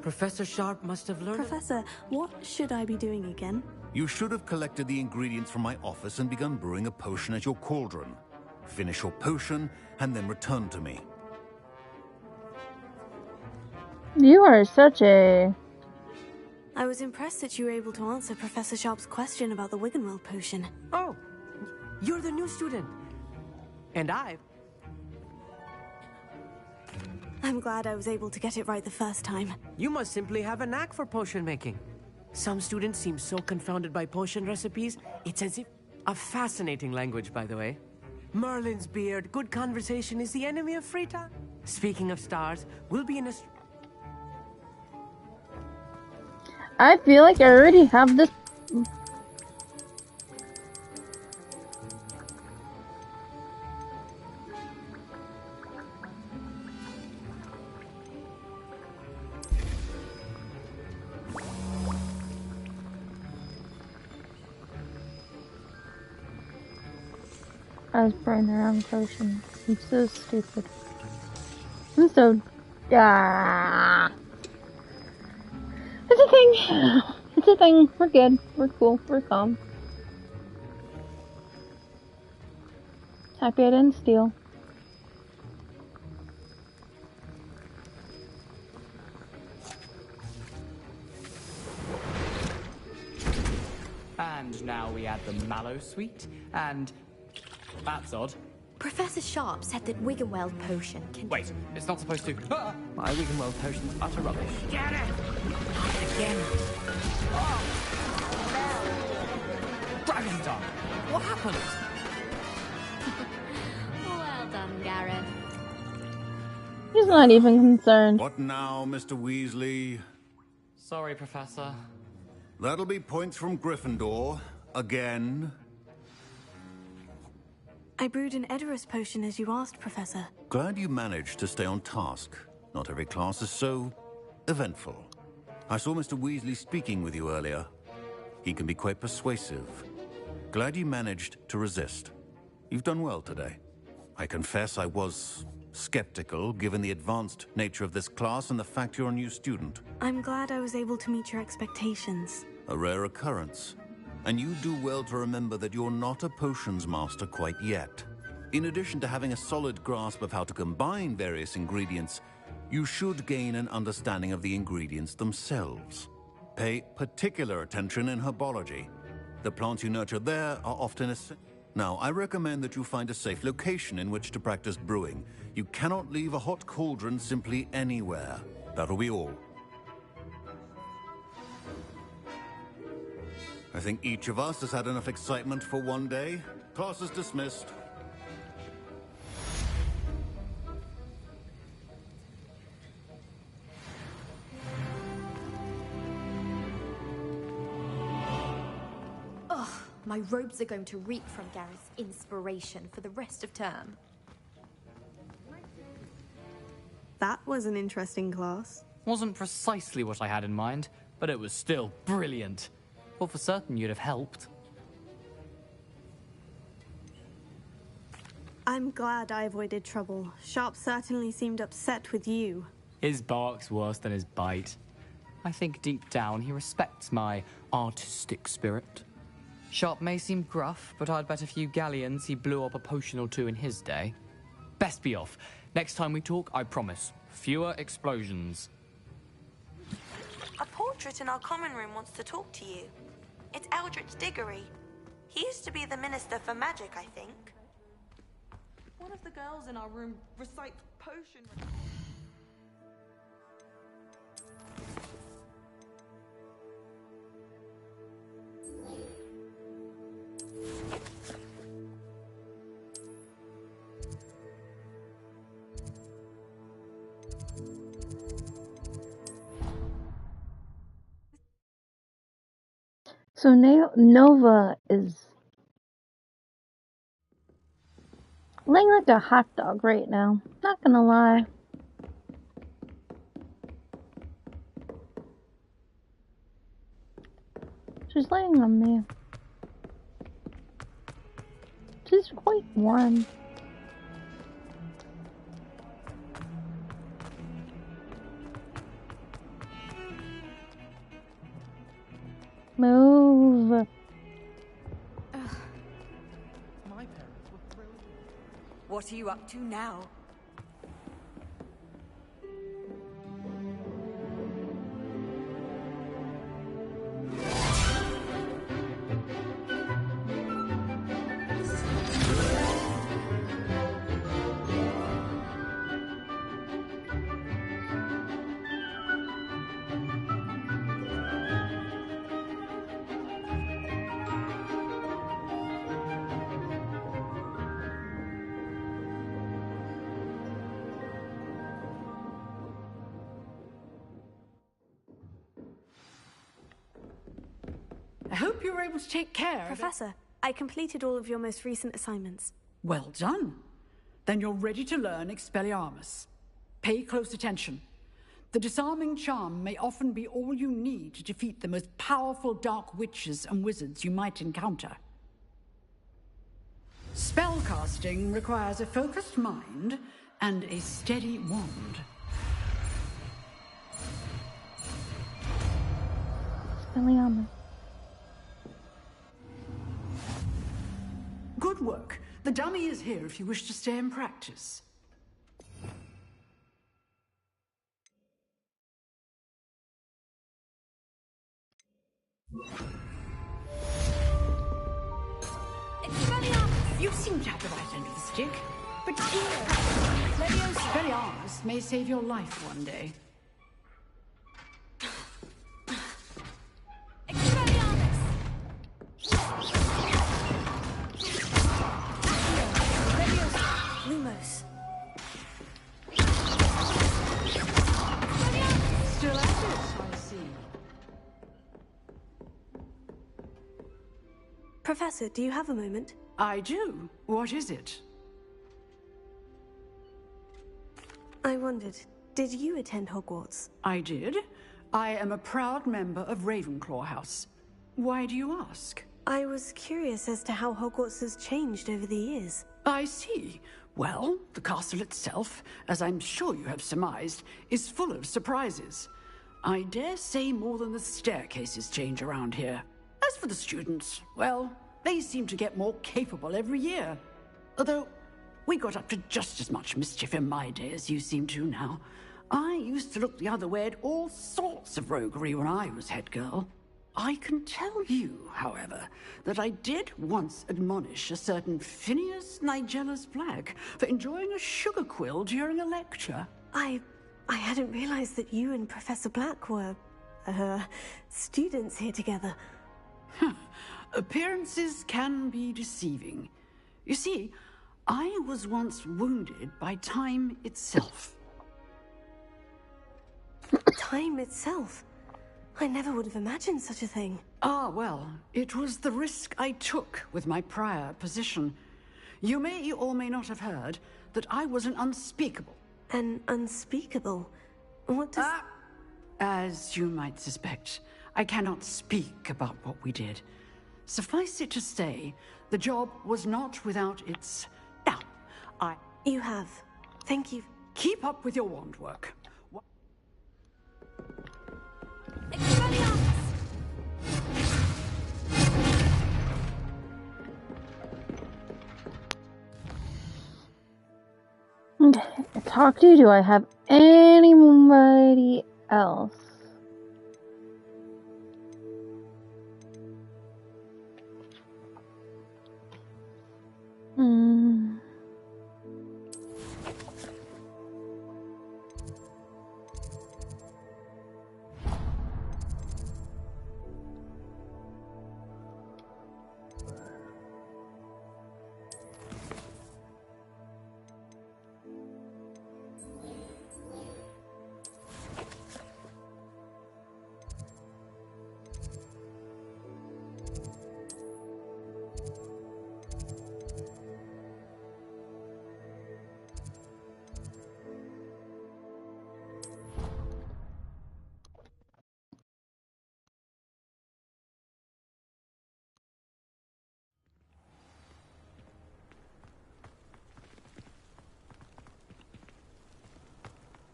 [SPEAKER 22] Professor Sharp must have learned...
[SPEAKER 4] Professor, what should I be doing again?
[SPEAKER 2] You should have collected the ingredients from my office and begun brewing a potion at your cauldron. Finish your potion and then return to me.
[SPEAKER 1] You are such a...
[SPEAKER 4] I was impressed that you were able to answer Professor Sharp's question about the Wiggenweld potion.
[SPEAKER 22] Oh, you're the new student. And
[SPEAKER 4] I'm glad I was able to get it right the first time.
[SPEAKER 22] You must simply have a knack for potion making. Some students seem so confounded by potion recipes, it's as if... A fascinating language, by the way. Merlin's beard, good conversation is the enemy of free time. Speaking of stars, we'll be in a...
[SPEAKER 1] I feel like I already have this... I was burning the wrong potion. I'm so stupid. I'm so... It's a thing. It's a thing. We're good. We're cool. We're calm. Happy I didn't steal.
[SPEAKER 7] And now we add the mallow sweet, and... That's odd.
[SPEAKER 3] Professor Sharp said that Wiggenweld potion can...
[SPEAKER 7] Wait, it's not supposed to... Ah!
[SPEAKER 21] My Wiggenweld potion's utter rubbish.
[SPEAKER 22] Get it! Again.
[SPEAKER 7] Dragon's Tongue! What happened?
[SPEAKER 3] Well done, Gareth.
[SPEAKER 1] He's not even concerned.
[SPEAKER 2] What now, Mr. Weasley?
[SPEAKER 7] Sorry, Professor.
[SPEAKER 2] That'll be points from Gryffindor. Again.
[SPEAKER 4] I brewed an Edorus potion as you asked, Professor.
[SPEAKER 2] Glad you managed to stay on task. Not every class is so eventful. I saw Mr. Weasley speaking with you earlier. He can be quite persuasive. Glad you managed to resist. You've done well today. I confess I was skeptical, given the advanced nature of this class and the fact you're a new student.
[SPEAKER 4] I'm glad I was able to meet your expectations.
[SPEAKER 2] A rare occurrence. And you do well to remember that you're not a potions master quite yet. In addition to having a solid grasp of how to combine various ingredients, you should gain an understanding of the ingredients themselves. Pay particular attention in herbology. The plants you nurture there are often Now, I recommend that you find a safe location in which to practice brewing. You cannot leave a hot cauldron simply anywhere. That'll be all. I think each of us has had enough excitement for one day. Class is dismissed.
[SPEAKER 3] Ugh, my robes are going to reek from Gareth's inspiration for the rest of term.
[SPEAKER 4] That was an interesting class.
[SPEAKER 7] Wasn't precisely what I had in mind, but it was still brilliant. Well, for certain you'd have helped.
[SPEAKER 4] I'm glad I avoided trouble. Sharp certainly seemed upset with you.
[SPEAKER 7] His bark's worse than his bite. I think deep down he respects my artistic spirit. Sharp may seem gruff, but I'd bet a few galleons he blew up a potion or two in his day. Best be off. Next time we talk, I promise, fewer explosions.
[SPEAKER 17] A portrait in our common room wants to talk to you. It's Eldritch Diggory. He used to be the Minister for Magic, I think.
[SPEAKER 11] One of the girls in our room recites potion.
[SPEAKER 1] So Nova is laying like a hot dog right now. Not gonna lie. She's laying on me. She's quite warm. Move.
[SPEAKER 8] What are you up to now?
[SPEAKER 13] I hope you were able to take care of it.
[SPEAKER 4] Professor, I completed all of your most recent assignments.
[SPEAKER 13] Well done. Then you're ready to learn Expelliarmus. Pay close attention. The disarming charm may often be all you need to defeat the most powerful dark witches and wizards you might encounter. Spellcasting requires a focused mind and a steady wand.
[SPEAKER 1] Expelliarmus.
[SPEAKER 13] Good work. The dummy is here if you wish to stay and practice. You seem to have the right end of the stick, but Expelliarmus may save your life one day.
[SPEAKER 4] Lumos.
[SPEAKER 13] Still at it, I see.
[SPEAKER 4] Professor, do you have a moment?
[SPEAKER 13] I do. What is it?
[SPEAKER 4] I wondered, did you attend Hogwarts?
[SPEAKER 13] I did. I am a proud member of Ravenclaw House. Why do you ask?
[SPEAKER 4] I was curious as to how Hogwarts has changed over the years.
[SPEAKER 13] I see. Well, the castle itself, as I'm sure you have surmised, is full of surprises. I dare say more than the staircases change around here. As for the students, well, they seem to get more capable every year. Although, we got up to just as much mischief in my day as you seem to now. I used to look the other way at all sorts of roguery when I was head girl. I can tell you, however, that I did once admonish a certain Phineas Nigellus Black for enjoying a sugar quill during a lecture.
[SPEAKER 4] I hadn't realized that you and Professor Black were, students here together.
[SPEAKER 13] Appearances can be deceiving. You see, I was once wounded by time itself.
[SPEAKER 4] Time itself? I never would have imagined such a thing.
[SPEAKER 13] Ah, well, it was the risk I took with my prior position. You may or may not have heard that I was an unspeakable.
[SPEAKER 4] An unspeakable? What does...
[SPEAKER 13] As you might suspect, I cannot speak about what we did. Suffice it to say, the job was not without its... Now,
[SPEAKER 4] You have. Thank you.
[SPEAKER 13] Keep up with your wand work.
[SPEAKER 1] Okay, talk to you. Do I have anybody else?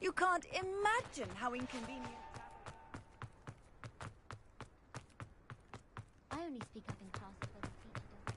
[SPEAKER 8] You can't imagine how inconvenient.
[SPEAKER 15] I
[SPEAKER 3] I only speak up in class where the teacher does.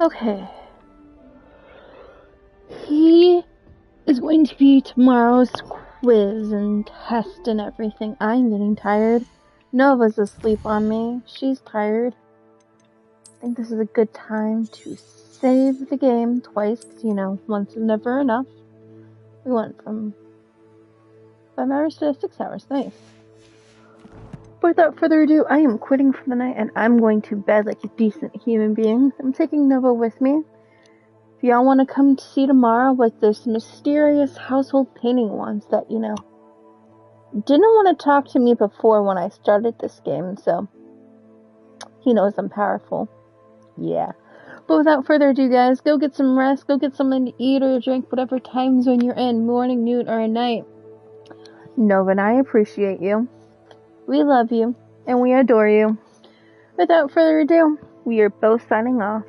[SPEAKER 1] Okay. He is going to be tomorrow's quiz and test and everything. I'm getting tired. Nova's asleep on me. She's tired. I think this is a good time to save the game twice, because, you know, once is never enough. We went from 5 hours to 6 hours. Nice. But without further ado, I am quitting for the night, and I'm going to bed like a decent human being. I'm taking Nova with me. If y'all want to come to see tomorrow what this mysterious household painting wants that, you know, didn't want to talk to me before when I started this game, so he knows I'm powerful. Yeah. But without further ado, guys, go get some rest, go get something to eat or drink, whatever time zone you're in, morning, noon, or night. Nova and I appreciate you. We love you, and we adore you. Without further ado, we are both signing off.